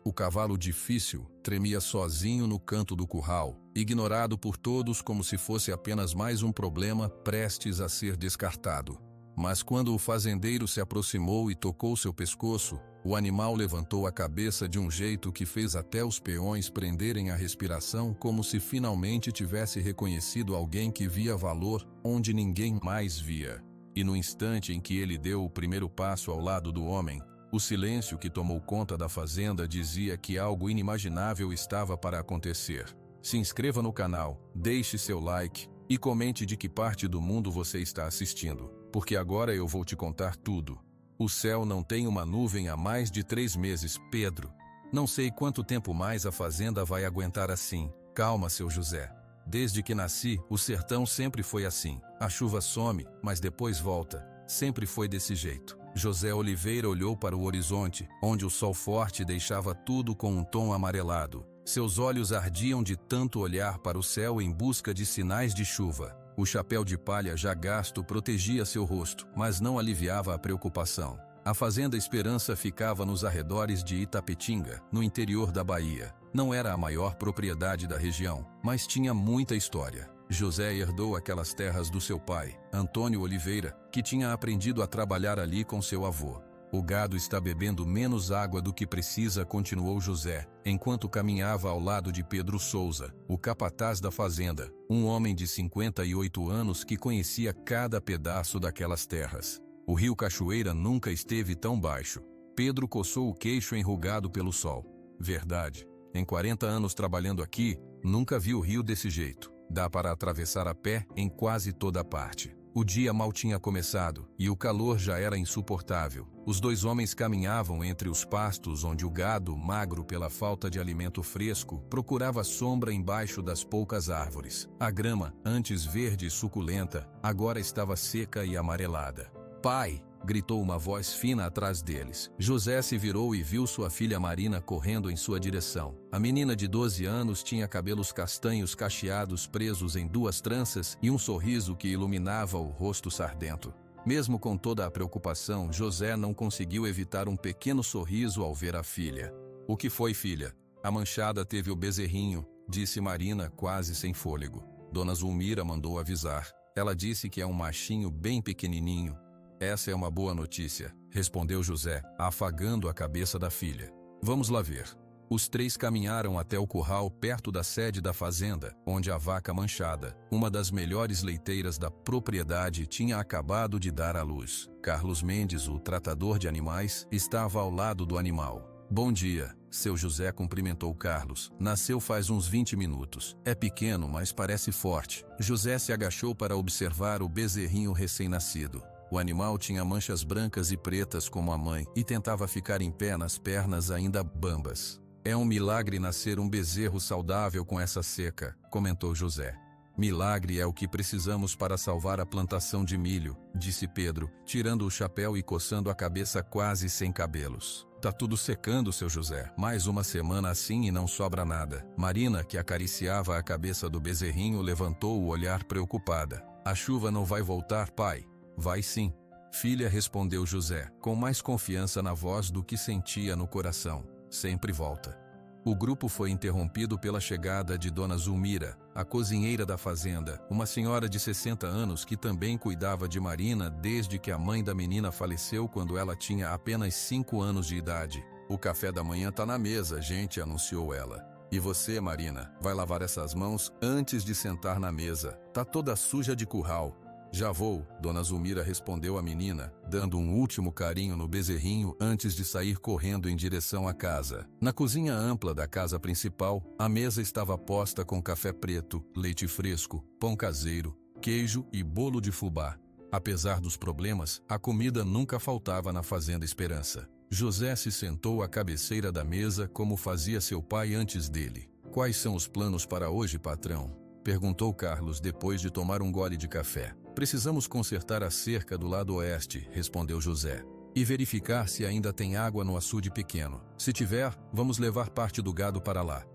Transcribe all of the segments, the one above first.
O cavalo difícil tremia sozinho no canto do curral, ignorado por todos como se fosse apenas mais um problema prestes a ser descartado. Mas quando o fazendeiro se aproximou e tocou seu pescoço, o animal levantou a cabeça de um jeito que fez até os peões prenderem a respiração, como se finalmente tivesse reconhecido alguém que via valor onde ninguém mais via. E no instante em que ele deu o primeiro passo ao lado do homem, o silêncio que tomou conta da fazenda dizia que algo inimaginável estava para acontecer. Se inscreva no canal, deixe seu like e comente de que parte do mundo você está assistindo, porque agora eu vou te contar tudo. O céu não tem uma nuvem há mais de 3 meses, Pedro. Não sei quanto tempo mais a fazenda vai aguentar assim. Calma, seu José. Desde que nasci, o sertão sempre foi assim. A chuva some, mas depois volta. Sempre foi desse jeito. José Oliveira olhou para o horizonte, onde o sol forte deixava tudo com um tom amarelado. Seus olhos ardiam de tanto olhar para o céu em busca de sinais de chuva. O chapéu de palha já gasto protegia seu rosto, mas não aliviava a preocupação. A fazenda Esperança ficava nos arredores de Itapetinga, no interior da Bahia. Não era a maior propriedade da região, mas tinha muita história. José herdou aquelas terras do seu pai, Antônio Oliveira, que tinha aprendido a trabalhar ali com seu avô. O gado está bebendo menos água do que precisa, continuou José, enquanto caminhava ao lado de Pedro Souza, o capataz da fazenda, um homem de 58 anos que conhecia cada pedaço daquelas terras. O rio Cachoeira nunca esteve tão baixo. Pedro coçou o queixo enrugado pelo sol. Verdade. Em 40 anos trabalhando aqui, nunca vi o rio desse jeito. Dá para atravessar a pé em quase toda parte. O dia mal tinha começado, e o calor já era insuportável. Os dois homens caminhavam entre os pastos onde o gado, magro pela falta de alimento fresco, procurava sombra embaixo das poucas árvores. A grama, antes verde e suculenta, agora estava seca e amarelada. "Pai!" gritou uma voz fina atrás deles. José se virou e viu sua filha Marina correndo em sua direção. A menina de 12 anos tinha cabelos castanhos cacheados presos em 2 tranças e um sorriso que iluminava o rosto sardento. Mesmo com toda a preocupação, José não conseguiu evitar um pequeno sorriso ao ver a filha. "O que foi, filha?" "A manchada teve o bezerrinho", disse Marina, quase sem fôlego. Dona Zulmira mandou avisar. Ela disse que é um machinho bem pequenininho. "Essa é uma boa notícia", respondeu José, afagando a cabeça da filha. "Vamos lá ver." Os 3 caminharam até o curral perto da sede da fazenda, onde a vaca manchada, uma das melhores leiteiras da propriedade, tinha acabado de dar à luz. Carlos Mendes, o tratador de animais, estava ao lado do animal. "Bom dia", seu José cumprimentou Carlos. "Nasceu faz uns 20 minutos. É pequeno, mas parece forte." José se agachou para observar o bezerrinho recém-nascido. O animal tinha manchas brancas e pretas como a mãe e tentava ficar em pé nas pernas ainda bambas. "É um milagre nascer um bezerro saudável com essa seca", comentou José. "Milagre é o que precisamos para salvar a plantação de milho", disse Pedro, tirando o chapéu e coçando a cabeça quase sem cabelos. "Tá tudo secando, seu José. Mais uma semana assim e não sobra nada." Marina, que acariciava a cabeça do bezerrinho, levantou o olhar preocupada. "A chuva não vai voltar, pai?" "Vai sim, filha", respondeu José, com mais confiança na voz do que sentia no coração. "Sempre volta." O grupo foi interrompido pela chegada de Dona Zulmira, a cozinheira da fazenda, uma senhora de 60 anos que também cuidava de Marina desde que a mãe da menina faleceu quando ela tinha apenas 5 anos de idade. "O café da manhã tá na mesa, gente", anunciou ela. "E você, Marina, vai lavar essas mãos antes de sentar na mesa. Tá toda suja de curral." "Já vou", Dona Zulmira respondeu à menina, dando um último carinho no bezerrinho antes de sair correndo em direção à casa. Na cozinha ampla da casa principal, a mesa estava posta com café preto, leite fresco, pão caseiro, queijo e bolo de fubá. Apesar dos problemas, a comida nunca faltava na Fazenda Esperança. José se sentou à cabeceira da mesa como fazia seu pai antes dele. "Quais são os planos para hoje, patrão?" perguntou Carlos depois de tomar um gole de café. "Precisamos consertar a cerca do lado oeste", respondeu José, "e verificar se ainda tem água no açude pequeno. Se tiver, vamos levar parte do gado para lá."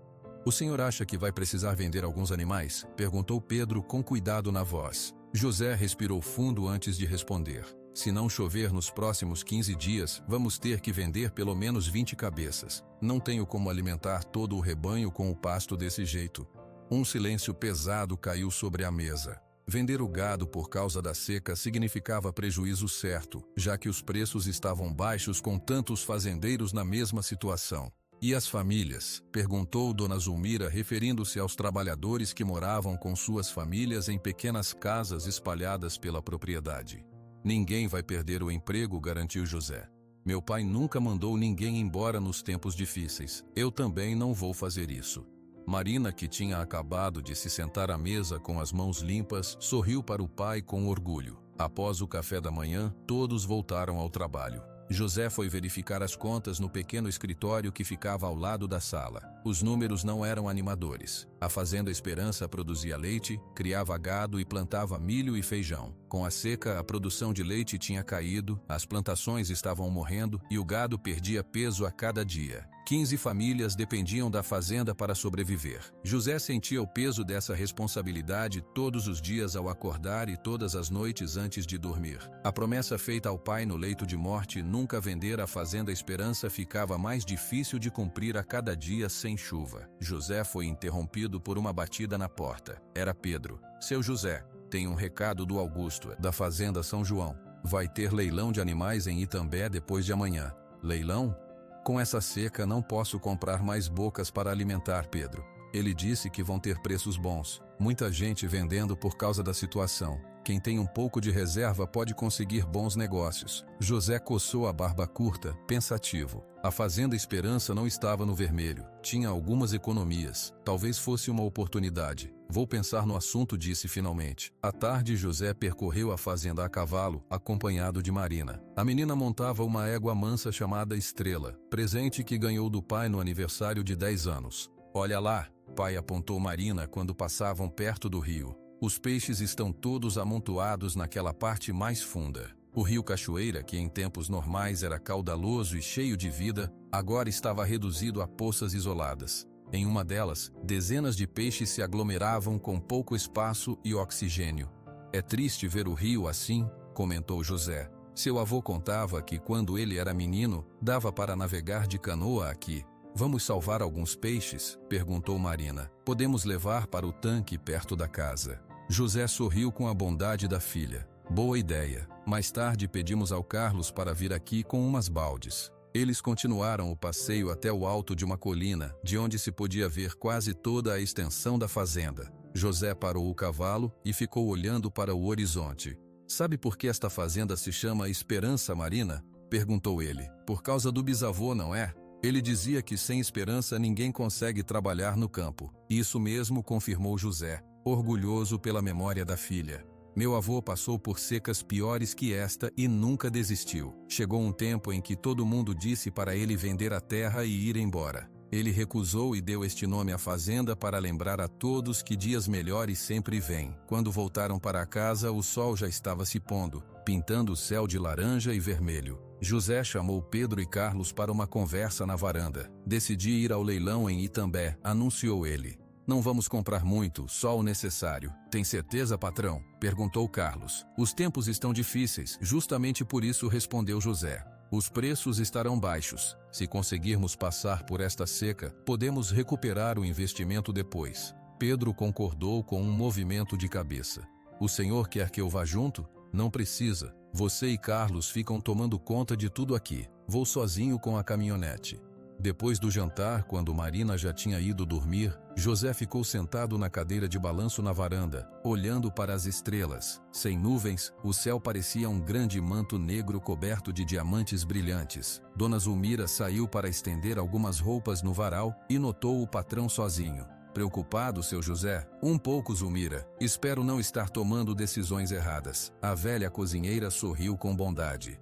"O senhor acha que vai precisar vender alguns animais?" perguntou Pedro com cuidado na voz. José respirou fundo antes de responder. Se não chover nos próximos 15 dias, vamos ter que vender pelo menos 20 cabeças. Não tenho como alimentar todo o rebanho com o pasto desse jeito. Um silêncio pesado caiu sobre a mesa. Vender o gado por causa da seca significava prejuízo certo, já que os preços estavam baixos com tantos fazendeiros na mesma situação. E as famílias? Perguntou Dona Zulmira, referindo-se aos trabalhadores que moravam com suas famílias em pequenas casas espalhadas pela propriedade. Ninguém vai perder o emprego, garantiu José. Meu pai nunca mandou ninguém embora nos tempos difíceis. Eu também não vou fazer isso. Marina, que tinha acabado de se sentar à mesa com as mãos limpas, sorriu para o pai com orgulho. Após o café da manhã, todos voltaram ao trabalho. José foi verificar as contas no pequeno escritório que ficava ao lado da sala. Os números não eram animadores. A Fazenda Esperança produzia leite, criava gado e plantava milho e feijão. Com a seca, a produção de leite tinha caído, as plantações estavam morrendo e o gado perdia peso a cada dia. 15 famílias dependiam da fazenda para sobreviver. José sentia o peso dessa responsabilidade todos os dias ao acordar e todas as noites antes de dormir. A promessa feita ao pai no leito de morte, nunca vender a Fazenda Esperança, ficava mais difícil de cumprir a cada dia sem chuva. José foi interrompido por uma batida na porta. Era Pedro. Seu José, tem um recado do Augusto, da Fazenda São João. Vai ter leilão de animais em Itambé depois de amanhã. Leilão? Com essa seca não posso comprar mais bocas para alimentar Pedro. Ele disse que vão ter preços bons. Muita gente vendendo por causa da situação. Quem tem um pouco de reserva pode conseguir bons negócios. José coçou a barba curta, pensativo. A Fazenda Esperança não estava no vermelho. Tinha algumas economias. Talvez fosse uma oportunidade. Vou pensar no assunto, disse finalmente. À tarde, José percorreu a fazenda a cavalo, acompanhado de Marina. A menina montava uma égua mansa chamada Estrela, presente que ganhou do pai no aniversário de 10 anos. Olha lá, pai apontou Marina quando passavam perto do rio. Os peixes estão todos amontoados naquela parte mais funda. O rio Cachoeira, que em tempos normais era caudaloso e cheio de vida, agora estava reduzido a poças isoladas. Em uma delas, dezenas de peixes se aglomeravam com pouco espaço e oxigênio. É triste ver o rio assim, comentou José. Seu avô contava que quando ele era menino, dava para navegar de canoa aqui. Vamos salvar alguns peixes? Perguntou Marina. Podemos levar para o tanque perto da casa. José sorriu com a bondade da filha. Boa ideia. Mais tarde pedimos ao Carlos para vir aqui com umas baldes. Eles continuaram o passeio até o alto de uma colina, de onde se podia ver quase toda a extensão da fazenda. José parou o cavalo e ficou olhando para o horizonte. Sabe por que esta fazenda se chama Esperança, Marina? Perguntou ele. Por causa do bisavô, não é? Ele dizia que sem esperança ninguém consegue trabalhar no campo. Isso mesmo, confirmou José, orgulhoso pela memória da filha. Meu avô passou por secas piores que esta e nunca desistiu. Chegou um tempo em que todo mundo disse para ele vender a terra e ir embora. Ele recusou e deu este nome à fazenda para lembrar a todos que dias melhores sempre vêm. Quando voltaram para casa, o sol já estava se pondo, pintando o céu de laranja e vermelho. José chamou Pedro e Carlos para uma conversa na varanda. Decidi ir ao leilão em Itambé, anunciou ele. Não vamos comprar muito, só o necessário. Tem certeza, patrão? Perguntou Carlos. Os tempos estão difíceis, justamente por isso, respondeu José. Os preços estarão baixos. Se conseguirmos passar por esta seca, podemos recuperar o investimento depois. Pedro concordou com um movimento de cabeça. O senhor quer que eu vá junto? Não precisa. Você e Carlos ficam tomando conta de tudo aqui. Vou sozinho com a caminhonete. Depois do jantar, quando Marina já tinha ido dormir, José ficou sentado na cadeira de balanço na varanda, olhando para as estrelas. Sem nuvens, o céu parecia um grande manto negro coberto de diamantes brilhantes. Dona Zulmira saiu para estender algumas roupas no varal e notou o patrão sozinho. Preocupado, seu José? Um pouco, Zulmira. Espero não estar tomando decisões erradas. A velha cozinheira sorriu com bondade.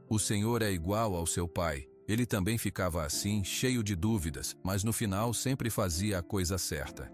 O senhor é igual ao seu pai. Ele também ficava assim, cheio de dúvidas, mas no final sempre fazia a coisa certa.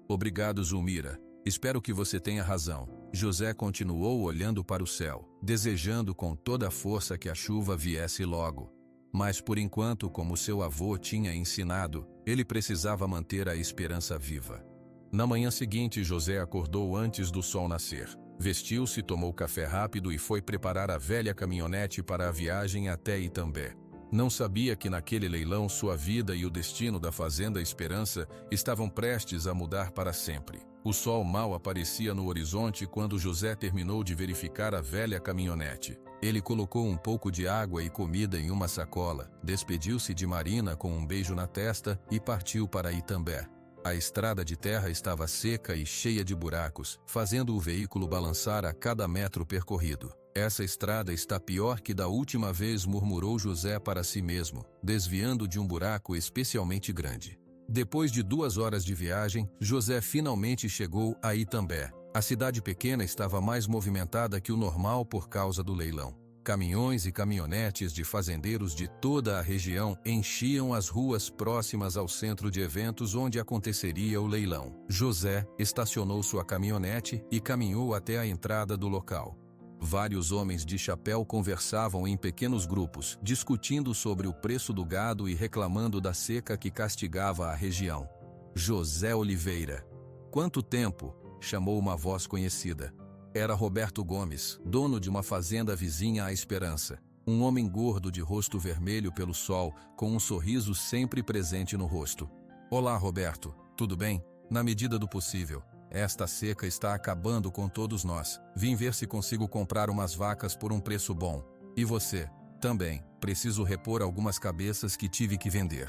Obrigado, Zulmira. Espero que você tenha razão. José continuou olhando para o céu, desejando com toda a força que a chuva viesse logo. Mas por enquanto, como seu avô tinha ensinado, ele precisava manter a esperança viva. Na manhã seguinte, José acordou antes do sol nascer. Vestiu-se, tomou café rápido e foi preparar a velha caminhonete para a viagem até Itambé. Não sabia que naquele leilão sua vida e o destino da Fazenda Esperança estavam prestes a mudar para sempre. O sol mal aparecia no horizonte quando José terminou de verificar a velha caminhonete. Ele colocou um pouco de água e comida em uma sacola, despediu-se de Marina com um beijo na testa e partiu para Itambé. A estrada de terra estava seca e cheia de buracos, fazendo o veículo balançar a cada metro percorrido. Essa estrada está pior que da última vez, murmurou José para si mesmo, desviando de um buraco especialmente grande. Depois de 2 horas de viagem, José finalmente chegou a Itambé. A cidade pequena estava mais movimentada que o normal por causa do leilão. Caminhões e caminhonetes de fazendeiros de toda a região enchiam as ruas próximas ao centro de eventos onde aconteceria o leilão. José estacionou sua caminhonete e caminhou até a entrada do local. Vários homens de chapéu conversavam em pequenos grupos, discutindo sobre o preço do gado e reclamando da seca que castigava a região. José Oliveira. Quanto tempo? Chamou uma voz conhecida. Era Roberto Gomes, dono de uma fazenda vizinha à Esperança. Um homem gordo de rosto vermelho pelo sol, com um sorriso sempre presente no rosto. Olá, Roberto. Tudo bem? Na medida do possível. Esta seca está acabando com todos nós. Vim ver se consigo comprar umas vacas por um preço bom. E você? Também. Preciso repor algumas cabeças que tive que vender.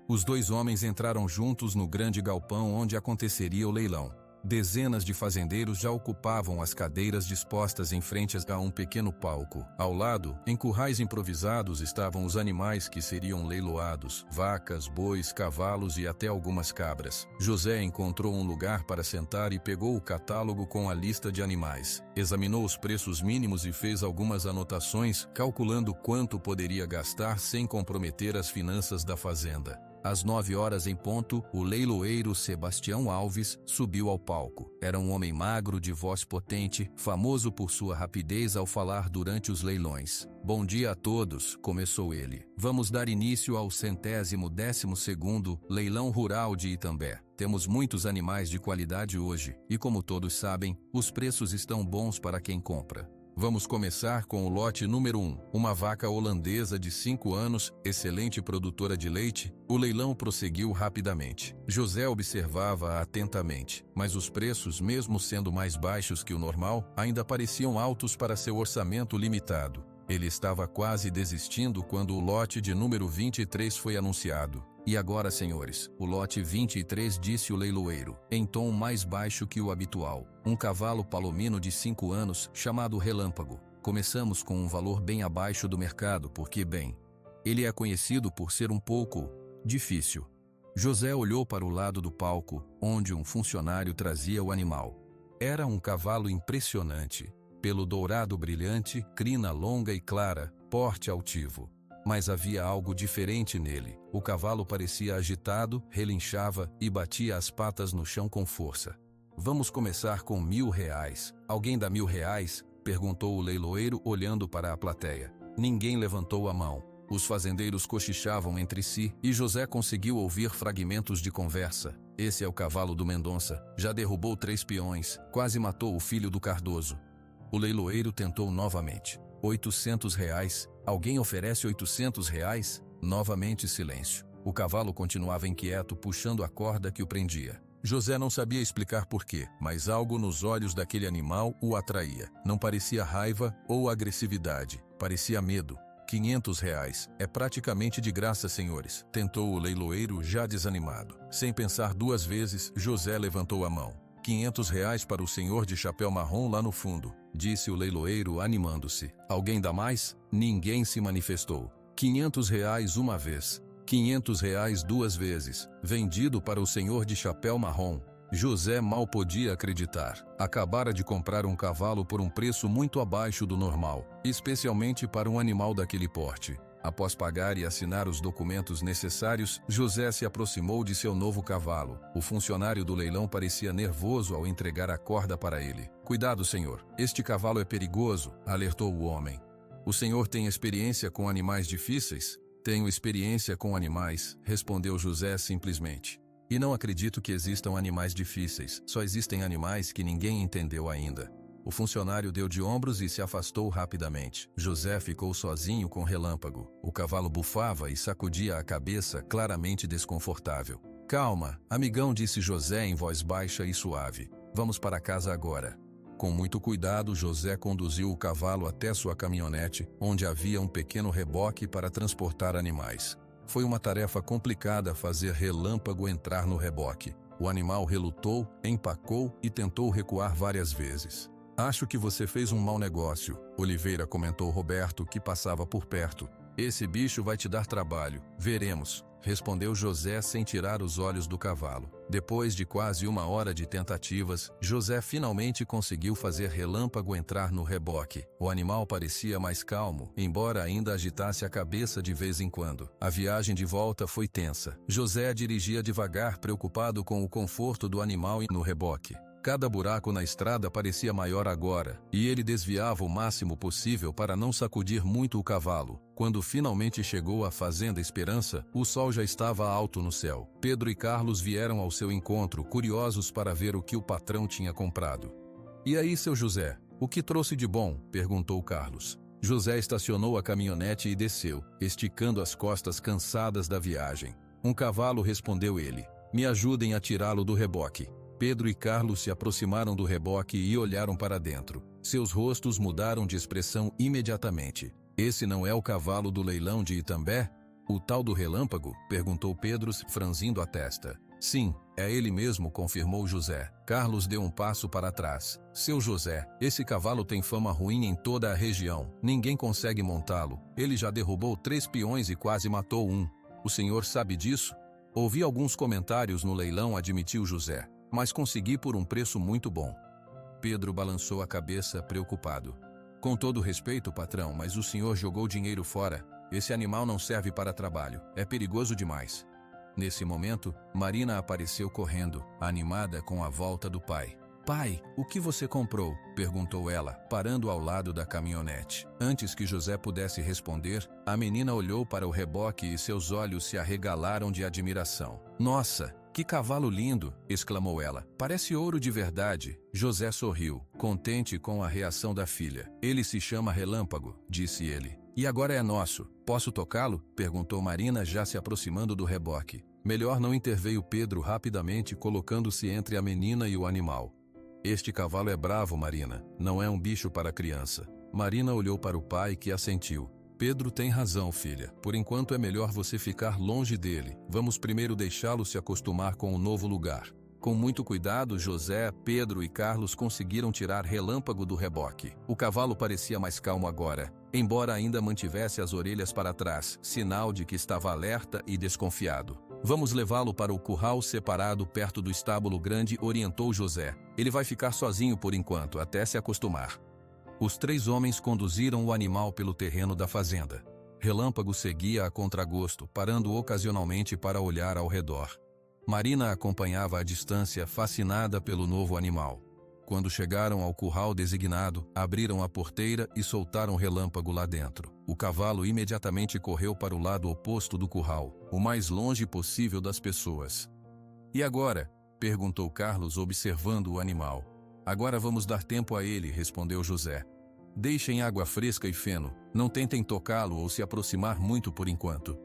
Os 2 homens entraram juntos no grande galpão onde aconteceria o leilão. Dezenas de fazendeiros já ocupavam as cadeiras dispostas em frente a um pequeno palco. Ao lado, em currais improvisados, estavam os animais que seriam leiloados: vacas, bois, cavalos e até algumas cabras. José encontrou um lugar para sentar e pegou o catálogo com a lista de animais. Examinou os preços mínimos e fez algumas anotações, calculando quanto poderia gastar sem comprometer as finanças da fazenda. Às 9 horas em ponto, o leiloeiro Sebastião Alves subiu ao palco. Era um homem magro de voz potente, famoso por sua rapidez ao falar durante os leilões. Bom dia a todos, começou ele. Vamos dar início ao 112º Leilão Rural de Itambé. Temos muitos animais de qualidade hoje, e como todos sabem, os preços estão bons para quem compra. Vamos começar com o lote número 1, uma vaca holandesa de 5 anos, excelente produtora de leite. O leilão prosseguiu rapidamente. José observava atentamente, mas os preços, mesmo sendo mais baixos que o normal, ainda pareciam altos para seu orçamento limitado. Ele estava quase desistindo quando o lote de número 23 foi anunciado. E agora, senhores, o lote 23, disse o leiloeiro, em tom mais baixo que o habitual. Um cavalo palomino de 5 anos, chamado Relâmpago. Começamos com um valor bem abaixo do mercado, porque, bem, ele é conhecido por ser um pouco difícil. José olhou para o lado do palco, onde um funcionário trazia o animal. Era um cavalo impressionante. Pelo dourado brilhante, crina longa e clara, porte altivo. Mas havia algo diferente nele. O cavalo parecia agitado, relinchava e batia as patas no chão com força. Vamos começar com R$1.000. Alguém dá R$1.000? Perguntou o leiloeiro olhando para a plateia. Ninguém levantou a mão. Os fazendeiros cochichavam entre si e José conseguiu ouvir fragmentos de conversa. Esse é o cavalo do Mendonça. Já derrubou 3 peões. Quase matou o filho do Cardoso. O leiloeiro tentou novamente. R$800. Alguém oferece R$800? Novamente silêncio. O cavalo continuava inquieto, puxando a corda que o prendia. José não sabia explicar porquê, mas algo nos olhos daquele animal o atraía. Não parecia raiva ou agressividade, parecia medo. R$500. É praticamente de graça, senhores, tentou o leiloeiro já desanimado. Sem pensar 2 vezes, José levantou a mão. R$500 para o senhor de chapéu marrom lá no fundo, disse o leiloeiro animando-se. Alguém dá mais? Ninguém se manifestou. R$500 uma vez. R$500 2 vezes. Vendido para o senhor de chapéu marrom. José mal podia acreditar. Acabara de comprar um cavalo por um preço muito abaixo do normal, especialmente para um animal daquele porte. Após pagar e assinar os documentos necessários, José se aproximou de seu novo cavalo. O funcionário do leilão parecia nervoso ao entregar a corda para ele. Cuidado, senhor. Este cavalo é perigoso, alertou o homem. O senhor tem experiência com animais difíceis? Tenho experiência com animais, respondeu José simplesmente. E não acredito que existam animais difíceis. Só existem animais que ninguém entendeu ainda. O funcionário deu de ombros e se afastou rapidamente. José ficou sozinho com Relâmpago. O cavalo bufava e sacudia a cabeça, claramente desconfortável. Calma, amigão, disse José em voz baixa e suave. Vamos para casa agora. Com muito cuidado, José conduziu o cavalo até sua caminhonete, onde havia um pequeno reboque para transportar animais. Foi uma tarefa complicada fazer Relâmpago entrar no reboque. O animal relutou, empacou e tentou recuar várias vezes. Acho que você fez um mau negócio, Oliveira comentou Roberto, que passava por perto. Esse bicho vai te dar trabalho, veremos, respondeu José sem tirar os olhos do cavalo. Depois de quase 1 hora de tentativas, José finalmente conseguiu fazer Relâmpago entrar no reboque. O animal parecia mais calmo, embora ainda agitasse a cabeça de vez em quando. A viagem de volta foi tensa. José dirigia devagar, preocupado com o conforto do animal no reboque. Cada buraco na estrada parecia maior agora, e ele desviava o máximo possível para não sacudir muito o cavalo. Quando finalmente chegou à Fazenda Esperança, o sol já estava alto no céu. Pedro e Carlos vieram ao seu encontro, curiosos para ver o que o patrão tinha comprado. E aí, seu José, o que trouxe de bom? Perguntou Carlos. José estacionou a caminhonete e desceu, esticando as costas cansadas da viagem. Um cavalo, respondeu ele. Me ajudem a tirá-lo do reboque. Pedro e Carlos se aproximaram do reboque e olharam para dentro. Seus rostos mudaram de expressão imediatamente. Esse não é o cavalo do leilão de Itambé? O tal do Relâmpago? Perguntou Pedro, franzindo a testa. Sim, é ele mesmo, confirmou José. Carlos deu um passo para trás. Seu José, esse cavalo tem fama ruim em toda a região. Ninguém consegue montá-lo. Ele já derrubou 3 peões e quase matou um. O senhor sabe disso? Ouvi alguns comentários no leilão, admitiu José. Mas consegui por um preço muito bom. Pedro balançou a cabeça, preocupado. Com todo respeito, patrão, mas o senhor jogou dinheiro fora. Esse animal não serve para trabalho. É perigoso demais. Nesse momento, Marina apareceu correndo, animada com a volta do pai. Pai, o que você comprou? Perguntou ela, parando ao lado da caminhonete. Antes que José pudesse responder, a menina olhou para o reboque e seus olhos se arregalaram de admiração. Nossa! Que cavalo lindo! Exclamou ela. Parece ouro de verdade. José sorriu, contente com a reação da filha. Ele se chama Relâmpago, disse ele. E agora é nosso. Posso tocá-lo? Perguntou Marina, já se aproximando do reboque. Melhor não, interveio Pedro rapidamente, colocando-se entre a menina e o animal. Este cavalo é bravo, Marina. Não é um bicho para criança. Marina olhou para o pai, que assentiu. Pedro tem razão, filha. Por enquanto é melhor você ficar longe dele. Vamos primeiro deixá-lo se acostumar com o novo lugar. Com muito cuidado, José, Pedro e Carlos conseguiram tirar Relâmpago do reboque. O cavalo parecia mais calmo agora, embora ainda mantivesse as orelhas para trás, sinal de que estava alerta e desconfiado. Vamos levá-lo para o curral separado perto do estábulo grande, orientou José. Ele vai ficar sozinho por enquanto, até se acostumar. Os 3 homens conduziram o animal pelo terreno da fazenda. Relâmpago seguia a contragosto, parando ocasionalmente para olhar ao redor. Marina acompanhava à distância, fascinada pelo novo animal. Quando chegaram ao curral designado, abriram a porteira e soltaram Relâmpago lá dentro. O cavalo imediatamente correu para o lado oposto do curral, o mais longe possível das pessoas. E agora? Perguntou Carlos, observando o animal. Agora vamos dar tempo a ele, respondeu José. Deixem água fresca e feno. Não tentem tocá-lo ou se aproximar muito por enquanto.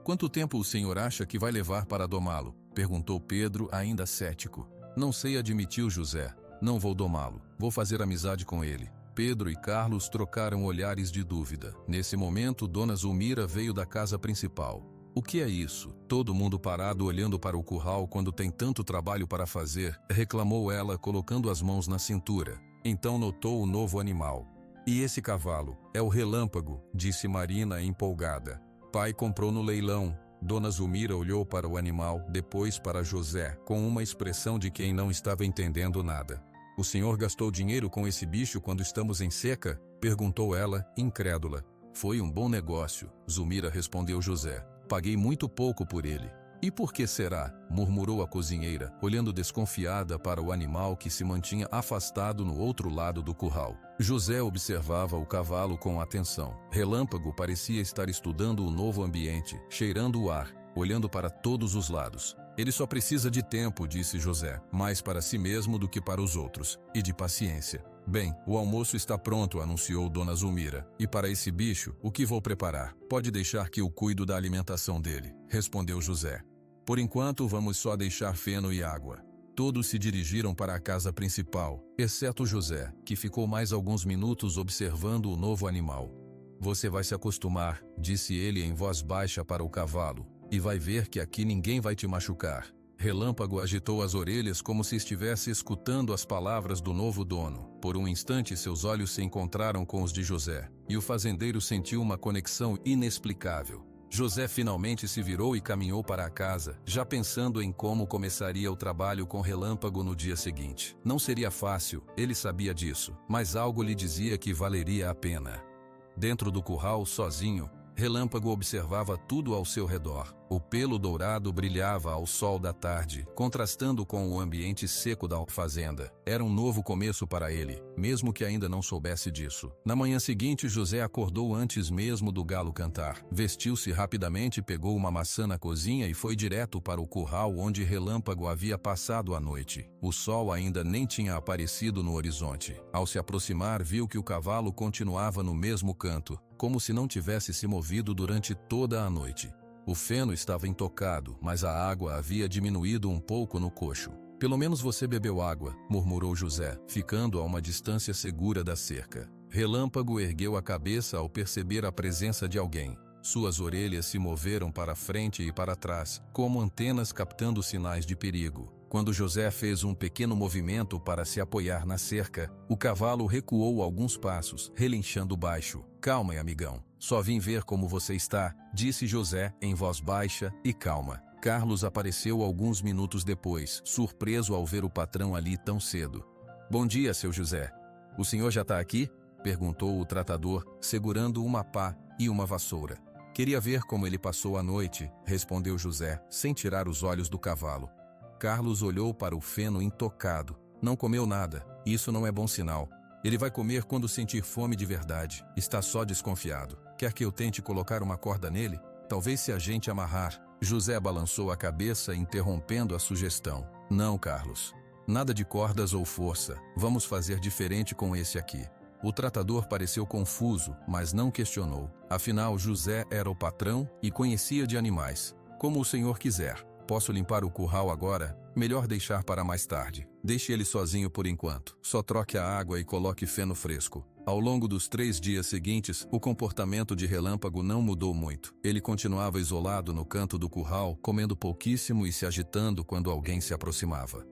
Quanto tempo o senhor acha que vai levar para domá-lo? Perguntou Pedro, ainda cético. Não sei, admitiu José. Não vou domá-lo. Vou fazer amizade com ele. Pedro e Carlos trocaram olhares de dúvida. Nesse momento, Dona Zulmira veio da casa principal. O que é isso? Todo mundo parado olhando para o curral quando tem tanto trabalho para fazer, reclamou ela, colocando as mãos na cintura. Então notou o novo animal. E esse cavalo? É o Relâmpago, disse Marina empolgada. Pai comprou no leilão. Dona Zulmira olhou para o animal, depois para José, com uma expressão de quem não estava entendendo nada. O senhor gastou dinheiro com esse bicho quando estamos em seca? Perguntou ela, incrédula. Foi um bom negócio, Zulmira, respondeu José. Paguei muito pouco por ele. E por que será? Murmurou a cozinheira, olhando desconfiada para o animal que se mantinha afastado no outro lado do curral. José observava o cavalo com atenção. Relâmpago parecia estar estudando o novo ambiente, cheirando o ar, olhando para todos os lados. Ele só precisa de tempo, disse José, mais para si mesmo do que para os outros, e de paciência. Bem, o almoço está pronto, anunciou Dona Zulmira. E para esse bicho, o que vou preparar? Pode deixar que eu cuido da alimentação dele, respondeu José. Por enquanto, vamos só deixar feno e água. Todos se dirigiram para a casa principal, exceto José, que ficou mais alguns minutos observando o novo animal. Você vai se acostumar, disse ele em voz baixa para o cavalo, e vai ver que aqui ninguém vai te machucar. Relâmpago agitou as orelhas como se estivesse escutando as palavras do novo dono. Por um instante seus olhos se encontraram com os de José, e o fazendeiro sentiu uma conexão inexplicável. José finalmente se virou e caminhou para a casa, já pensando em como começaria o trabalho com Relâmpago no dia seguinte. Não seria fácil, ele sabia disso, mas algo lhe dizia que valeria a pena. Dentro do curral, sozinho, Relâmpago observava tudo ao seu redor. O pelo dourado brilhava ao sol da tarde, contrastando com o ambiente seco da fazenda. Era um novo começo para ele, mesmo que ainda não soubesse disso. Na manhã seguinte, José acordou antes mesmo do galo cantar. Vestiu-se rapidamente, pegou uma maçã na cozinha e foi direto para o curral onde Relâmpago havia passado a noite. O sol ainda nem tinha aparecido no horizonte. Ao se aproximar, viu que o cavalo continuava no mesmo canto, como se não tivesse se movido durante toda a noite. O feno estava intocado, mas a água havia diminuído um pouco no coxo. Pelo menos você bebeu água, murmurou José, ficando a uma distância segura da cerca. Relâmpago ergueu a cabeça ao perceber a presença de alguém. Suas orelhas se moveram para frente e para trás, como antenas captando sinais de perigo. Quando José fez um pequeno movimento para se apoiar na cerca, o cavalo recuou alguns passos, relinchando baixo. Calma, amigão. Só vim ver como você está, disse José em voz baixa e calma. Carlos apareceu alguns minutos depois, surpreso ao ver o patrão ali tão cedo. Bom dia, seu José. O senhor já está aqui? Perguntou o tratador, segurando uma pá e uma vassoura. Queria ver como ele passou a noite, respondeu José, sem tirar os olhos do cavalo. Carlos olhou para o feno intocado. Não comeu nada. Isso não é bom sinal. Ele vai comer quando sentir fome de verdade. Está só desconfiado. Quer que eu tente colocar uma corda nele? Talvez se a gente amarrar. José balançou a cabeça, interrompendo a sugestão. Não, Carlos. Nada de cordas ou força. Vamos fazer diferente com esse aqui. O tratador pareceu confuso, mas não questionou. Afinal, José era o patrão e conhecia de animais. Como o senhor quiser. Posso limpar o curral agora? Melhor deixar para mais tarde. Deixe ele sozinho por enquanto. Só troque a água e coloque feno fresco. Ao longo dos 3 dias seguintes, o comportamento de Relâmpago não mudou muito. Ele continuava isolado no canto do curral, comendo pouquíssimo e se agitando quando alguém se aproximava.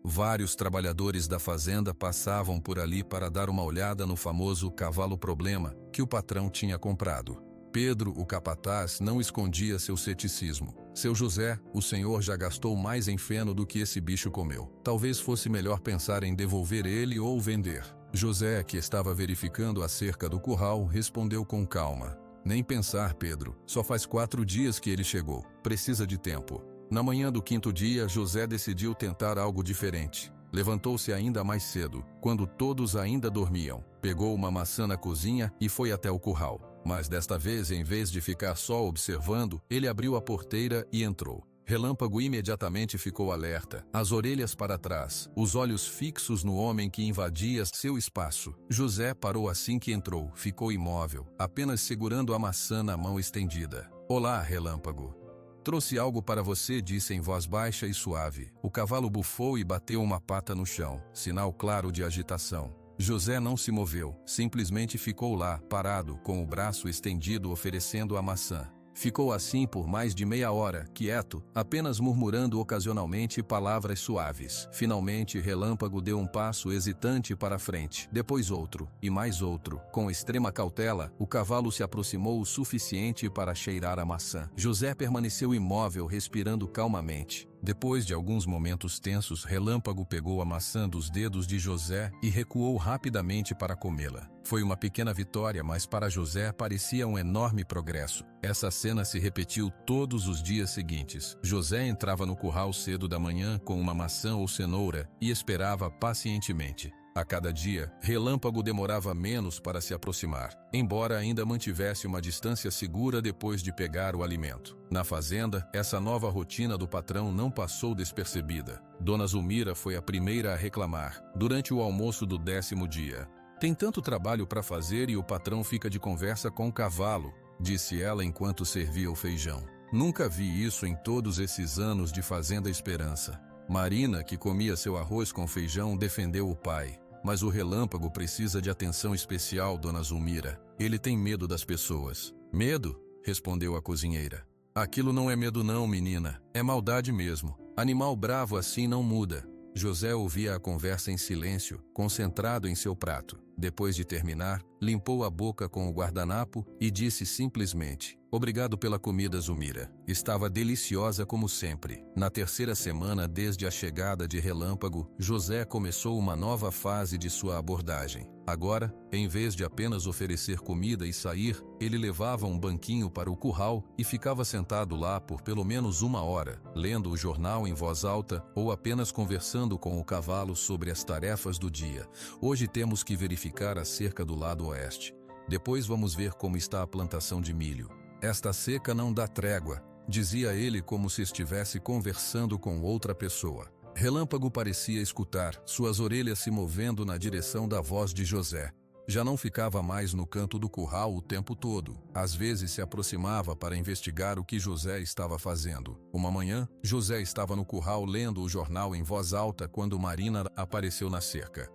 Vários trabalhadores da fazenda passavam por ali para dar uma olhada no famoso cavalo problema que o patrão tinha comprado. Pedro, o capataz, não escondia seu ceticismo. Seu José, o senhor já gastou mais em feno do que esse bicho comeu. Talvez fosse melhor pensar em devolver ele ou vender. José, que estava verificando a cerca do curral, respondeu com calma. Nem pensar, Pedro. Só faz 4 dias que ele chegou. Precisa de tempo. Na manhã do 5º dia, José decidiu tentar algo diferente. Levantou-se ainda mais cedo, quando todos ainda dormiam. Pegou uma maçã na cozinha e foi até o curral. Mas desta vez, em vez de ficar só observando, ele abriu a porteira e entrou. Relâmpago imediatamente ficou alerta, as orelhas para trás, os olhos fixos no homem que invadia seu espaço. José parou assim que entrou, ficou imóvel, apenas segurando a maçã na mão estendida. Olá, Relâmpago. Trouxe algo para você, disse em voz baixa e suave. O cavalo bufou e bateu uma pata no chão, sinal claro de agitação. José não se moveu, simplesmente ficou lá, parado, com o braço estendido oferecendo a maçã. Ficou assim por mais de meia hora, quieto, apenas murmurando ocasionalmente palavras suaves. Finalmente, Relâmpago deu um passo hesitante para a frente, depois outro, e mais outro. Com extrema cautela, o cavalo se aproximou o suficiente para cheirar a maçã. José permaneceu imóvel, respirando calmamente. Depois de alguns momentos tensos, Relâmpago pegou a maçã dos dedos de José e recuou rapidamente para comê-la. Foi uma pequena vitória, mas para José parecia um enorme progresso. Essa cena se repetiu todos os dias seguintes. José entrava no curral cedo da manhã com uma maçã ou cenoura e esperava pacientemente. A cada dia, Relâmpago demorava menos para se aproximar, embora ainda mantivesse uma distância segura depois de pegar o alimento. Na fazenda, essa nova rotina do patrão não passou despercebida. Dona Zulmira foi a primeira a reclamar, durante o almoço do 10º dia. Tem tanto trabalho para fazer e o patrão fica de conversa com o cavalo, disse ela enquanto servia o feijão. Nunca vi isso em todos esses anos de Fazenda Esperança. Marina, que comia seu arroz com feijão, defendeu o pai. Mas o Relâmpago precisa de atenção especial, Dona Zulmira. Ele tem medo das pessoas. Medo? Respondeu a cozinheira. Aquilo não é medo não, menina. É maldade mesmo. Animal bravo assim não muda. José ouvia a conversa em silêncio, concentrado em seu prato. Depois de terminar, limpou a boca com o guardanapo e disse simplesmente: "Obrigado pela comida, Zulmira. Estava deliciosa como sempre." Na terceira semana desde a chegada de Relâmpago, José começou uma nova fase de sua abordagem. Agora, em vez de apenas oferecer comida e sair, ele levava um banquinho para o curral e ficava sentado lá por pelo menos 1 hora, lendo o jornal em voz alta ou apenas conversando com o cavalo sobre as tarefas do dia. "Hoje temos que verificar a cerca do lado oeste. Depois vamos ver como está a plantação de milho. Esta seca não dá trégua", dizia ele como se estivesse conversando com outra pessoa. Relâmpago parecia escutar, suas orelhas se movendo na direção da voz de José. Já não ficava mais no canto do curral o tempo todo. Às vezes se aproximava para investigar o que José estava fazendo. Uma manhã, José estava no curral lendo o jornal em voz alta quando Marina apareceu na cerca.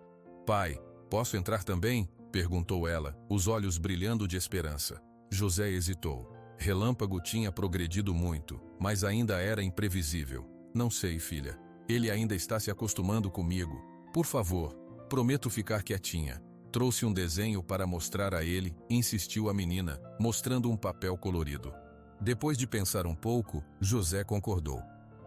"Pai, posso entrar também?" perguntou ela, os olhos brilhando de esperança. José hesitou. Relâmpago tinha progredido muito, mas ainda era imprevisível. "Não sei, filha. Ele ainda está se acostumando comigo. Por favor, prometo ficar quietinha." Trouxe um desenho para mostrar a ele, insistiu a menina, mostrando um papel colorido. Depois de pensar um pouco, José concordou.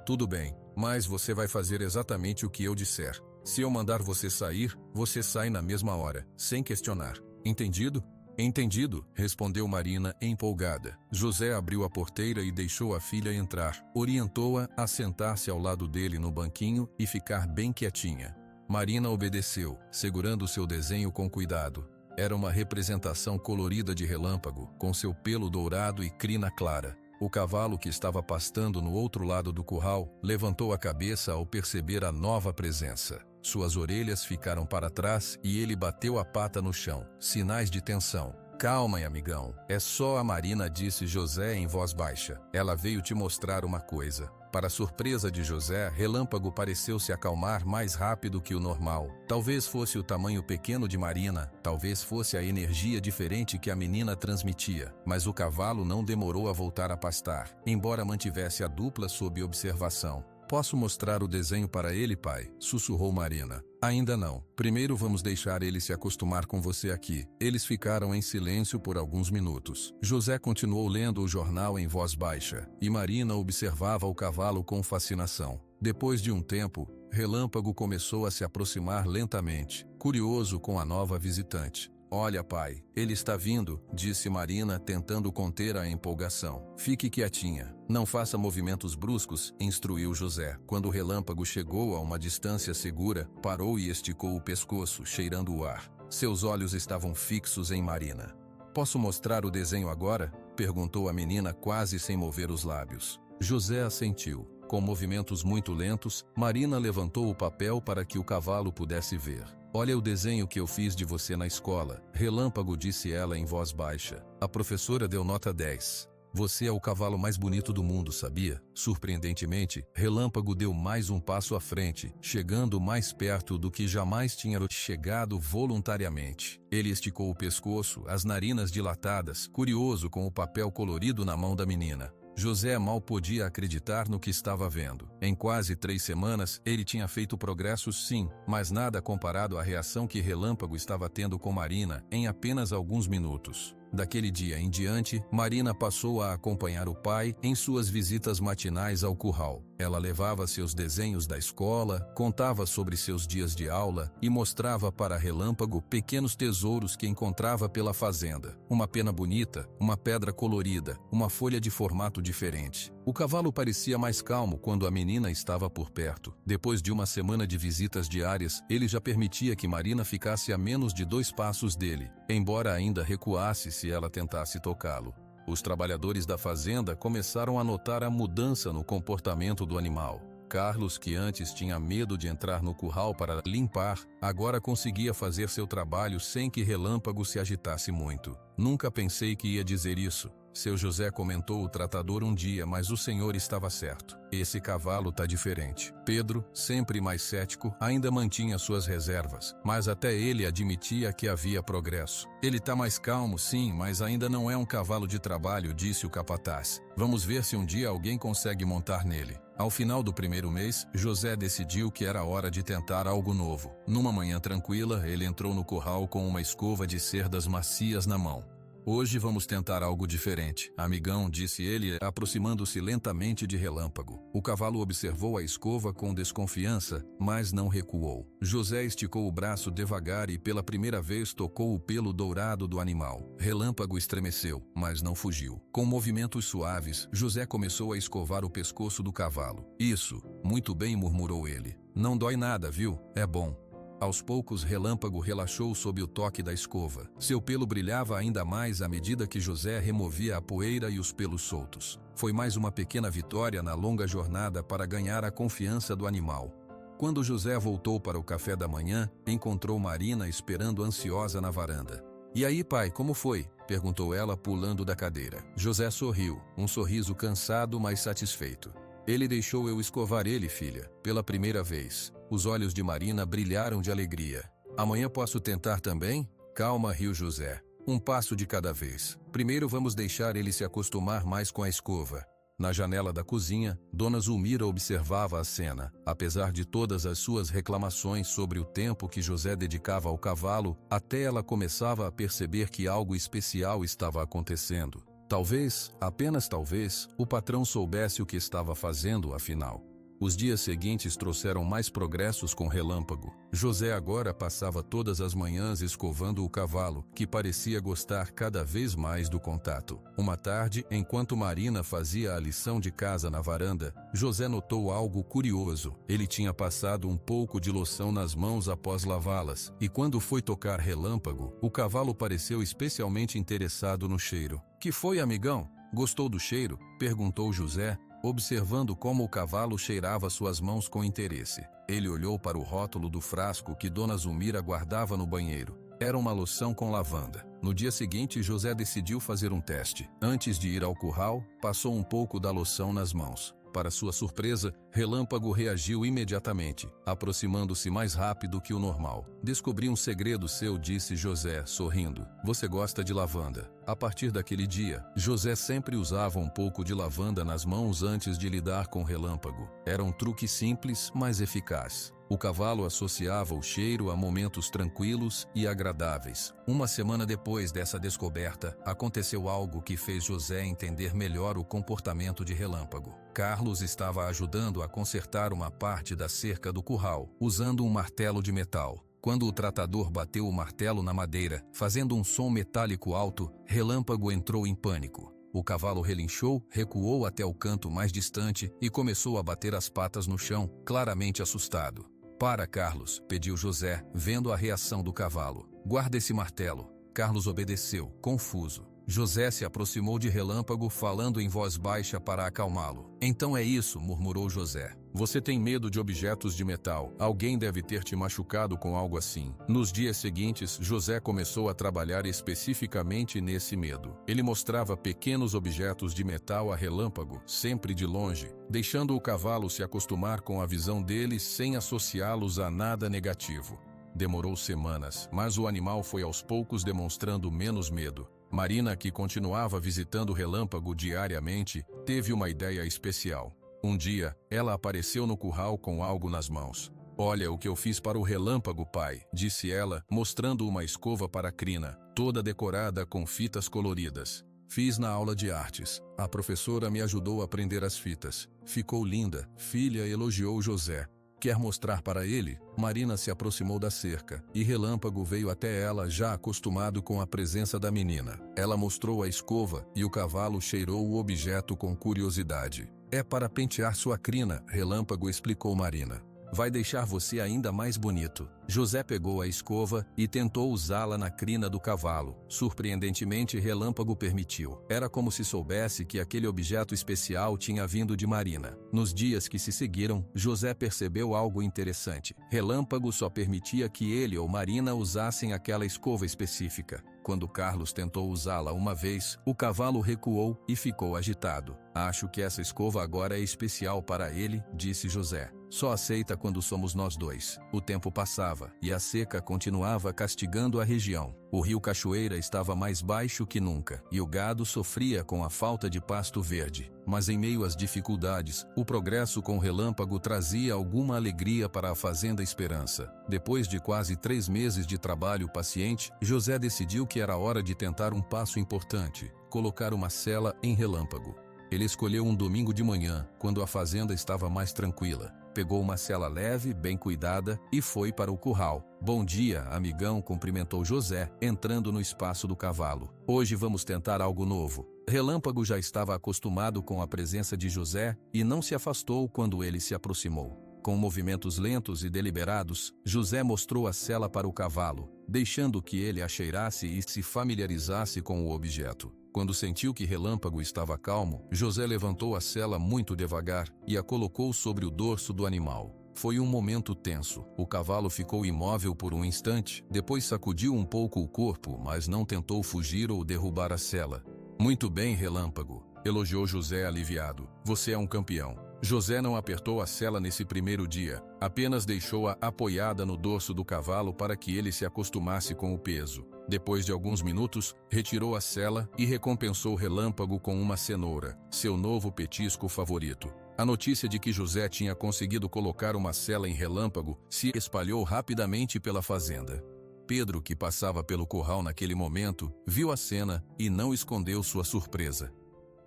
"Tudo bem, mas você vai fazer exatamente o que eu disser. Se eu mandar você sair, você sai na mesma hora, sem questionar. Entendido?" "Entendido", respondeu Marina, empolgada. José abriu a porteira e deixou a filha entrar. Orientou-a a sentar-se ao lado dele no banquinho e ficar bem quietinha. Marina obedeceu, segurando seu desenho com cuidado. Era uma representação colorida de Relâmpago, com seu pelo dourado e crina clara. O cavalo que estava pastando no outro lado do curral levantou a cabeça ao perceber a nova presença. Suas orelhas ficaram para trás e ele bateu a pata no chão, sinais de tensão. "Calma, amigão. É só a Marina", disse José em voz baixa. "Ela veio te mostrar uma coisa." Para surpresa de José, Relâmpago pareceu se acalmar mais rápido que o normal. Talvez fosse o tamanho pequeno de Marina, talvez fosse a energia diferente que a menina transmitia, mas o cavalo não demorou a voltar a pastar, embora mantivesse a dupla sob observação. "Posso mostrar o desenho para ele, pai?" sussurrou Marina. "Ainda não. Primeiro vamos deixar ele se acostumar com você aqui." Eles ficaram em silêncio por alguns minutos. José continuou lendo o jornal em voz baixa, e Marina observava o cavalo com fascinação. Depois de um tempo, Relâmpago começou a se aproximar lentamente, curioso com a nova visitante. "Olha, pai, ele está vindo", disse Marina, tentando conter a empolgação. "Fique quietinha. Não faça movimentos bruscos", instruiu José. Quando o Relâmpago chegou a uma distância segura, parou e esticou o pescoço, cheirando o ar. Seus olhos estavam fixos em Marina. "Posso mostrar o desenho agora?" perguntou a menina quase sem mover os lábios. José assentiu. Com movimentos muito lentos, Marina levantou o papel para que o cavalo pudesse ver. "Olha o desenho que eu fiz de você na escola", Relâmpago disse ela em voz baixa. "A professora deu nota 10. Você é o cavalo mais bonito do mundo, sabia?" Surpreendentemente, Relâmpago deu mais um passo à frente, chegando mais perto do que jamais tinha chegado voluntariamente. Ele esticou o pescoço, as narinas dilatadas, curioso com o papel colorido na mão da menina. José mal podia acreditar no que estava vendo. Em quase 3 semanas, ele tinha feito progressos sim, mas nada comparado à reação que Relâmpago estava tendo com Marina em apenas alguns minutos. Daquele dia em diante, Marina passou a acompanhar o pai em suas visitas matinais ao curral. Ela levava seus desenhos da escola, contava sobre seus dias de aula e mostrava para Relâmpago pequenos tesouros que encontrava pela fazenda. Uma pena bonita, uma pedra colorida, uma folha de formato diferente. O cavalo parecia mais calmo quando a menina estava por perto. Depois de uma semana de visitas diárias, ele já permitia que Marina ficasse a menos de 2 passos dele, embora ainda recuasse se ela tentasse tocá-lo. Os trabalhadores da fazenda começaram a notar a mudança no comportamento do animal. Carlos, que antes tinha medo de entrar no curral para limpar, agora conseguia fazer seu trabalho sem que Relâmpago se agitasse muito. Nunca pensei que ia dizer isso. Seu José comentou o tratador um dia, mas o senhor estava certo. Esse cavalo tá diferente. Pedro, sempre mais cético, ainda mantinha suas reservas, mas até ele admitia que havia progresso. Ele tá mais calmo, sim, mas ainda não é um cavalo de trabalho, disse o capataz. Vamos ver se um dia alguém consegue montar nele. Ao final do primeiro mês, José decidiu que era hora de tentar algo novo. Numa manhã tranquila, ele entrou no curral com uma escova de cerdas macias na mão. Hoje vamos tentar algo diferente, amigão, disse ele, aproximando-se lentamente de Relâmpago. O cavalo observou a escova com desconfiança, mas não recuou. José esticou o braço devagar e pela primeira vez tocou o pelo dourado do animal. Relâmpago estremeceu, mas não fugiu. Com movimentos suaves, José começou a escovar o pescoço do cavalo. Isso, muito bem, murmurou ele. Não dói nada, viu? É bom. Aos poucos, Relâmpago relaxou sob o toque da escova. Seu pelo brilhava ainda mais à medida que José removia a poeira e os pelos soltos. Foi mais uma pequena vitória na longa jornada para ganhar a confiança do animal. Quando José voltou para o café da manhã, encontrou Marina esperando ansiosa na varanda. "E aí, pai, como foi?" perguntou ela, pulando da cadeira. José sorriu, um sorriso cansado, mas satisfeito. "Ele deixou eu escovar ele, filha, pela primeira vez." Os olhos de Marina brilharam de alegria. "Amanhã posso tentar também?" "Calma", riu José. "Um passo de cada vez. Primeiro vamos deixar ele se acostumar mais com a escova." Na janela da cozinha, Dona Zulmira observava a cena. Apesar de todas as suas reclamações sobre o tempo que José dedicava ao cavalo, até ela começava a perceber que algo especial estava acontecendo. Talvez, apenas talvez, o patrão soubesse o que estava fazendo, afinal. Os dias seguintes trouxeram mais progressos com Relâmpago. José agora passava todas as manhãs escovando o cavalo, que parecia gostar cada vez mais do contato. Uma tarde, enquanto Marina fazia a lição de casa na varanda, José notou algo curioso. Ele tinha passado um pouco de loção nas mãos após lavá-las, e quando foi tocar Relâmpago, o cavalo pareceu especialmente interessado no cheiro. "Que foi, amigão? Gostou do cheiro?" perguntou José, observando como o cavalo cheirava suas mãos com interesse. Ele olhou para o rótulo do frasco que Dona Zulmira guardava no banheiro. Era uma loção com lavanda. No dia seguinte, José decidiu fazer um teste. Antes de ir ao curral, passou um pouco da loção nas mãos. Para sua surpresa, Relâmpago reagiu imediatamente, aproximando-se mais rápido que o normal. "Descobri um segredo seu", disse José, sorrindo. "Você gosta de lavanda." A partir daquele dia, José sempre usava um pouco de lavanda nas mãos antes de lidar com Relâmpago. Era um truque simples, mas eficaz. O cavalo associava o cheiro a momentos tranquilos e agradáveis. Uma semana depois dessa descoberta, aconteceu algo que fez José entender melhor o comportamento de Relâmpago. Carlos estava ajudando a consertar uma parte da cerca do curral, usando um martelo de metal. Quando o tratador bateu o martelo na madeira, fazendo um som metálico alto, Relâmpago entrou em pânico. O cavalo relinchou, recuou até o canto mais distante e começou a bater as patas no chão, claramente assustado. "Para, Carlos", pediu José, vendo a reação do cavalo. "Guarda esse martelo." Carlos obedeceu, confuso. José se aproximou de Relâmpago, falando em voz baixa para acalmá-lo. "Então é isso", murmurou José. "Você tem medo de objetos de metal. Alguém deve ter te machucado com algo assim." Nos dias seguintes, José começou a trabalhar especificamente nesse medo. Ele mostrava pequenos objetos de metal a Relâmpago, sempre de longe, deixando o cavalo se acostumar com a visão deles sem associá-los a nada negativo. Demorou semanas, mas o animal foi aos poucos demonstrando menos medo. Marina, que continuava visitando Relâmpago diariamente, teve uma ideia especial. Um dia, ela apareceu no curral com algo nas mãos. Olha o que eu fiz para o Relâmpago, pai, disse ela, mostrando uma escova para a crina, toda decorada com fitas coloridas. Fiz na aula de artes. A professora me ajudou a prender as fitas. Ficou linda, filha, elogiou José. Quer mostrar para ele? Marina se aproximou da cerca, e Relâmpago veio até ela já acostumado com a presença da menina. Ela mostrou a escova, e o cavalo cheirou o objeto com curiosidade. É para pentear sua crina, Relâmpago explicou Marina. Vai deixar você ainda mais bonito. José pegou a escova e tentou usá-la na crina do cavalo. Surpreendentemente, Relâmpago permitiu. Era como se soubesse que aquele objeto especial tinha vindo de Marina. Nos dias que se seguiram, José percebeu algo interessante. Relâmpago só permitia que ele ou Marina usassem aquela escova específica. Quando Carlos tentou usá-la uma vez, o cavalo recuou e ficou agitado. Acho que essa escova agora é especial para ele, disse José. Só aceita quando somos nós dois. O tempo passava, e a seca continuava castigando a região. O rio Cachoeira estava mais baixo que nunca, e o gado sofria com a falta de pasto verde. Mas em meio às dificuldades, o progresso com Relâmpago trazia alguma alegria para a Fazenda Esperança. Depois de quase 3 meses de trabalho paciente, José decidiu que era hora de tentar um passo importante: colocar uma sela em Relâmpago. Ele escolheu um domingo de manhã, quando a fazenda estava mais tranquila. Pegou uma sela leve, bem cuidada, e foi para o curral. Bom dia, amigão, cumprimentou José, entrando no espaço do cavalo. Hoje vamos tentar algo novo. Relâmpago já estava acostumado com a presença de José e não se afastou quando ele se aproximou. Com movimentos lentos e deliberados, José mostrou a sela para o cavalo, deixando que ele a cheirasse e se familiarizasse com o objeto. Quando sentiu que Relâmpago estava calmo, José levantou a sela muito devagar e a colocou sobre o dorso do animal. Foi um momento tenso. O cavalo ficou imóvel por um instante, depois sacudiu um pouco o corpo, mas não tentou fugir ou derrubar a sela. Muito bem, Relâmpago, elogiou José aliviado. Você é um campeão. José não apertou a sela nesse primeiro dia, apenas deixou-a apoiada no dorso do cavalo para que ele se acostumasse com o peso. Depois de alguns minutos, retirou a sela e recompensou Relâmpago com uma cenoura, seu novo petisco favorito. A notícia de que José tinha conseguido colocar uma sela em Relâmpago se espalhou rapidamente pela fazenda. Pedro, que passava pelo curral naquele momento, viu a cena e não escondeu sua surpresa.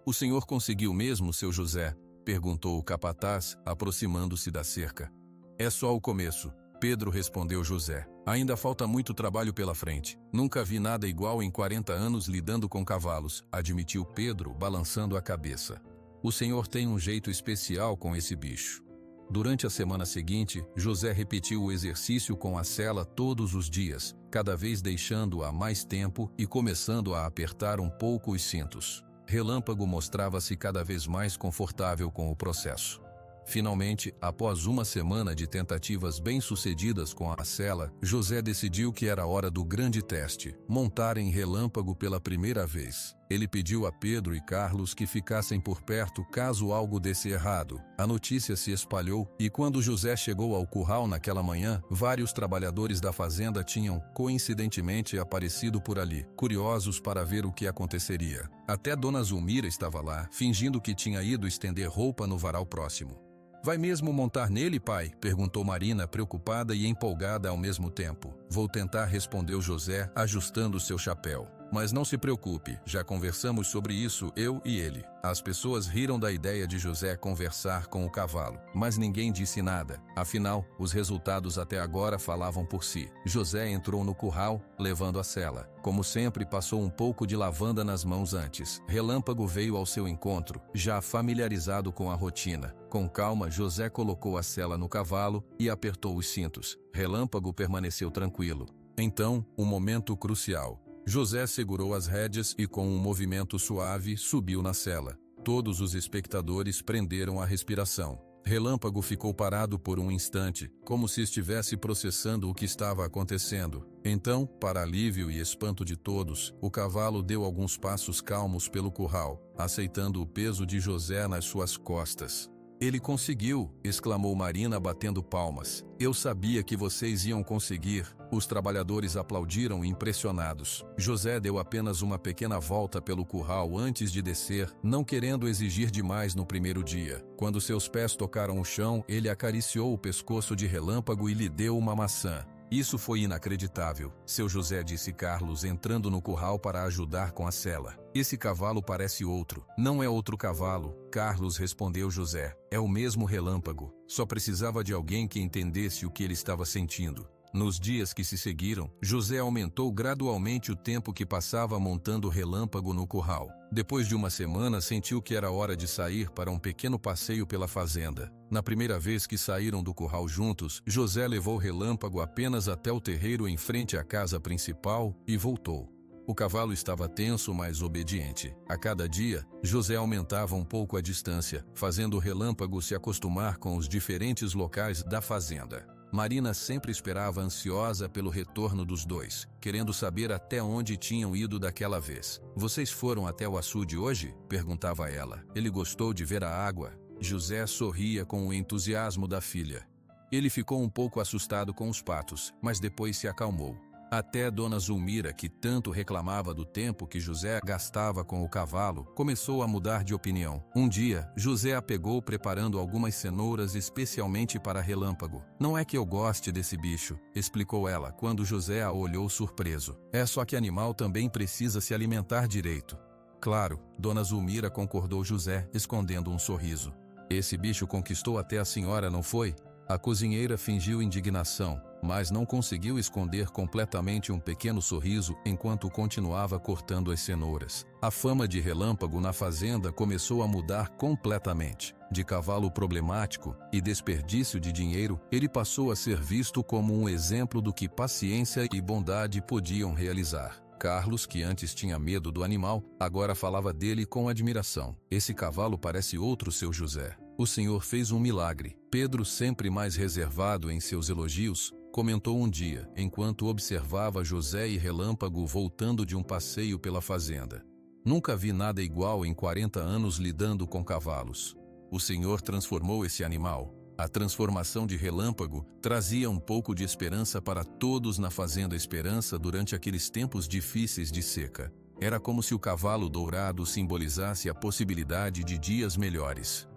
"O senhor conseguiu mesmo, seu José?" perguntou o capataz, aproximando-se da cerca. "É só o começo", Pedro respondeu José. "Ainda falta muito trabalho pela frente. Nunca vi nada igual em 40 anos lidando com cavalos", admitiu Pedro, balançando a cabeça. "O senhor tem um jeito especial com esse bicho." Durante a semana seguinte, José repetiu o exercício com a sela todos os dias, cada vez deixando-a mais tempo e começando a apertar um pouco os cintos. Relâmpago mostrava-se cada vez mais confortável com o processo. Finalmente, após uma semana de tentativas bem-sucedidas com a sela, José decidiu que era hora do grande teste, montar em Relâmpago pela primeira vez. Ele pediu a Pedro e Carlos que ficassem por perto caso algo desse errado. A notícia se espalhou e quando José chegou ao curral naquela manhã, vários trabalhadores da fazenda tinham, coincidentemente, aparecido por ali, curiosos para ver o que aconteceria. Até Dona Zulmira estava lá, fingindo que tinha ido estender roupa no varal próximo. "Vai mesmo montar nele, pai?" perguntou Marina, preocupada e empolgada ao mesmo tempo. "Vou tentar", respondeu José, ajustando seu chapéu. "Mas não se preocupe, já conversamos sobre isso, eu e ele." As pessoas riram da ideia de José conversar com o cavalo, mas ninguém disse nada. Afinal, os resultados até agora falavam por si. José entrou no curral, levando a sela. Como sempre, passou um pouco de lavanda nas mãos antes. Relâmpago veio ao seu encontro, já familiarizado com a rotina. Com calma, José colocou a sela no cavalo e apertou os cintos. Relâmpago permaneceu tranquilo. Então, um momento crucial. José segurou as rédeas e com um movimento suave subiu na sela. Todos os espectadores prenderam a respiração. Relâmpago ficou parado por um instante, como se estivesse processando o que estava acontecendo. Então, para alívio e espanto de todos, o cavalo deu alguns passos calmos pelo curral, aceitando o peso de José nas suas costas. Ele conseguiu, exclamou Marina batendo palmas. Eu sabia que vocês iam conseguir. Os trabalhadores aplaudiram impressionados. José deu apenas uma pequena volta pelo curral antes de descer, não querendo exigir demais no primeiro dia. Quando seus pés tocaram o chão, ele acariciou o pescoço de Relâmpago e lhe deu uma maçã. Isso foi inacreditável, seu José, disse Carlos, entrando no curral para ajudar com a sela. Esse cavalo parece outro. Não é outro cavalo, Carlos, respondeu José. É o mesmo Relâmpago. Só precisava de alguém que entendesse o que ele estava sentindo. Nos dias que se seguiram, José aumentou gradualmente o tempo que passava montando Relâmpago no curral. Depois de uma semana, sentiu que era hora de sair para um pequeno passeio pela fazenda. Na primeira vez que saíram do curral juntos, José levou Relâmpago apenas até o terreiro em frente à casa principal e voltou. O cavalo estava tenso, mas obediente. A cada dia, José aumentava um pouco a distância, fazendo o Relâmpago se acostumar com os diferentes locais da fazenda. Marina sempre esperava ansiosa pelo retorno dos dois, querendo saber até onde tinham ido daquela vez. Vocês foram até o açude hoje? Perguntava ela. Ele gostou de ver a água. José sorria com o entusiasmo da filha. Ele ficou um pouco assustado com os patos, mas depois se acalmou. Até Dona Zulmira, que tanto reclamava do tempo que José gastava com o cavalo, começou a mudar de opinião. Um dia, José a pegou preparando algumas cenouras especialmente para Relâmpago. Não é que eu goste desse bicho, explicou ela, quando José a olhou surpreso. É só que animal também precisa se alimentar direito. Claro, Dona Zulmira, concordou José, escondendo um sorriso. Esse bicho conquistou até a senhora, não foi? A cozinheira fingiu indignação, mas não conseguiu esconder completamente um pequeno sorriso enquanto continuava cortando as cenouras. A fama de Relâmpago na fazenda começou a mudar completamente. De cavalo problemático e desperdício de dinheiro, ele passou a ser visto como um exemplo do que paciência e bondade podiam realizar. Carlos, que antes tinha medo do animal, agora falava dele com admiração. Esse cavalo parece outro, seu José. O senhor fez um milagre. Pedro, sempre mais reservado em seus elogios, comentou um dia, enquanto observava José e Relâmpago voltando de um passeio pela fazenda. Nunca vi nada igual em 40 anos lidando com cavalos. O senhor transformou esse animal. A transformação de Relâmpago trazia um pouco de esperança para todos na Fazenda Esperança durante aqueles tempos difíceis de seca. Era como se o cavalo dourado simbolizasse a possibilidade de dias melhores.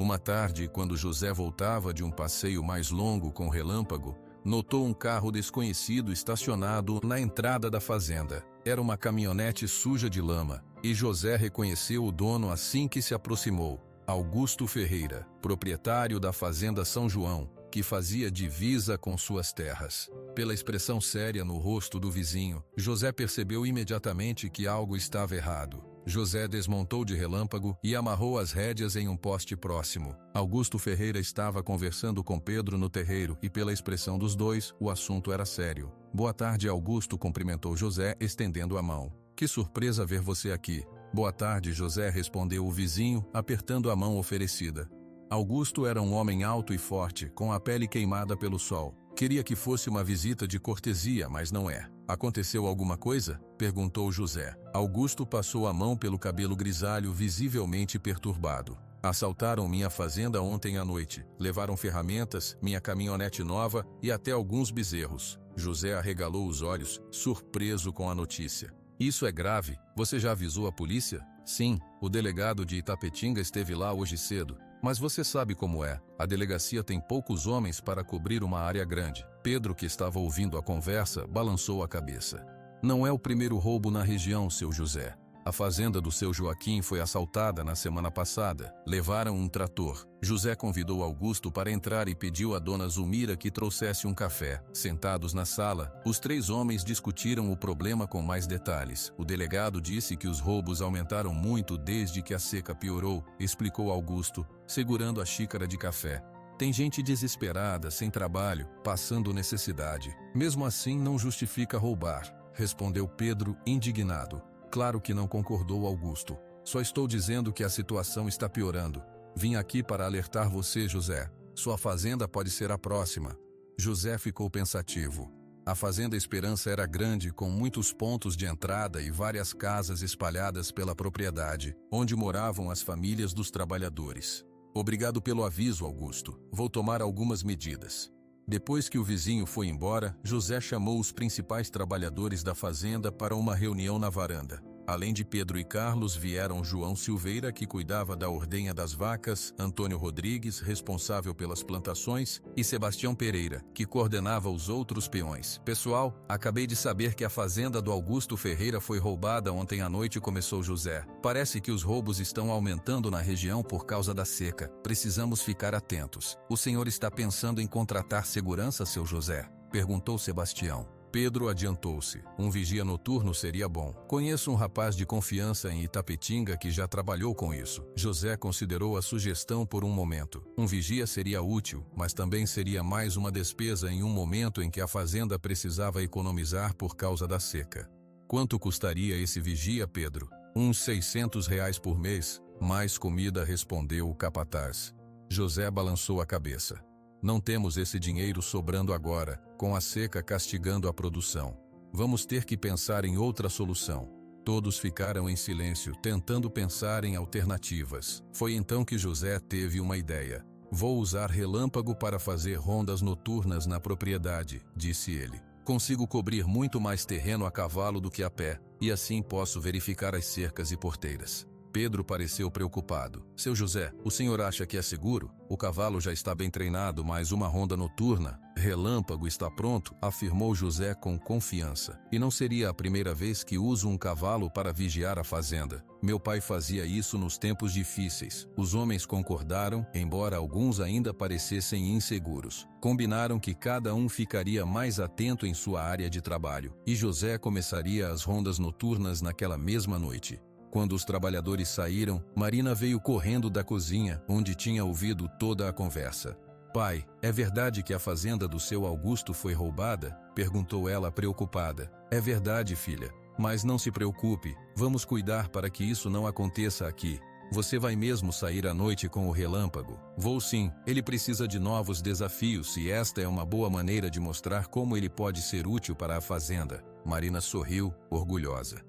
Uma tarde, quando José voltava de um passeio mais longo com Relâmpago, notou um carro desconhecido estacionado na entrada da fazenda. Era uma caminhonete suja de lama, e José reconheceu o dono assim que se aproximou. Augusto Ferreira, proprietário da Fazenda São João, que fazia divisa com suas terras. Pela expressão séria no rosto do vizinho, José percebeu imediatamente que algo estava errado. José desmontou de Relâmpago e amarrou as rédeas em um poste próximo. Augusto Ferreira estava conversando com Pedro no terreiro e, pela expressão dos dois, o assunto era sério. Boa tarde, Augusto, cumprimentou José, estendendo a mão. Que surpresa ver você aqui. Boa tarde, José, respondeu o vizinho, apertando a mão oferecida. Augusto era um homem alto e forte, com a pele queimada pelo sol. Queria que fosse uma visita de cortesia, mas não é. Aconteceu alguma coisa? Perguntou José. Augusto passou a mão pelo cabelo grisalho, visivelmente perturbado. Assaltaram minha fazenda ontem à noite. Levaram ferramentas, minha caminhonete nova e até alguns bezerros. José arregalou os olhos, surpreso com a notícia. Isso é grave. Você já avisou a polícia? Sim, o delegado de Itapetinga esteve lá hoje cedo. Mas você sabe como é. A delegacia tem poucos homens para cobrir uma área grande. Pedro, que estava ouvindo a conversa, balançou a cabeça. Não é o primeiro roubo na região, seu José. A fazenda do seu Joaquim foi assaltada na semana passada. Levaram um trator. José convidou Augusto para entrar e pediu a Dona Zulmira que trouxesse um café. Sentados na sala, os três homens discutiram o problema com mais detalhes. O delegado disse que os roubos aumentaram muito desde que a seca piorou, explicou Augusto, segurando a xícara de café. Tem gente desesperada, sem trabalho, passando necessidade. Mesmo assim, não justifica roubar, respondeu Pedro, indignado. Claro que não, concordou Augusto. Só estou dizendo que a situação está piorando. Vim aqui para alertar você, José. Sua fazenda pode ser a próxima. José ficou pensativo. A Fazenda Esperança era grande, com muitos pontos de entrada e várias casas espalhadas pela propriedade, onde moravam as famílias dos trabalhadores. Obrigado pelo aviso, Augusto. Vou tomar algumas medidas. Depois que o vizinho foi embora, José chamou os principais trabalhadores da fazenda para uma reunião na varanda. Além de Pedro e Carlos, vieram João Silveira, que cuidava da ordenha das vacas, Antônio Rodrigues, responsável pelas plantações, e Sebastião Pereira, que coordenava os outros peões. Pessoal, acabei de saber que a fazenda do Augusto Ferreira foi roubada ontem à noite, começou José. Parece que os roubos estão aumentando na região por causa da seca. Precisamos ficar atentos. O senhor está pensando em contratar segurança, seu José? Perguntou Sebastião. Pedro adiantou-se. Um vigia noturno seria bom. Conheço um rapaz de confiança em Itapetinga que já trabalhou com isso. José considerou a sugestão por um momento. Um vigia seria útil, mas também seria mais uma despesa em um momento em que a fazenda precisava economizar por causa da seca. Quanto custaria esse vigia, Pedro? Uns R$ 600 por mês. Mais comida, respondeu o capataz. José balançou a cabeça. Não temos esse dinheiro sobrando agora, com a seca castigando a produção. Vamos ter que pensar em outra solução. Todos ficaram em silêncio, tentando pensar em alternativas. Foi então que José teve uma ideia. Vou usar relâmpago para fazer rondas noturnas na propriedade, disse ele. Consigo cobrir muito mais terreno a cavalo do que a pé, e assim posso verificar as cercas e porteiras. Pedro pareceu preocupado. Seu José, o senhor acha que é seguro? O cavalo já está bem treinado, mas uma ronda noturna? Relâmpago está pronto, afirmou José com confiança. E não seria a primeira vez que uso um cavalo para vigiar a fazenda. Meu pai fazia isso nos tempos difíceis. Os homens concordaram, embora alguns ainda parecessem inseguros. Combinaram que cada um ficaria mais atento em sua área de trabalho, e José começaria as rondas noturnas naquela mesma noite. Quando os trabalhadores saíram, Marina veio correndo da cozinha, onde tinha ouvido toda a conversa. Pai, é verdade que a fazenda do seu Augusto foi roubada? Perguntou ela preocupada. É verdade, filha. Mas não se preocupe, vamos cuidar para que isso não aconteça aqui. Você vai mesmo sair à noite com o relâmpago? Vou sim, ele precisa de novos desafios e esta é uma boa maneira de mostrar como ele pode ser útil para a fazenda. Marina sorriu, orgulhosa.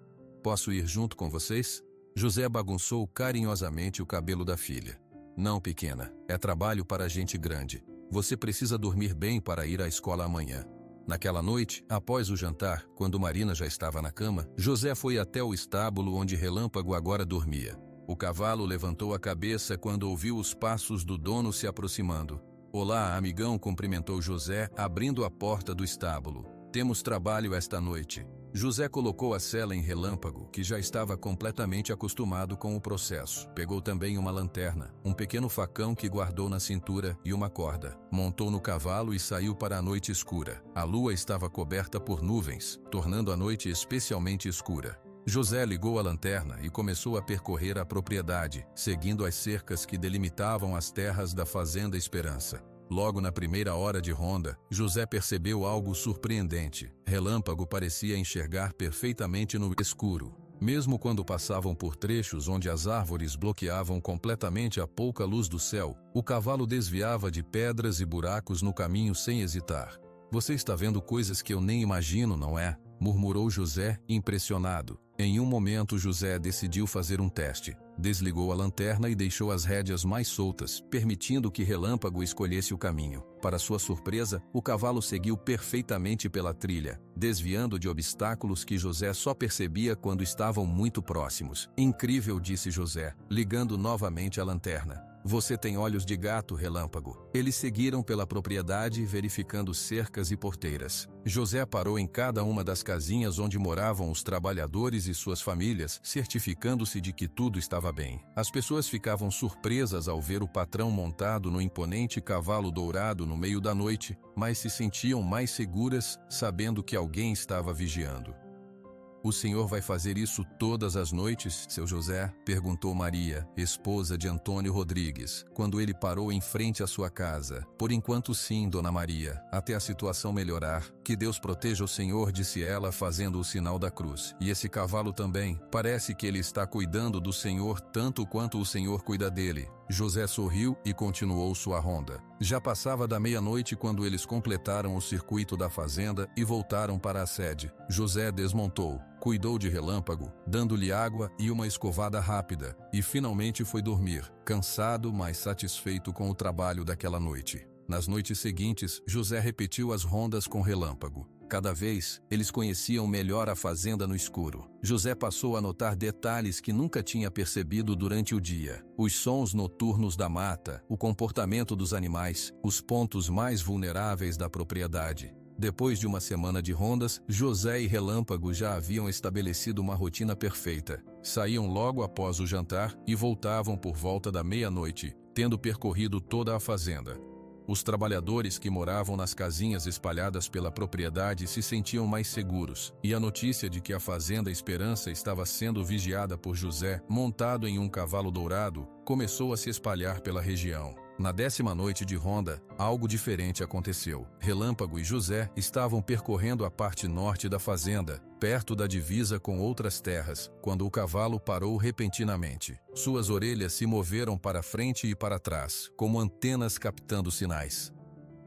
Posso ir junto com vocês? José bagunçou carinhosamente o cabelo da filha. Não, pequena, é trabalho para gente grande. Você precisa dormir bem para ir à escola amanhã. Naquela noite, após o jantar, quando Marina já estava na cama, José foi até o estábulo onde Relâmpago agora dormia. O cavalo levantou a cabeça quando ouviu os passos do dono se aproximando. Olá, amigão, cumprimentou José, abrindo a porta do estábulo. Temos trabalho esta noite. José colocou a sela em Relâmpago, que já estava completamente acostumado com o processo. Pegou também uma lanterna, um pequeno facão que guardou na cintura e uma corda. Montou no cavalo e saiu para a noite escura. A lua estava coberta por nuvens, tornando a noite especialmente escura. José ligou a lanterna e começou a percorrer a propriedade, seguindo as cercas que delimitavam as terras da Fazenda Esperança. Logo na primeira hora de ronda, José percebeu algo surpreendente. Relâmpago parecia enxergar perfeitamente no escuro. Mesmo quando passavam por trechos onde as árvores bloqueavam completamente a pouca luz do céu, o cavalo desviava de pedras e buracos no caminho sem hesitar. Você está vendo coisas que eu nem imagino, não é? Murmurou José, impressionado. Em um momento, José decidiu fazer um teste. Desligou a lanterna e deixou as rédeas mais soltas, permitindo que Relâmpago escolhesse o caminho. Para sua surpresa, o cavalo seguiu perfeitamente pela trilha, desviando de obstáculos que José só percebia quando estavam muito próximos. Incrível, disse José, ligando novamente a lanterna. Você tem olhos de gato, Relâmpago. Eles seguiram pela propriedade, verificando cercas e porteiras. José parou em cada uma das casinhas onde moravam os trabalhadores e suas famílias, certificando-se de que tudo estava bem. As pessoas ficavam surpresas ao ver o patrão montado no imponente cavalo dourado no meio da noite, mas se sentiam mais seguras, sabendo que alguém estava vigiando. O senhor vai fazer isso todas as noites, seu José? Perguntou Maria, esposa de Antônio Rodrigues, quando ele parou em frente à sua casa. Por enquanto sim, dona Maria, até a situação melhorar. Que Deus proteja o senhor, disse ela, fazendo o sinal da cruz. E esse cavalo também, parece que ele está cuidando do senhor tanto quanto o senhor cuida dele. José sorriu e continuou sua ronda. Já passava da meia-noite quando eles completaram o circuito da fazenda e voltaram para a sede. José desmontou. cuidou de Relâmpago, dando-lhe água e uma escovada rápida, e finalmente foi dormir, cansado, mas satisfeito com o trabalho daquela noite. Nas noites seguintes, José repetiu as rondas com Relâmpago. Cada vez, eles conheciam melhor a fazenda no escuro. José passou a notar detalhes que nunca tinha percebido durante o dia. Os sons noturnos da mata, o comportamento dos animais, os pontos mais vulneráveis da propriedade. Depois de uma semana de rondas, José e Relâmpago já haviam estabelecido uma rotina perfeita. Saíam logo após o jantar e voltavam por volta da meia-noite, tendo percorrido toda a fazenda. Os trabalhadores que moravam nas casinhas espalhadas pela propriedade se sentiam mais seguros, e a notícia de que a fazenda Esperança estava sendo vigiada por José, montado em um cavalo dourado, começou a se espalhar pela região. Na 10ª noite de ronda, algo diferente aconteceu. Relâmpago e José estavam percorrendo a parte norte da fazenda, perto da divisa com outras terras, quando o cavalo parou repentinamente. Suas orelhas se moveram para frente e para trás, como antenas captando sinais.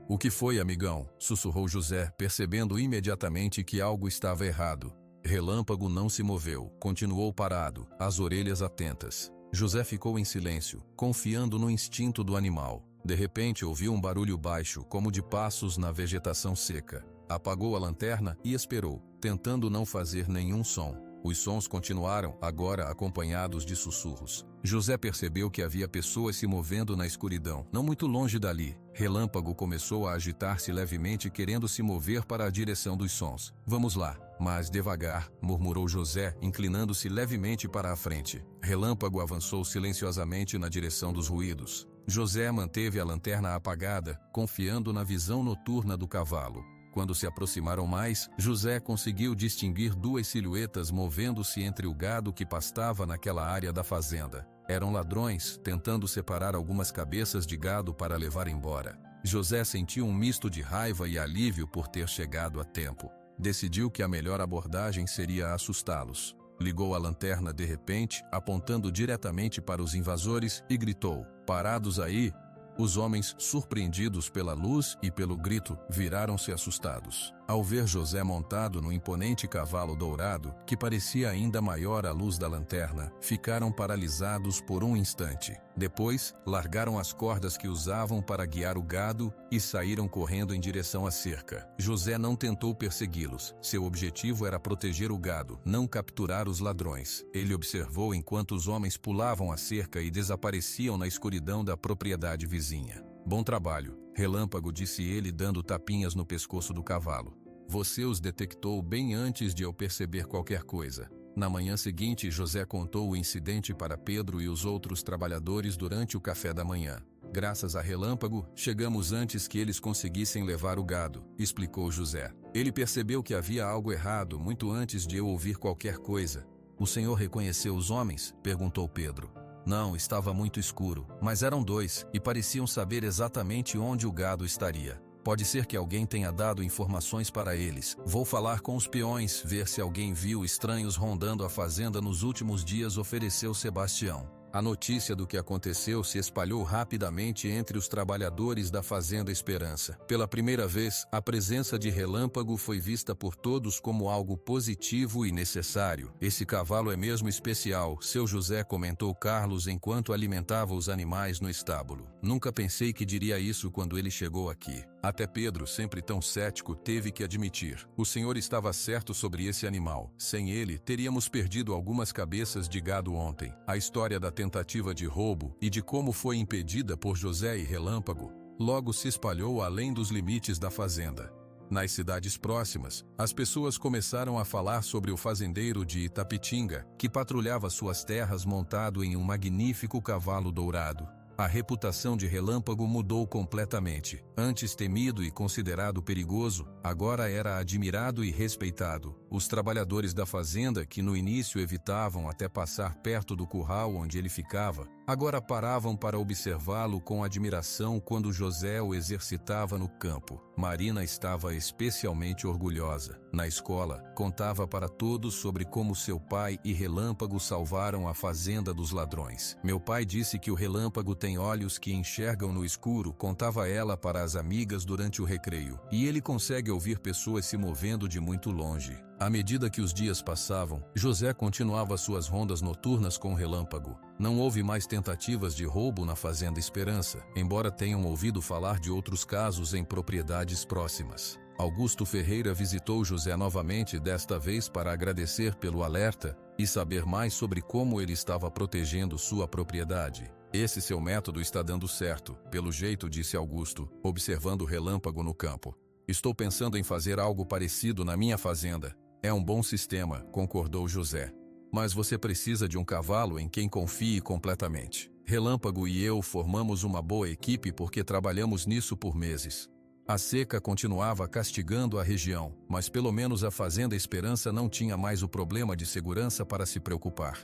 "O que foi, amigão?" sussurrou José, percebendo imediatamente que algo estava errado. Relâmpago não se moveu, continuou parado, as orelhas atentas. José ficou em silêncio, confiando no instinto do animal. De repente ouviu um barulho baixo, como de passos na vegetação seca. Apagou a lanterna e esperou, tentando não fazer nenhum som. Os sons continuaram, agora acompanhados de sussurros. José percebeu que havia pessoas se movendo na escuridão, não muito longe dali. Relâmpago começou a agitar-se levemente, querendo se mover para a direção dos sons. "Vamos lá, mas devagar", murmurou José, inclinando-se levemente para a frente. Relâmpago avançou silenciosamente na direção dos ruídos. José manteve a lanterna apagada, confiando na visão noturna do cavalo. Quando se aproximaram mais, José conseguiu distinguir duas silhuetas movendo-se entre o gado que pastava naquela área da fazenda. Eram ladrões, tentando separar algumas cabeças de gado para levar embora. José sentiu um misto de raiva e alívio por ter chegado a tempo. Decidiu que a melhor abordagem seria assustá-los. Ligou a lanterna de repente, apontando diretamente para os invasores, e gritou: "Parados aí!" Os homens, surpreendidos pela luz e pelo grito, viraram-se assustados. Ao ver José montado no imponente cavalo dourado, que parecia ainda maior à luz da lanterna, ficaram paralisados por um instante. Depois, largaram as cordas que usavam para guiar o gado e saíram correndo em direção à cerca. José não tentou persegui-los. Seu objetivo era proteger o gado, não capturar os ladrões. Ele observou enquanto os homens pulavam a cerca e desapareciam na escuridão da propriedade vizinha. "Bom trabalho", Relâmpago disse ele, dando tapinhas no pescoço do cavalo. "Você os detectou bem antes de eu perceber qualquer coisa." Na manhã seguinte, José contou o incidente para Pedro e os outros trabalhadores durante o café da manhã. "Graças a Relâmpago, chegamos antes que eles conseguissem levar o gado", explicou José. "Ele percebeu que havia algo errado muito antes de eu ouvir qualquer coisa." "O senhor reconheceu os homens?" perguntou Pedro. "Não, estava muito escuro, mas eram dois e pareciam saber exatamente onde o gado estaria. Pode ser que alguém tenha dado informações para eles. Vou falar com os peões, ver se alguém viu estranhos rondando a fazenda nos últimos dias", ofereceu Sebastião. A notícia do que aconteceu se espalhou rapidamente entre os trabalhadores da Fazenda Esperança. Pela primeira vez, a presença de Relâmpago foi vista por todos como algo positivo e necessário. "Esse cavalo é mesmo especial", seu José comentou Carlos enquanto alimentava os animais no estábulo. "Nunca pensei que diria isso quando ele chegou aqui." Até Pedro, sempre tão cético, teve que admitir: "O senhor estava certo sobre esse animal. Sem ele, teríamos perdido algumas cabeças de gado ontem." A história da tentativa de roubo e de como foi impedida por José e Relâmpago logo se espalhou além dos limites da fazenda. Nas cidades próximas, as pessoas começaram a falar sobre o fazendeiro de Itapitinga, que patrulhava suas terras montado em um magnífico cavalo dourado. A reputação de Relâmpago mudou completamente. Antes temido e considerado perigoso, agora era admirado e respeitado. Os trabalhadores da fazenda, que no início evitavam até passar perto do curral onde ele ficava, agora paravam para observá-lo com admiração quando José o exercitava no campo. Marina estava especialmente orgulhosa. Na escola, contava para todos sobre como seu pai e Relâmpago salvaram a fazenda dos ladrões. "Meu pai disse que o Relâmpago tem olhos que enxergam no escuro", contava ela para as amigas durante o recreio. "E ele consegue ouvir pessoas se movendo de muito longe." À medida que os dias passavam, José continuava suas rondas noturnas com o relâmpago. Não houve mais tentativas de roubo na Fazenda Esperança, embora tenham ouvido falar de outros casos em propriedades próximas. Augusto Ferreira visitou José novamente, desta vez para agradecer pelo alerta e saber mais sobre como ele estava protegendo sua propriedade. Esse seu método está dando certo, pelo jeito, disse Augusto, observando o relâmpago no campo. Estou pensando em fazer algo parecido na minha fazenda. É um bom sistema, concordou José. Mas você precisa de um cavalo em quem confie completamente. Relâmpago e eu formamos uma boa equipe porque trabalhamos nisso por meses. A seca continuava castigando a região, mas pelo menos a Fazenda Esperança não tinha mais o problema de segurança para se preocupar.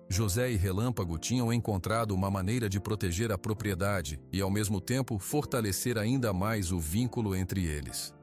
José e Relâmpago tinham encontrado uma maneira de proteger a propriedade e, ao mesmo tempo, fortalecer ainda mais o vínculo entre eles.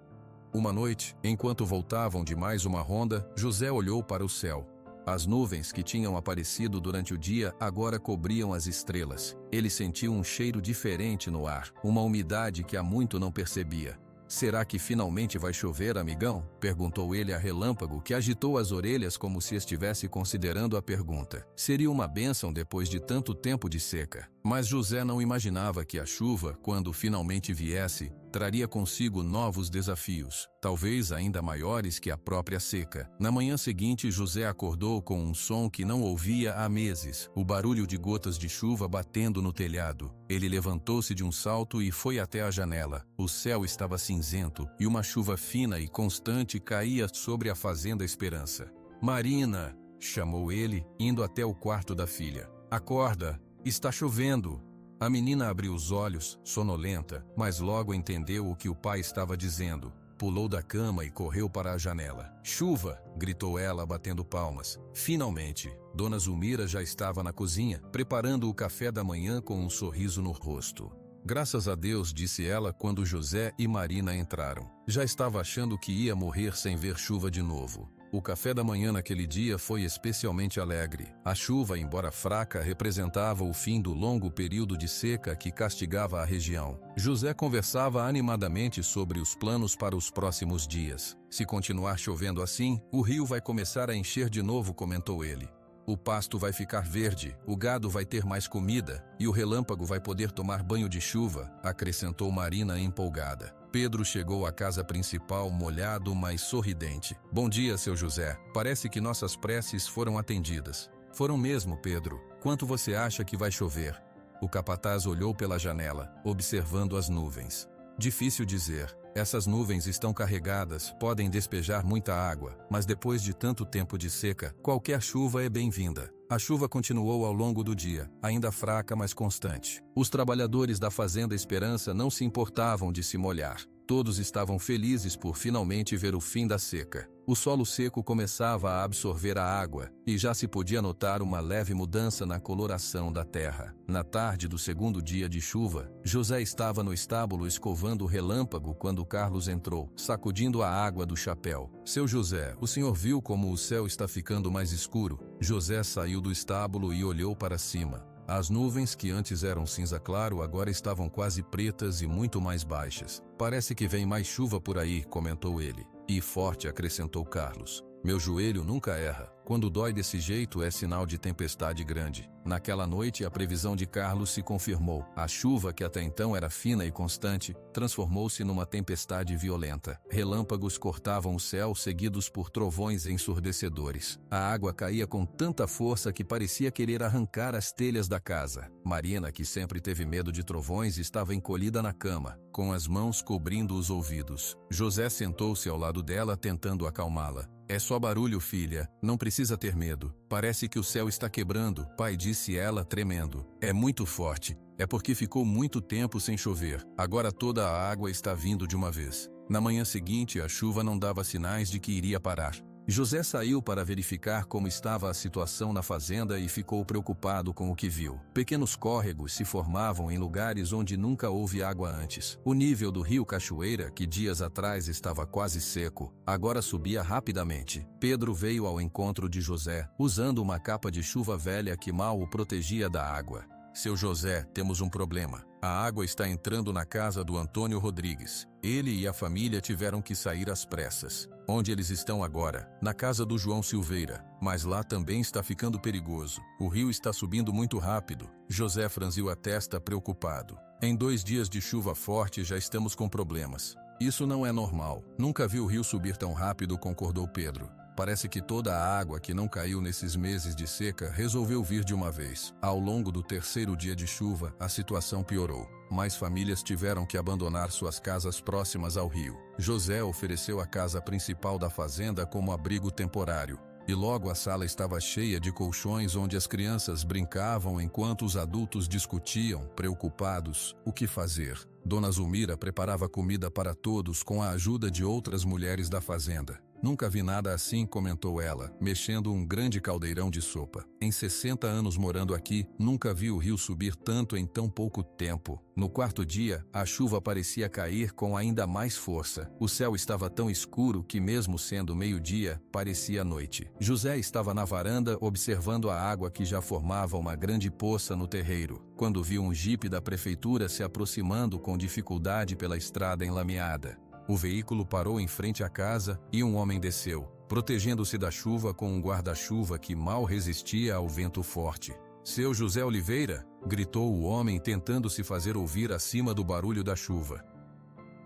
Uma noite, enquanto voltavam de mais uma ronda, José olhou para o céu. As nuvens que tinham aparecido durante o dia agora cobriam as estrelas. Ele sentiu um cheiro diferente no ar, uma umidade que há muito não percebia. Será que finalmente vai chover, amigão? Perguntou ele a Relâmpago, que agitou as orelhas como se estivesse considerando a pergunta. Seria uma bênção depois de tanto tempo de seca. Mas José não imaginava que a chuva, quando finalmente viesse, traria consigo novos desafios, talvez ainda maiores que a própria seca. Na manhã seguinte, José acordou com um som que não ouvia há meses, o barulho de gotas de chuva batendo no telhado. Ele levantou-se de um salto e foi até a janela. O céu estava cinzento e uma chuva fina e constante caía sobre a Fazenda Esperança. Marina, chamou ele, indo até o quarto da filha. Acorda, está chovendo. A menina abriu os olhos, sonolenta, mas logo entendeu o que o pai estava dizendo. Pulou da cama e correu para a janela. Chuva! Gritou ela, batendo palmas. Finalmente, Dona Zulmira já estava na cozinha, preparando o café da manhã com um sorriso no rosto. Graças a Deus, disse ela quando José e Marina entraram. Já estava achando que ia morrer sem ver chuva de novo. O café da manhã naquele dia foi especialmente alegre. A chuva, embora fraca, representava o fim do longo período de seca que castigava a região. José conversava animadamente sobre os planos para os próximos dias. Se continuar chovendo assim, o rio vai começar a encher de novo, comentou ele. O pasto vai ficar verde, o gado vai ter mais comida e o relâmpago vai poder tomar banho de chuva, acrescentou Marina empolgada. Pedro chegou à casa principal molhado, mas sorridente. Bom dia, seu José. Parece que nossas preces foram atendidas. Foram mesmo, Pedro. Quanto você acha que vai chover? O capataz olhou pela janela, observando as nuvens. Difícil dizer. Essas nuvens estão carregadas, podem despejar muita água, mas depois de tanto tempo de seca, qualquer chuva é bem-vinda. A chuva continuou ao longo do dia, ainda fraca, mas constante. Os trabalhadores da Fazenda Esperança não se importavam de se molhar. Todos estavam felizes por finalmente ver o fim da seca. O solo seco começava a absorver a água, e já se podia notar uma leve mudança na coloração da terra. Na tarde do segundo dia de chuva, José estava no estábulo escovando o relâmpago quando Carlos entrou, sacudindo a água do chapéu. Seu José, o senhor viu como o céu está ficando mais escuro? José saiu do estábulo e olhou para cima. As nuvens, que antes eram cinza claro, agora estavam quase pretas e muito mais baixas. Parece que vem mais chuva por aí, comentou ele. E forte, acrescentou Carlos. Meu joelho nunca erra. Quando dói desse jeito é sinal de tempestade grande. Naquela noite a previsão de Carlos se confirmou. A chuva, que até então era fina e constante, transformou-se numa tempestade violenta. Relâmpagos cortavam o céu, seguidos por trovões ensurdecedores. A água caía com tanta força que parecia querer arrancar as telhas da casa. Marina, que sempre teve medo de trovões, estava encolhida na cama, com as mãos cobrindo os ouvidos. José sentou-se ao lado dela, tentando acalmá-la. É só barulho, filha. Não precisa ter medo. Parece que o céu está quebrando, pai, disse ela, tremendo. É muito forte. É porque ficou muito tempo sem chover. Agora toda a água está vindo de uma vez. Na manhã seguinte, a chuva não dava sinais de que iria parar. José saiu para verificar como estava a situação na fazenda e ficou preocupado com o que viu. Pequenos córregos se formavam em lugares onde nunca houve água antes. O nível do rio Cachoeira, que dias atrás estava quase seco, agora subia rapidamente. Pedro veio ao encontro de José, usando uma capa de chuva velha que mal o protegia da água. Seu José, temos um problema. A água está entrando na casa do Antônio Rodrigues. Ele e a família tiveram que sair às pressas. Onde eles estão agora? Na casa do João Silveira. Mas lá também está ficando perigoso. O rio está subindo muito rápido. José franziu a testa preocupado. Em 2 dias de chuva forte já estamos com problemas. Isso não é normal. Nunca vi o rio subir tão rápido, concordou Pedro. Parece que toda a água que não caiu nesses meses de seca resolveu vir de uma vez. Ao longo do 3º dia de chuva, a situação piorou. Mais famílias tiveram que abandonar suas casas próximas ao rio. José ofereceu a casa principal da fazenda como abrigo temporário. E logo a sala estava cheia de colchões onde as crianças brincavam enquanto os adultos discutiam, preocupados, o que fazer. Dona Zulmira preparava comida para todos com a ajuda de outras mulheres da fazenda. Nunca vi nada assim, comentou ela, mexendo um grande caldeirão de sopa. Em 60 anos morando aqui, nunca vi o rio subir tanto em tão pouco tempo. No 4º dia, a chuva parecia cair com ainda mais força. O céu estava tão escuro que, mesmo sendo meio-dia, parecia noite. José estava na varanda observando a água que já formava uma grande poça no terreiro, quando viu um jipe da prefeitura se aproximando com dificuldade pela estrada enlameada. O veículo parou em frente à casa e um homem desceu, protegendo-se da chuva com um guarda-chuva que mal resistia ao vento forte. Seu José Oliveira? Gritou o homem, tentando se fazer ouvir acima do barulho da chuva.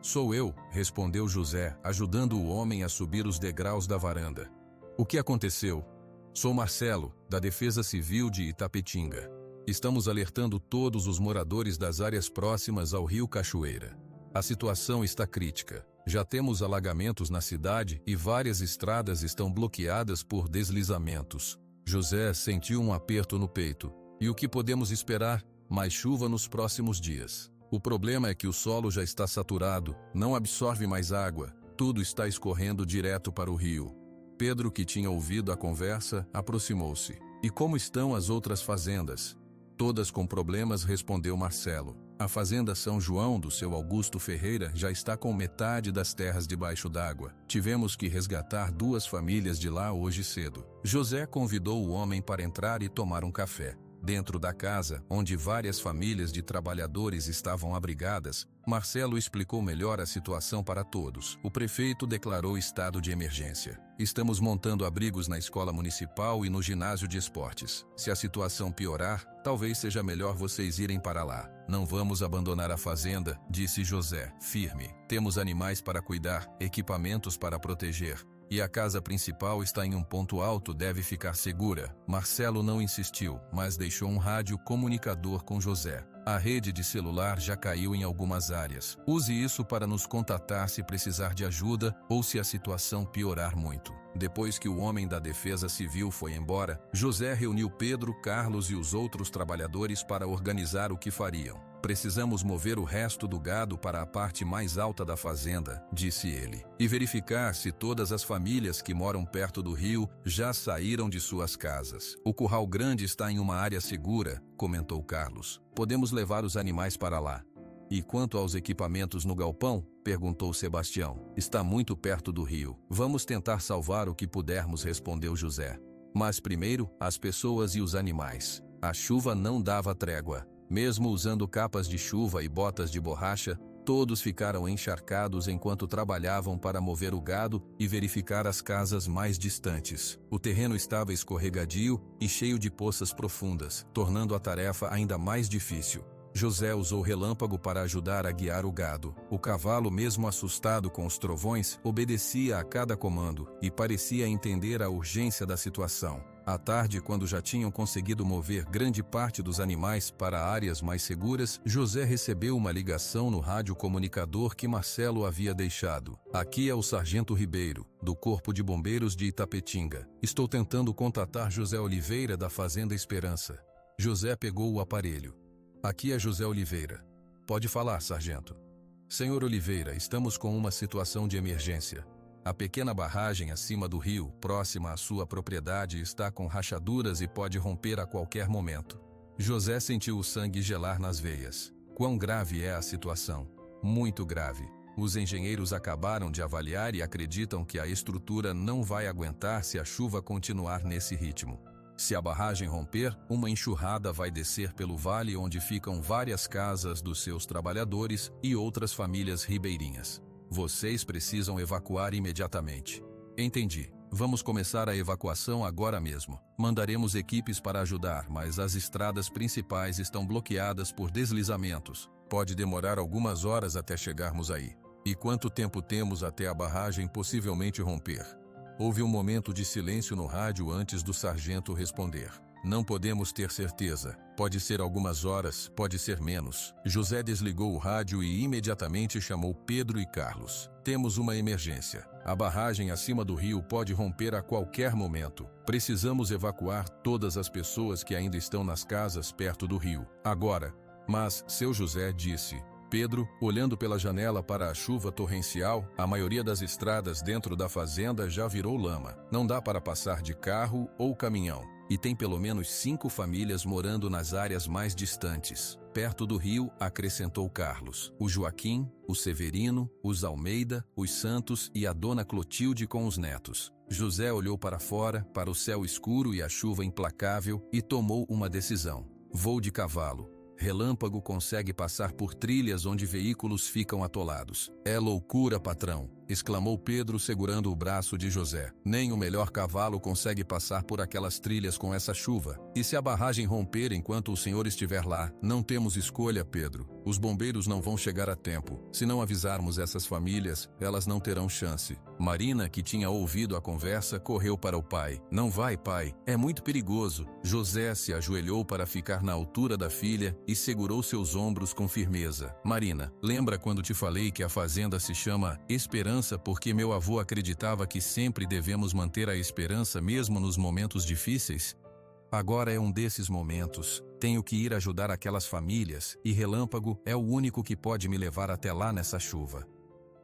Sou eu, respondeu José, ajudando o homem a subir os degraus da varanda. O que aconteceu? Sou Marcelo, da Defesa Civil de Itapetinga. Estamos alertando todos os moradores das áreas próximas ao rio Cachoeira. A situação está crítica. Já temos alagamentos na cidade e várias estradas estão bloqueadas por deslizamentos. José sentiu um aperto no peito. E o que podemos esperar? Mais chuva nos próximos dias. O problema é que o solo já está saturado, não absorve mais água, tudo está escorrendo direto para o rio. Pedro, que tinha ouvido a conversa, aproximou-se. E como estão as outras fazendas? Todas com problemas, respondeu Marcelo. A fazenda São João do seu Augusto Ferreira já está com metade das terras debaixo d'água. Tivemos que resgatar 2 famílias de lá hoje cedo. José convidou o homem para entrar e tomar um café. Dentro da casa, onde várias famílias de trabalhadores estavam abrigadas, Marcelo explicou melhor a situação para todos. O prefeito declarou estado de emergência. Estamos montando abrigos na escola municipal e no ginásio de esportes. Se a situação piorar, talvez seja melhor vocês irem para lá. Não vamos abandonar a fazenda, disse José, firme. Temos animais para cuidar, equipamentos para proteger. E a casa principal está em um ponto alto, deve ficar segura. Marcelo não insistiu, mas deixou um rádio comunicador com José. A rede de celular já caiu em algumas áreas. Use isso para nos contatar se precisar de ajuda ou se a situação piorar muito. Depois que o homem da Defesa Civil foi embora, José reuniu Pedro, Carlos e os outros trabalhadores para organizar o que fariam. Precisamos mover o resto do gado para a parte mais alta da fazenda, disse ele, e verificar se todas as famílias que moram perto do rio já saíram de suas casas. O curral grande está em uma área segura, comentou Carlos. Podemos levar os animais para lá. E quanto aos equipamentos no galpão? Perguntou Sebastião. Está muito perto do rio. Vamos tentar salvar o que pudermos, respondeu José. Mas primeiro, as pessoas e os animais. A chuva não dava trégua. Mesmo usando capas de chuva e botas de borracha, todos ficaram encharcados enquanto trabalhavam para mover o gado e verificar as casas mais distantes. O terreno estava escorregadio e cheio de poças profundas, tornando a tarefa ainda mais difícil. José usou relâmpago para ajudar a guiar o gado. O cavalo, mesmo assustado com os trovões, obedecia a cada comando e parecia entender a urgência da situação. À tarde, quando já tinham conseguido mover grande parte dos animais para áreas mais seguras, José recebeu uma ligação no rádio comunicador que Marcelo havia deixado. Aqui é o Sargento Ribeiro, do Corpo de Bombeiros de Itapetinga. Estou tentando contatar José Oliveira da Fazenda Esperança. José pegou o aparelho. Aqui é José Oliveira. Pode falar, sargento. Senhor Oliveira, estamos com uma situação de emergência. A pequena barragem acima do rio, próxima à sua propriedade, está com rachaduras e pode romper a qualquer momento. José sentiu o sangue gelar nas veias. Quão grave é a situação? Muito grave. Os engenheiros acabaram de avaliar e acreditam que a estrutura não vai aguentar se a chuva continuar nesse ritmo. Se a barragem romper, uma enxurrada vai descer pelo vale onde ficam várias casas dos seus trabalhadores e outras famílias ribeirinhas. Vocês precisam evacuar imediatamente. Entendi. Vamos começar a evacuação agora mesmo. Mandaremos equipes para ajudar, mas as estradas principais estão bloqueadas por deslizamentos. Pode demorar algumas horas até chegarmos aí. E quanto tempo temos até a barragem possivelmente romper? Houve um momento de silêncio no rádio antes do sargento responder. Não podemos ter certeza. Pode ser algumas horas, pode ser menos. José desligou o rádio e imediatamente chamou Pedro e Carlos. Temos uma emergência. A barragem acima do rio pode romper a qualquer momento. Precisamos evacuar todas as pessoas que ainda estão nas casas perto do rio. Agora. Mas, seu José disse. Pedro, olhando pela janela para a chuva torrencial, a maioria das estradas dentro da fazenda já virou lama. Não dá para passar de carro ou caminhão. E tem pelo menos 5 famílias morando nas áreas mais distantes. Perto do rio, acrescentou Carlos. O Joaquim, o Severino, os Almeida, os Santos e a dona Clotilde com os netos. José olhou para fora, para o céu escuro e a chuva implacável, e tomou uma decisão. Vou de cavalo. Relâmpago consegue passar por trilhas onde veículos ficam atolados. É loucura, patrão, exclamou Pedro segurando o braço de José. Nem o melhor cavalo consegue passar por aquelas trilhas com essa chuva. E se a barragem romper enquanto o senhor estiver lá? Não temos escolha, Pedro. Os bombeiros não vão chegar a tempo. Se não avisarmos essas famílias, elas não terão chance. Marina, que tinha ouvido a conversa, correu para o pai. Não vai, pai. É muito perigoso. José se ajoelhou para ficar na altura da filha e segurou seus ombros com firmeza. Marina, lembra quando te falei que a fazenda se chama Esperança porque meu avô acreditava que sempre devemos manter a esperança mesmo nos momentos difíceis? Agora é um desses momentos. Tenho que ir ajudar aquelas famílias e Relâmpago é o único que pode me levar até lá nessa chuva.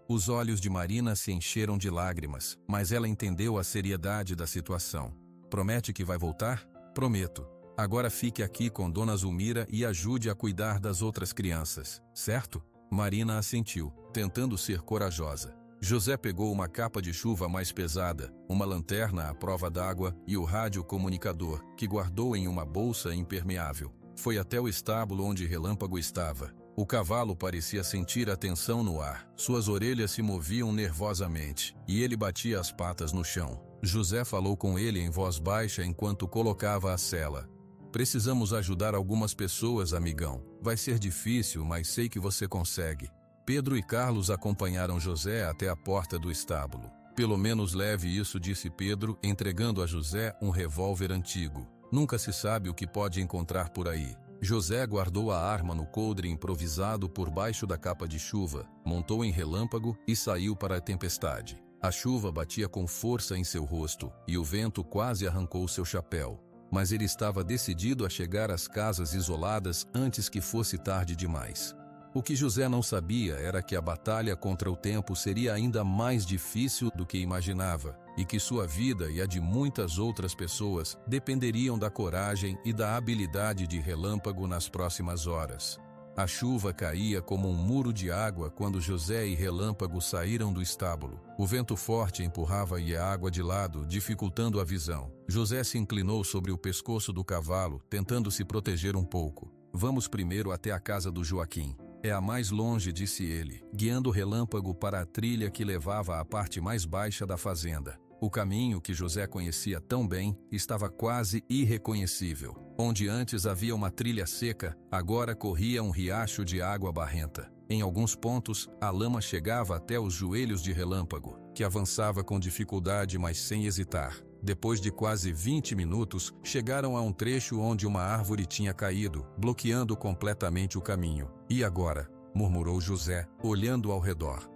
Os olhos de Marina se encheram de lágrimas, mas ela entendeu a seriedade da situação. Promete que vai voltar? Prometo. Agora fique aqui com Dona Zulmira e ajude a cuidar das outras crianças, certo? Marina assentiu, tentando ser corajosa. José pegou uma capa de chuva mais pesada, uma lanterna à prova d'água e o rádio comunicador, que guardou em uma bolsa impermeável. Foi até o estábulo onde Relâmpago estava. O cavalo parecia sentir a tensão no ar. Suas orelhas se moviam nervosamente, e ele batia as patas no chão. José falou com ele em voz baixa enquanto colocava a sela. Precisamos ajudar algumas pessoas, amigão. Vai ser difícil, mas sei que você consegue. Pedro e Carlos acompanharam José até a porta do estábulo. Pelo menos leve isso, disse Pedro, entregando a José um revólver antigo. Nunca se sabe o que pode encontrar por aí. José guardou a arma no coldre improvisado por baixo da capa de chuva, montou em Relâmpago e saiu para a tempestade. A chuva batia com força em seu rosto e o vento quase arrancou seu chapéu. Mas ele estava decidido a chegar às casas isoladas antes que fosse tarde demais. O que José não sabia era que a batalha contra o tempo seria ainda mais difícil do que imaginava, e que sua vida e a de muitas outras pessoas dependeriam da coragem e da habilidade de Relâmpago nas próximas horas. A chuva caía como um muro de água quando José e Relâmpago saíram do estábulo. O vento forte empurrava a água de lado, dificultando a visão. José se inclinou sobre o pescoço do cavalo, tentando se proteger um pouco. Vamos primeiro até a casa do Joaquim. É a mais longe, disse ele, guiando Relâmpago para a trilha que levava à parte mais baixa da fazenda. O caminho que José conhecia tão bem estava quase irreconhecível. Onde antes havia uma trilha seca, agora corria um riacho de água barrenta. Em alguns pontos, a lama chegava até os joelhos de Relâmpago, que avançava com dificuldade, mas sem hesitar. Depois de quase 20 minutos, chegaram a um trecho onde uma árvore tinha caído, bloqueando completamente o caminho. E agora? Murmurou José, olhando ao redor.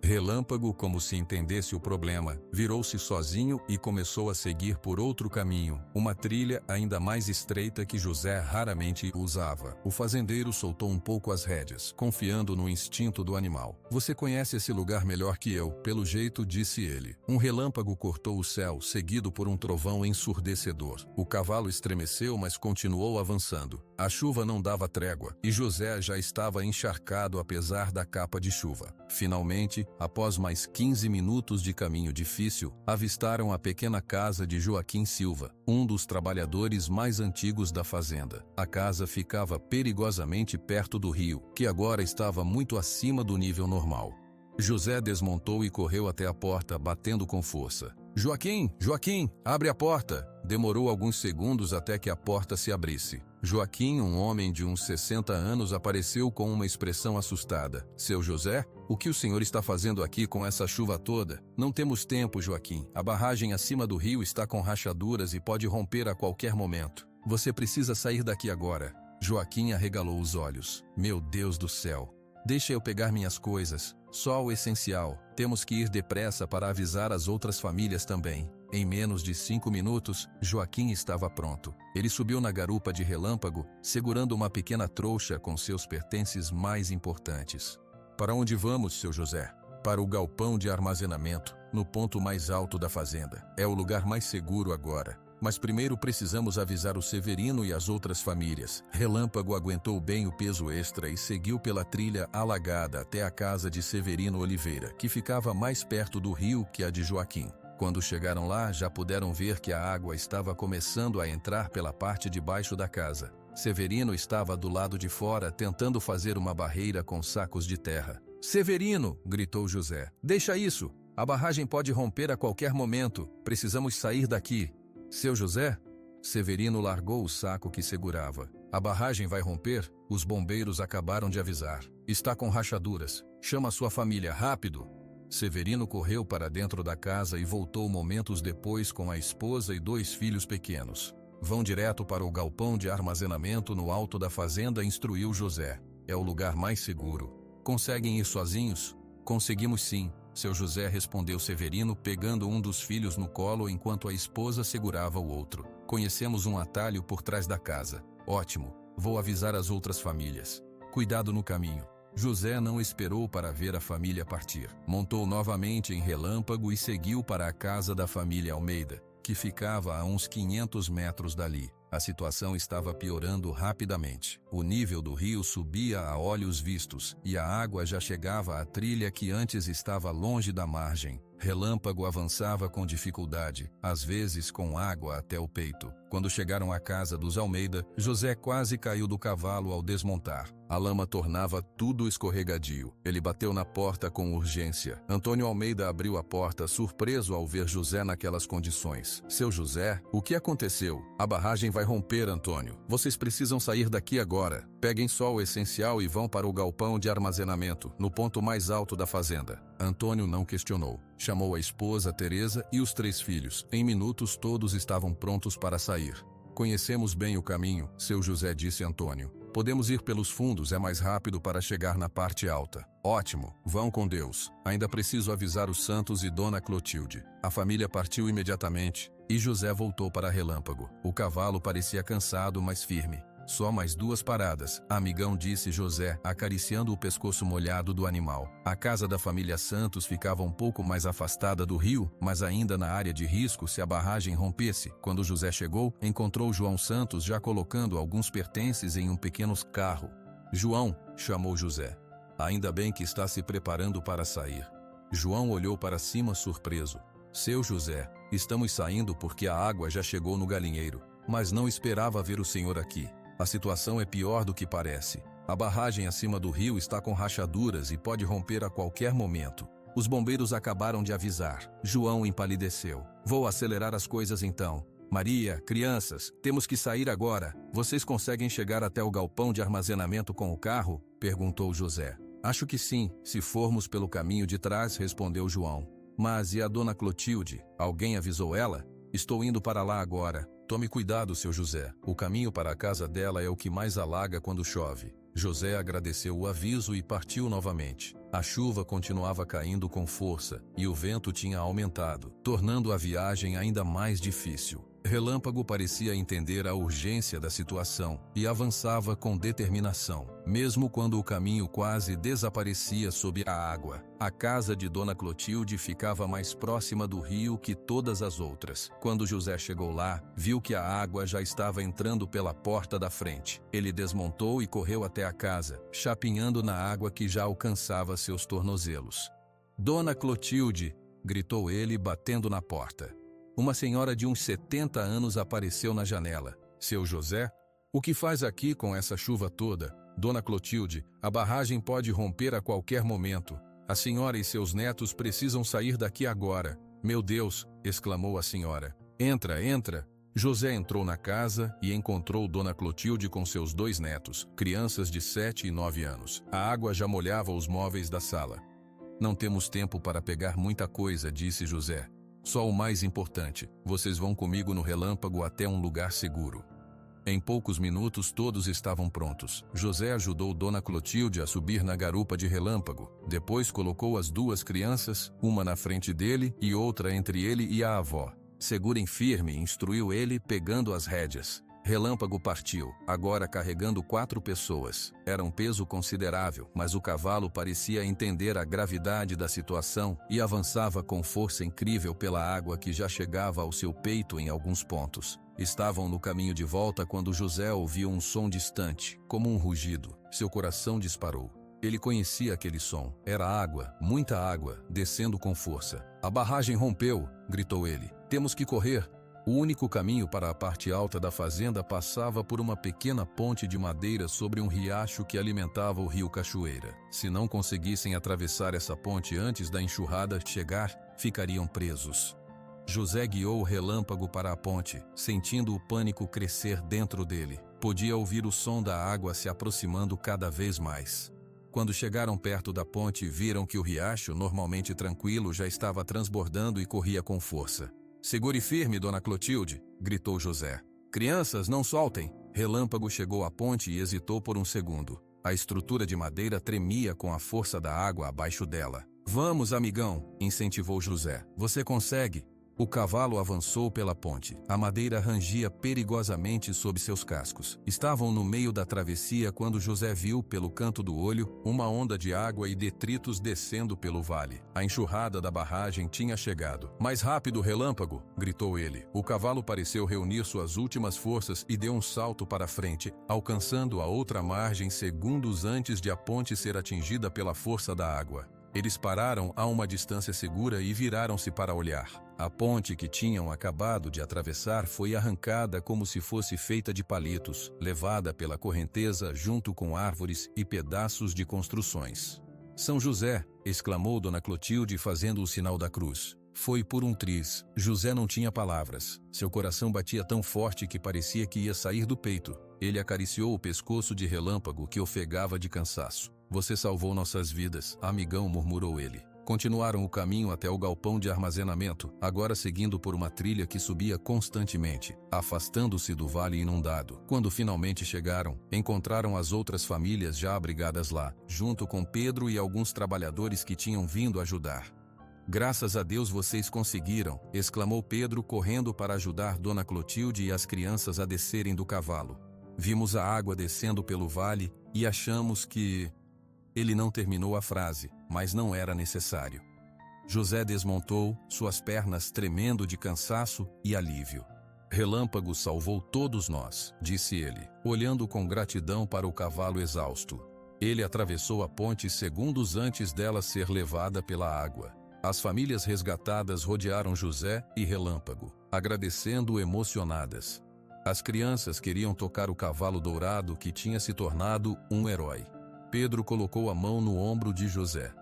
Relâmpago, como se entendesse o problema, virou-se sozinho e começou a seguir por outro caminho, uma trilha ainda mais estreita que José raramente usava. O fazendeiro soltou um pouco as rédeas, confiando no instinto do animal. Você conhece esse lugar melhor que eu, pelo jeito, disse ele. Um relâmpago cortou o céu, seguido por um trovão ensurdecedor. O cavalo estremeceu, mas continuou avançando. A chuva não dava trégua, e José já estava encharcado apesar da capa de chuva. Finalmente, Após mais 15 minutos de caminho difícil, avistaram a pequena casa de Joaquim Silva, um dos trabalhadores mais antigos da fazenda. A casa ficava perigosamente perto do rio, que agora estava muito acima do nível normal. José desmontou e correu até a porta, batendo com força. Joaquim, Joaquim, abre a porta! Demorou alguns segundos até que a porta se abrisse. Joaquim, um homem de uns 60 anos, apareceu com uma expressão assustada. Seu José, o que o senhor está fazendo aqui com essa chuva toda? Não temos tempo, Joaquim. A barragem acima do rio está com rachaduras e pode romper a qualquer momento. Você precisa sair daqui agora. Joaquim arregalou os olhos. Meu Deus do céu! Deixa eu pegar minhas coisas. Só o essencial. Temos que ir depressa para avisar as outras famílias também. Em menos de 5 minutos, Joaquim estava pronto. Ele subiu na garupa de Relâmpago, segurando uma pequena trouxa com seus pertences mais importantes. Para onde vamos, seu José? Para o galpão de armazenamento, no ponto mais alto da fazenda. É o lugar mais seguro agora. Mas primeiro precisamos avisar o Severino e as outras famílias. Relâmpago aguentou bem o peso extra e seguiu pela trilha alagada até a casa de Severino Oliveira, que ficava mais perto do rio que a de Joaquim. Quando chegaram lá, já puderam ver que a água estava começando a entrar pela parte de baixo da casa. Severino estava do lado de fora, tentando fazer uma barreira com sacos de terra. "Severino!" gritou José. "Deixa isso! A barragem pode romper a qualquer momento. Precisamos sair daqui." "Seu José?" Severino largou o saco que segurava. "A barragem vai romper? Os bombeiros acabaram de avisar. Está com rachaduras. Chama sua família, rápido!" Severino correu para dentro da casa e voltou momentos depois com a esposa e 2 filhos pequenos. "Vão direto para o galpão de armazenamento no alto da fazenda", instruiu José. "É o lugar mais seguro. Conseguem ir sozinhos?" "Conseguimos sim", seu José, respondeu Severino, pegando um dos filhos no colo enquanto a esposa segurava o outro. "Conhecemos um atalho por trás da casa." "Ótimo. Vou avisar as outras famílias. Cuidado no caminho." José não esperou para ver a família partir. Montou novamente em Relâmpago e seguiu para a casa da família Almeida, que ficava a uns 500 metros dali. A situação estava piorando rapidamente. O nível do rio subia a olhos vistos, e a água já chegava à trilha que antes estava longe da margem. Relâmpago avançava com dificuldade, às vezes com água até o peito. Quando chegaram à casa dos Almeida, José quase caiu do cavalo ao desmontar. A lama tornava tudo escorregadio. Ele bateu na porta com urgência. Antônio Almeida abriu a porta, surpreso ao ver José naquelas condições. "Seu José, o que aconteceu? A barragem vai romper, Antônio. Vocês precisam sair daqui agora. Peguem só o essencial e vão para o galpão de armazenamento, no ponto mais alto da fazenda." Antônio não questionou. Chamou a esposa, Teresa, e os 3 filhos. Em minutos todos estavam prontos para sair. "Conhecemos bem o caminho", seu José disse a Antônio. "Podemos ir pelos fundos, é mais rápido para chegar na parte alta." "Ótimo, vão com Deus. Ainda preciso avisar os Santos e Dona Clotilde." A família partiu imediatamente, e José voltou para Relâmpago. O cavalo parecia cansado, mas firme. "Só mais 2 paradas", amigão, disse José, acariciando o pescoço molhado do animal. A casa da família Santos ficava um pouco mais afastada do rio, mas ainda na área de risco se a barragem rompesse. Quando José chegou, encontrou João Santos já colocando alguns pertences em um pequeno carro. "João", chamou José. "Ainda bem que está se preparando para sair." João olhou para cima surpreso. "Seu José, estamos saindo porque a água já chegou no galinheiro, mas não esperava ver o senhor aqui. A situação é pior do que parece. A barragem acima do rio está com rachaduras e pode romper a qualquer momento. Os bombeiros acabaram de avisar." João empalideceu. "Vou acelerar as coisas então. Maria, crianças, temos que sair agora. Vocês conseguem chegar até o galpão de armazenamento com o carro?" perguntou José. "Acho que sim, se formos pelo caminho de trás", respondeu João. "Mas e a Dona Clotilde? Alguém avisou ela?" "Estou indo para lá agora. Tome cuidado, seu José. O caminho para a casa dela é o que mais alaga quando chove." José agradeceu o aviso e partiu novamente. A chuva continuava caindo com força e o vento tinha aumentado, tornando a viagem ainda mais difícil. Relâmpago parecia entender a urgência da situação e avançava com determinação, mesmo quando o caminho quase desaparecia sob a água. A casa de Dona Clotilde ficava mais próxima do rio que todas as outras. Quando José chegou lá, viu que a água já estava entrando pela porta da frente. Ele desmontou e correu até a casa, chapinhando na água que já alcançava seus tornozelos. Dona Clotilde! Gritou ele, batendo na porta. Uma senhora de uns 70 anos apareceu na janela. Seu José? O que faz aqui com essa chuva toda? Dona Clotilde, a barragem pode romper a qualquer momento. A senhora e seus netos precisam sair daqui agora. Meu Deus! Exclamou a senhora. Entra, entra! José entrou na casa e encontrou Dona Clotilde com seus 2 netos, crianças de 7 e 9 anos. A água já molhava os móveis da sala. Não temos tempo para pegar muita coisa, disse José. Só o mais importante. Vocês vão comigo no relâmpago até um lugar seguro. Em poucos minutos todos estavam prontos. José ajudou Dona Clotilde a subir na garupa de relâmpago. Depois colocou as 2 crianças, uma na frente dele e outra entre ele e a avó. Segurem firme, instruiu ele, pegando as rédeas. Relâmpago partiu, agora carregando 4 pessoas. Era um peso considerável, mas o cavalo parecia entender a gravidade da situação e avançava com força incrível pela água que já chegava ao seu peito em alguns pontos. Estavam no caminho de volta quando José ouviu um som distante, como um rugido. Seu coração disparou. Ele conhecia aquele som. Era água, muita água, descendo com força. A barragem rompeu, gritou ele. Temos que correr. O único caminho para a parte alta da fazenda passava por uma pequena ponte de madeira sobre um riacho que alimentava o rio Cachoeira. Se não conseguissem atravessar essa ponte antes da enxurrada chegar, ficariam presos. José guiou o relâmpago para a ponte, sentindo o pânico crescer dentro dele. Podia ouvir o som da água se aproximando cada vez mais. Quando chegaram perto da ponte, viram que o riacho, normalmente tranquilo, já estava transbordando e corria com força. Segure firme, Dona Clotilde, gritou José. Crianças, não soltem! Relâmpago chegou à ponte e hesitou por um segundo. A estrutura de madeira tremia com a força da água abaixo dela. Vamos, amigão, incentivou José. Você consegue! O cavalo avançou pela ponte. A madeira rangia perigosamente sob seus cascos. Estavam no meio da travessia quando José viu, pelo canto do olho, uma onda de água e detritos descendo pelo vale. A enxurrada da barragem tinha chegado. Mais rápido, relâmpago! Gritou ele. O cavalo pareceu reunir suas últimas forças e deu um salto para frente, alcançando a outra margem segundos antes de a ponte ser atingida pela força da água. Eles pararam a uma distância segura e viraram-se para olhar. A ponte que tinham acabado de atravessar foi arrancada como se fosse feita de palitos, levada pela correnteza junto com árvores e pedaços de construções. São José! Exclamou Dona Clotilde fazendo o sinal da cruz. Foi por um triz. José não tinha palavras. Seu coração batia tão forte que parecia que ia sair do peito. Ele acariciou o pescoço de Relâmpago que ofegava de cansaço. Você salvou nossas vidas, amigão, murmurou ele. Continuaram o caminho até o galpão de armazenamento, agora seguindo por uma trilha que subia constantemente, afastando-se do vale inundado. Quando finalmente chegaram, encontraram as outras famílias já abrigadas lá, junto com Pedro e alguns trabalhadores que tinham vindo ajudar. Graças a Deus vocês conseguiram, exclamou Pedro correndo para ajudar Dona Clotilde e as crianças a descerem do cavalo. Vimos a água descendo pelo vale e achamos que... Ele não terminou a frase, mas não era necessário. José desmontou, suas pernas tremendo de cansaço e alívio. Relâmpago salvou todos nós, disse ele, olhando com gratidão para o cavalo exausto. Ele atravessou a ponte segundos antes dela ser levada pela água. As famílias resgatadas rodearam José e Relâmpago, agradecendo emocionadas. As crianças queriam tocar o cavalo dourado que tinha se tornado um herói. Pedro colocou a mão no ombro de José.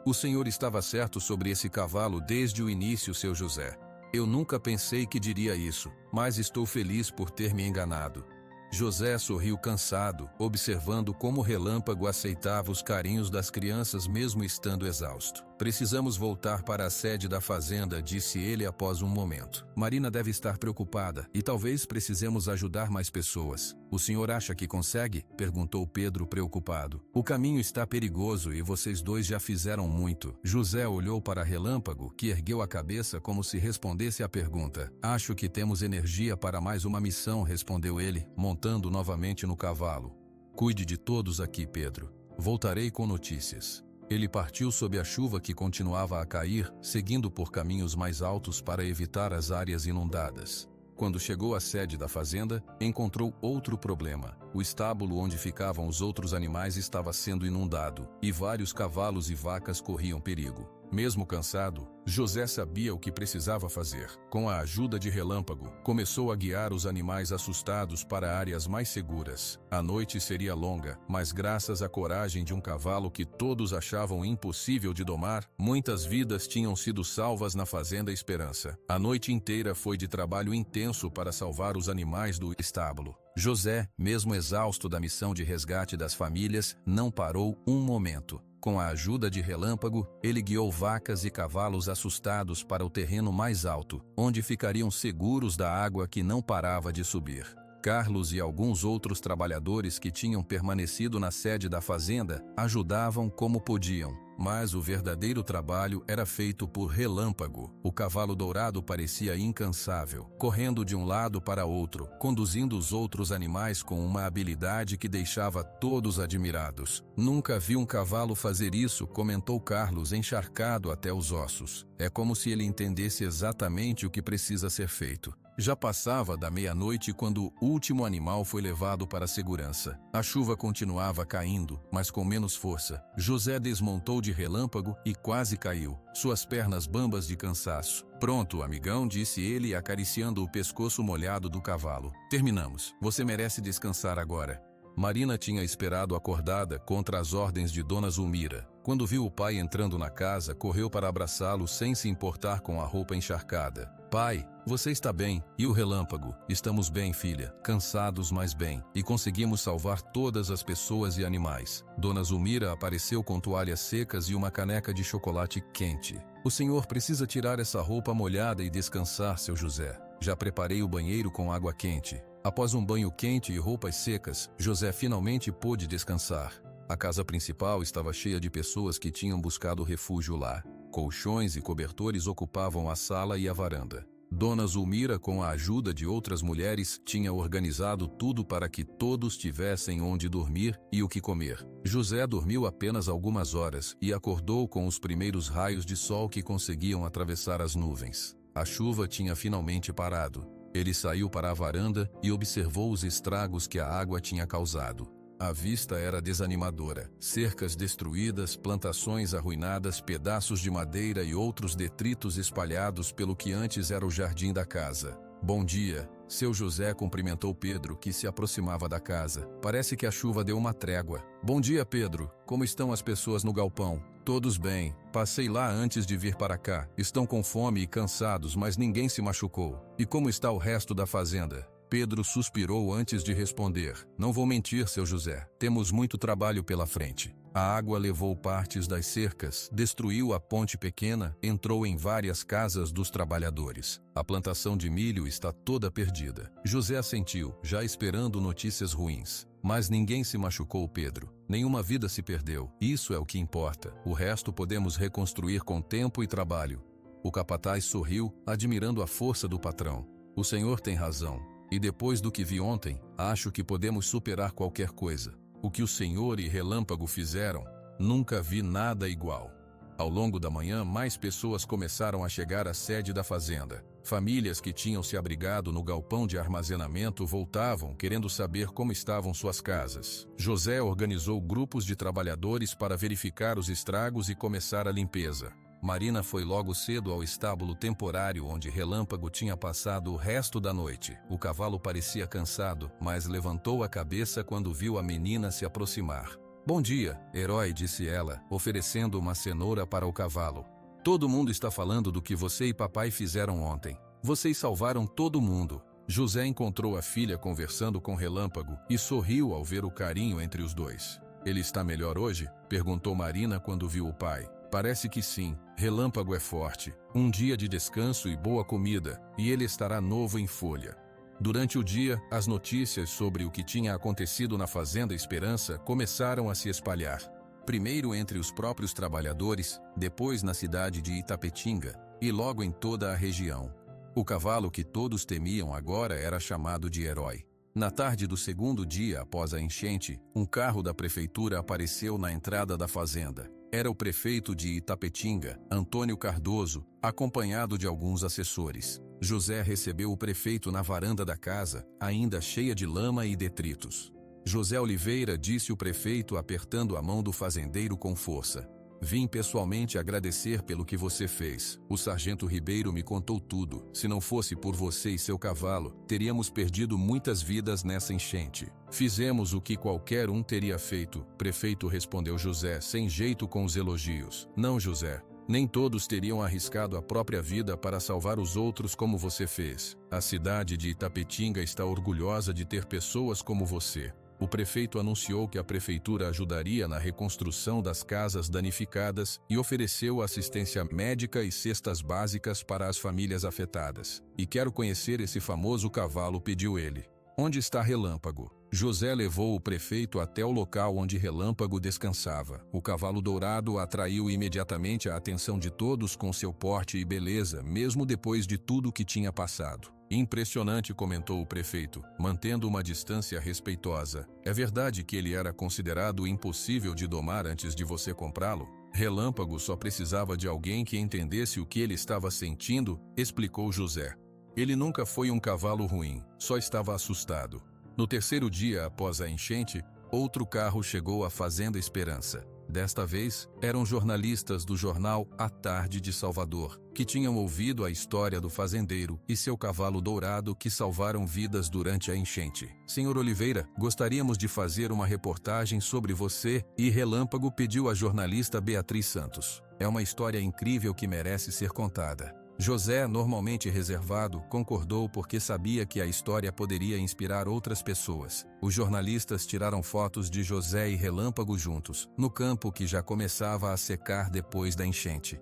O senhor estava certo sobre esse cavalo desde o início, seu José. Eu nunca pensei que diria isso, mas estou feliz por ter me enganado. José sorriu cansado, observando como Relâmpago aceitava os carinhos das crianças mesmo estando exausto. Precisamos voltar para a sede da fazenda, disse ele após um momento. Marina deve estar preocupada e talvez precisemos ajudar mais pessoas. O senhor acha que consegue? Perguntou Pedro preocupado. O caminho está perigoso e vocês dois já fizeram muito. José olhou para Relâmpago, que ergueu a cabeça como se respondesse à pergunta. Acho que temos energia para mais uma missão, respondeu ele, montando novamente no cavalo. Cuide de todos aqui, Pedro. Voltarei com notícias. Ele partiu sob a chuva que continuava a cair, seguindo por caminhos mais altos para evitar as áreas inundadas. Quando chegou à sede da fazenda, encontrou outro problema. O estábulo onde ficavam os outros animais estava sendo inundado, e vários cavalos e vacas corriam perigo. Mesmo cansado, José sabia o que precisava fazer. Com a ajuda de Relâmpago, começou a guiar os animais assustados para áreas mais seguras. A noite seria longa, mas graças à coragem de um cavalo que todos achavam impossível de domar, muitas vidas tinham sido salvas na Fazenda Esperança. A noite inteira foi de trabalho intenso para salvar os animais do estábulo. José, mesmo exausto da missão de resgate das famílias, não parou um momento. Com a ajuda de Relâmpago, ele guiou vacas e cavalos assustados para o terreno mais alto, onde ficariam seguros da água que não parava de subir. Carlos e alguns outros trabalhadores que tinham permanecido na sede da fazenda ajudavam como podiam, mas o verdadeiro trabalho era feito por Relâmpago. O cavalo dourado parecia incansável, correndo de um lado para outro, conduzindo os outros animais com uma habilidade que deixava todos admirados. Nunca vi um cavalo fazer isso, comentou Carlos, encharcado até os ossos. É como se ele entendesse exatamente o que precisa ser feito. Já passava da meia-noite quando o último animal foi levado para a segurança. A chuva continuava caindo, mas com menos força. José desmontou de Relâmpago e quase caiu, suas pernas bambas de cansaço. Pronto, amigão, disse ele, acariciando o pescoço molhado do cavalo. Terminamos. Você merece descansar agora. Marina tinha esperado acordada contra as ordens de Dona Zulmira. Quando viu o pai entrando na casa, correu para abraçá-lo sem se importar com a roupa encharcada. Pai, você está bem? E o Relâmpago? Estamos bem, filha. Cansados, mas bem. E conseguimos salvar todas as pessoas e animais. Dona Zulmira apareceu com toalhas secas e uma caneca de chocolate quente. O senhor precisa tirar essa roupa molhada e descansar, seu José. Já preparei o banheiro com água quente. Após um banho quente e roupas secas, José finalmente pôde descansar. A casa principal estava cheia de pessoas que tinham buscado refúgio lá. Colchões e cobertores ocupavam a sala e a varanda. Dona Zulmira, com a ajuda de outras mulheres, tinha organizado tudo para que todos tivessem onde dormir e o que comer. José dormiu apenas algumas horas e acordou com os primeiros raios de sol que conseguiam atravessar as nuvens. A chuva tinha finalmente parado. Ele saiu para a varanda e observou os estragos que a água tinha causado. A vista era desanimadora. Cercas destruídas, plantações arruinadas, pedaços de madeira e outros detritos espalhados pelo que antes era o jardim da casa. Bom dia, seu José cumprimentou Pedro, que se aproximava da casa. Parece que a chuva deu uma trégua. Bom dia, Pedro. Como estão as pessoas no galpão? Todos bem. Passei lá antes de vir para cá. Estão com fome e cansados, mas ninguém se machucou. E como está o resto da fazenda? Pedro suspirou antes de responder. Não vou mentir, seu José. Temos muito trabalho pela frente. A água levou partes das cercas, destruiu a ponte pequena, entrou em várias casas dos trabalhadores. A plantação de milho está toda perdida. José assentiu, já esperando notícias ruins. Mas ninguém se machucou, Pedro. Nenhuma vida se perdeu. Isso é o que importa. O resto podemos reconstruir com tempo e trabalho. O capataz sorriu, admirando a força do patrão. O senhor tem razão. E depois do que vi ontem, acho que podemos superar qualquer coisa. O que o senhor e Relâmpago fizeram, nunca vi nada igual. Ao longo da manhã, mais pessoas começaram a chegar à sede da fazenda. Famílias que tinham se abrigado no galpão de armazenamento voltavam, querendo saber como estavam suas casas. José organizou grupos de trabalhadores para verificar os estragos e começar a limpeza. Marina foi logo cedo ao estábulo temporário onde Relâmpago tinha passado o resto da noite. O cavalo parecia cansado, mas levantou a cabeça quando viu a menina se aproximar. Bom dia, herói, disse ela, oferecendo uma cenoura para o cavalo. Todo mundo está falando do que você e papai fizeram ontem. Vocês salvaram todo mundo. José encontrou a filha conversando com Relâmpago e sorriu ao ver o carinho entre os dois. Ele está melhor hoje? Perguntou Marina quando viu o pai. Parece que sim. Relâmpago é forte. Um dia de descanso e boa comida, e ele estará novo em folha. Durante o dia, as notícias sobre o que tinha acontecido na Fazenda Esperança começaram a se espalhar. Primeiro entre os próprios trabalhadores, depois na cidade de Itapetinga, e logo em toda a região. O cavalo que todos temiam agora era chamado de herói. Na tarde do segundo dia após a enchente, um carro da prefeitura apareceu na entrada da fazenda. Era o prefeito de Itapetinga, Antônio Cardoso, acompanhado de alguns assessores. José recebeu o prefeito na varanda da casa, ainda cheia de lama e detritos. José Oliveira, disse o prefeito apertando a mão do fazendeiro com força. Vim pessoalmente agradecer pelo que você fez. O sargento Ribeiro me contou tudo. Se não fosse por você e seu cavalo, teríamos perdido muitas vidas nessa enchente. Fizemos o que qualquer um teria feito, prefeito, respondeu José, sem jeito com os elogios. Não, José. Nem todos teriam arriscado a própria vida para salvar os outros como você fez. A cidade de Itapetinga está orgulhosa de ter pessoas como você. O prefeito anunciou que a prefeitura ajudaria na reconstrução das casas danificadas e ofereceu assistência médica e cestas básicas para as famílias afetadas. E quero conhecer esse famoso cavalo, pediu ele. Onde está Relâmpago? José levou o prefeito até o local onde Relâmpago descansava. O cavalo dourado atraiu imediatamente a atenção de todos com seu porte e beleza, mesmo depois de tudo que tinha passado. Impressionante, comentou o prefeito, mantendo uma distância respeitosa. É verdade que ele era considerado impossível de domar antes de você comprá-lo? Relâmpago só precisava de alguém que entendesse o que ele estava sentindo, explicou José. Ele nunca foi um cavalo ruim, só estava assustado. No terceiro dia após a enchente, outro carro chegou à Fazenda Esperança. Desta vez, eram jornalistas do jornal A Tarde de Salvador, que tinham ouvido a história do fazendeiro e seu cavalo dourado que salvaram vidas durante a enchente. Senhor Oliveira, gostaríamos de fazer uma reportagem sobre você, e Relâmpago pediu à jornalista Beatriz Santos. É uma história incrível que merece ser contada. José, normalmente reservado, concordou porque sabia que a história poderia inspirar outras pessoas. Os jornalistas tiraram fotos de José e Relâmpago juntos, no campo que já começava a secar depois da enchente.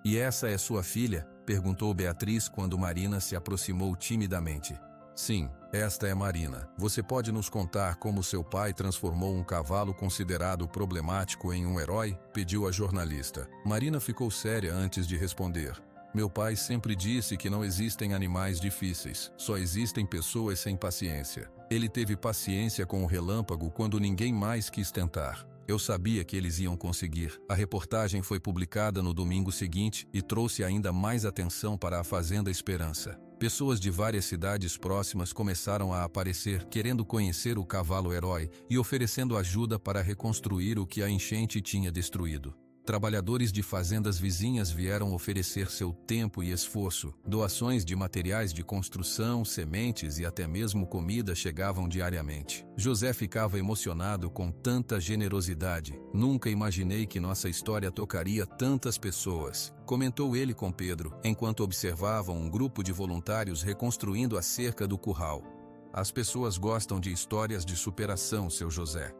E essa é sua filha? Perguntou Beatriz quando Marina se aproximou timidamente. Sim, esta é Marina. Você pode nos contar como seu pai transformou um cavalo considerado problemático em um herói? Pediu a jornalista. Marina ficou séria antes de responder. Meu pai sempre disse que não existem animais difíceis, só existem pessoas sem paciência. Ele teve paciência com o Relâmpago quando ninguém mais quis tentar. Eu sabia que eles iam conseguir. A reportagem foi publicada no domingo seguinte e trouxe ainda mais atenção para a Fazenda Esperança. Pessoas de várias cidades próximas começaram a aparecer, querendo conhecer o cavalo herói e oferecendo ajuda para reconstruir o que a enchente tinha destruído. Trabalhadores de fazendas vizinhas vieram oferecer seu tempo e esforço. Doações de materiais de construção, sementes e até mesmo comida chegavam diariamente. José ficava emocionado com tanta generosidade. Nunca imaginei que nossa história tocaria tantas pessoas, comentou ele com Pedro, enquanto observavam um grupo de voluntários reconstruindo a cerca do curral. As pessoas gostam de histórias de superação, seu José.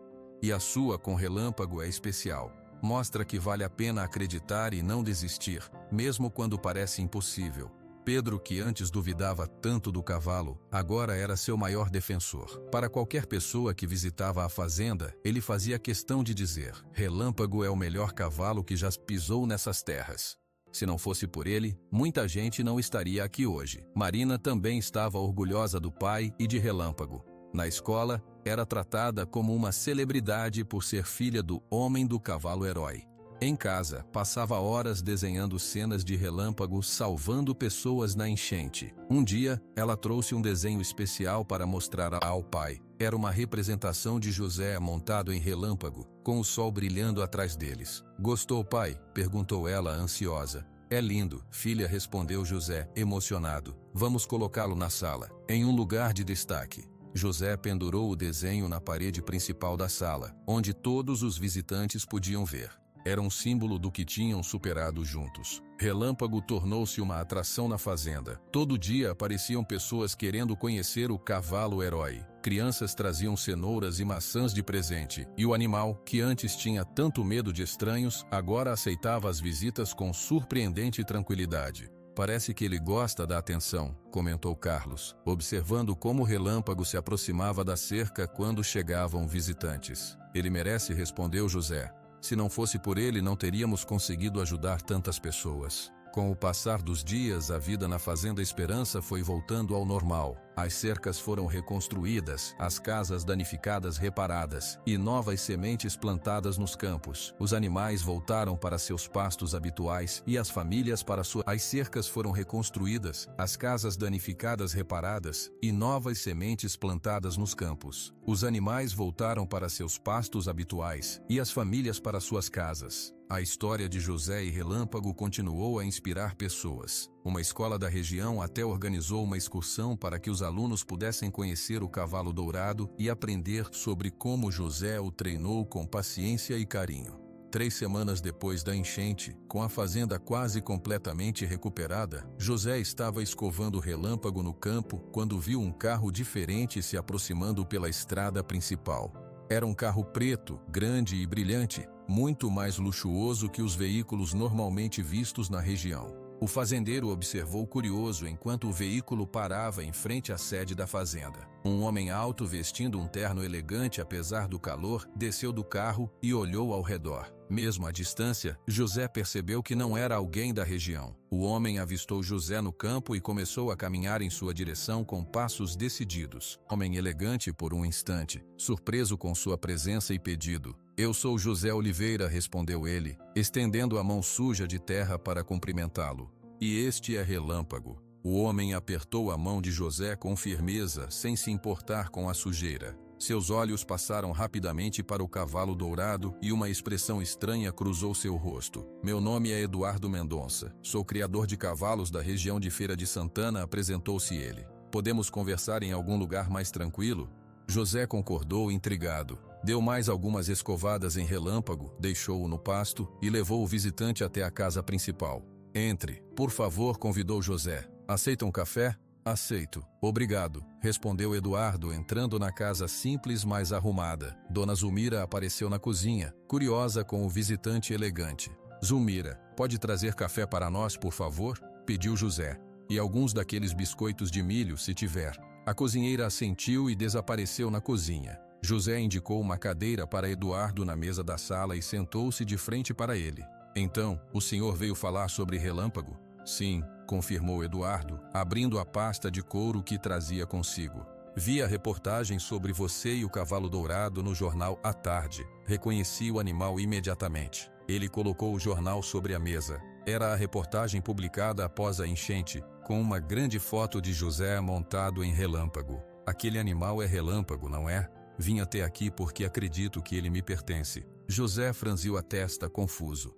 E a sua com Relâmpago é especial. Mostra que vale a pena acreditar e não desistir, mesmo quando parece impossível. Pedro, que antes duvidava tanto do cavalo, agora era seu maior defensor. Para qualquer pessoa que visitava a fazenda, ele fazia questão de dizer: Relâmpago é o melhor cavalo que já pisou nessas terras. Se não fosse por ele, muita gente não estaria aqui hoje. Marina também estava orgulhosa do pai e de Relâmpago. Na escola, era tratada como uma celebridade por ser filha do homem do cavalo herói. Em casa, passava horas desenhando cenas de Relâmpago salvando pessoas na enchente. Um dia, ela trouxe um desenho especial para mostrar ao pai. Era uma representação de José montado em Relâmpago, com o sol brilhando atrás deles. Gostou, pai? Perguntou ela ansiosa. É lindo, filha, respondeu José, emocionado. Vamos colocá-lo na sala, em um lugar de destaque. José pendurou o desenho na parede principal da sala, onde todos os visitantes podiam ver. Era um símbolo do que tinham superado juntos. Relâmpago tornou-se uma atração na fazenda. Todo dia apareciam pessoas querendo conhecer o cavalo herói. Crianças traziam cenouras e maçãs de presente, e o animal, que antes tinha tanto medo de estranhos, agora aceitava as visitas com surpreendente tranquilidade. Parece que ele gosta da atenção, comentou Carlos, observando como o Relâmpago se aproximava da cerca quando chegavam visitantes. Ele merece, respondeu José. Se não fosse por ele, não teríamos conseguido ajudar tantas pessoas. Com o passar dos dias, a vida na Fazenda Esperança foi voltando ao normal. As cercas foram reconstruídas, as casas danificadas reparadas, e novas sementes plantadas nos campos. Os animais voltaram para seus pastos habituais e as famílias para suas... As cercas foram reconstruídas, as casas danificadas reparadas, e novas sementes plantadas nos campos. Os animais voltaram para seus pastos habituais e as famílias para suas casas. A história de José e Relâmpago continuou a inspirar pessoas. Uma escola da região até organizou uma excursão para que os alunos pudessem conhecer o cavalo dourado e aprender sobre como José o treinou com paciência e carinho. 3 semanas depois da enchente, com a fazenda quase completamente recuperada, José estava escovando Relâmpago no campo quando viu um carro diferente se aproximando pela estrada principal. Era um carro preto, grande e brilhante, muito mais luxuoso que os veículos normalmente vistos na região. O fazendeiro observou curioso enquanto o veículo parava em frente à sede da fazenda. Um homem alto vestindo um terno elegante apesar do calor, desceu do carro e olhou ao redor. Mesmo à distância, José percebeu que não era alguém da região. O homem avistou José no campo e começou a caminhar em sua direção com passos decididos. Homem elegante por um instante, surpreso com sua presença e pedido. "Eu sou José Oliveira", respondeu ele, estendendo a mão suja de terra para cumprimentá-lo. "E este é Relâmpago." O homem apertou a mão de José com firmeza, sem se importar com a sujeira. Seus olhos passaram rapidamente para o cavalo dourado e uma expressão estranha cruzou seu rosto. "Meu nome é Eduardo Mendonça. Sou criador de cavalos da região de Feira de Santana", apresentou-se ele. "Podemos conversar em algum lugar mais tranquilo?" José concordou, intrigado. Deu mais algumas escovadas em Relâmpago, deixou-o no pasto e levou o visitante até a casa principal. "Entre, por favor", convidou José. "Aceita um café?" "Aceito, obrigado", respondeu Eduardo, entrando na casa simples, mas arrumada. Dona Zulmira apareceu na cozinha, curiosa com o visitante elegante. "Zulmira, pode trazer café para nós, por favor?", pediu José. "E alguns daqueles biscoitos de milho, se tiver." A cozinheira assentiu e desapareceu na cozinha. José indicou uma cadeira para Eduardo na mesa da sala e sentou-se de frente para ele. "Então, o senhor veio falar sobre Relâmpago?" "Sim", confirmou Eduardo, abrindo a pasta de couro que trazia consigo. "Vi a reportagem sobre você e o cavalo dourado no jornal à tarde. Reconheci o animal imediatamente." Ele colocou o jornal sobre a mesa. Era a reportagem publicada após a enchente, com uma grande foto de José montado em Relâmpago. "Aquele animal é Relâmpago, não é? Vim até aqui porque acredito que ele me pertence." José franziu a testa, confuso.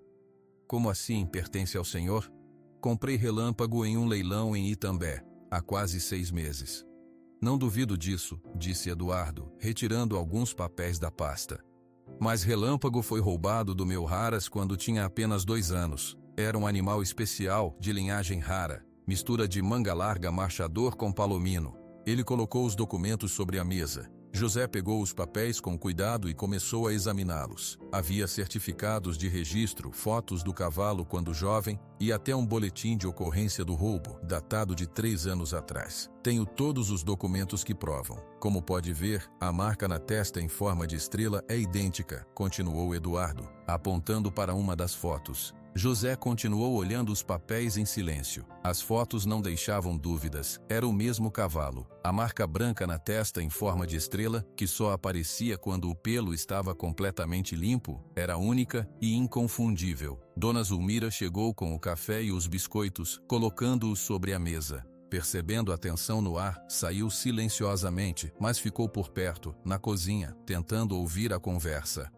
"Como assim pertence ao senhor?" "Comprei Relâmpago em um leilão em Itambé, há quase 6 meses." "Não duvido disso", disse Eduardo, retirando alguns papéis da pasta. "Mas Relâmpago foi roubado do meu Haras quando tinha apenas 2 anos. Era um animal especial, de linhagem rara, mistura de manga larga marchador com palomino." Ele colocou os documentos sobre a mesa. José pegou os papéis com cuidado e começou a examiná-los. Havia certificados de registro, fotos do cavalo quando jovem e até um boletim de ocorrência do roubo, datado de 3 anos atrás. "Tenho todos os documentos que provam. Como pode ver, a marca na testa em forma de estrela é idêntica", continuou Eduardo, apontando para uma das fotos. José continuou olhando os papéis em silêncio. As fotos não deixavam dúvidas. Era o mesmo cavalo. A marca branca na testa em forma de estrela, que só aparecia quando o pelo estava completamente limpo, era única e inconfundível. Dona Zulmira chegou com o café e os biscoitos, colocando-os sobre a mesa. Percebendo a tensão no ar, saiu silenciosamente, mas ficou por perto, na cozinha, tentando ouvir a conversa.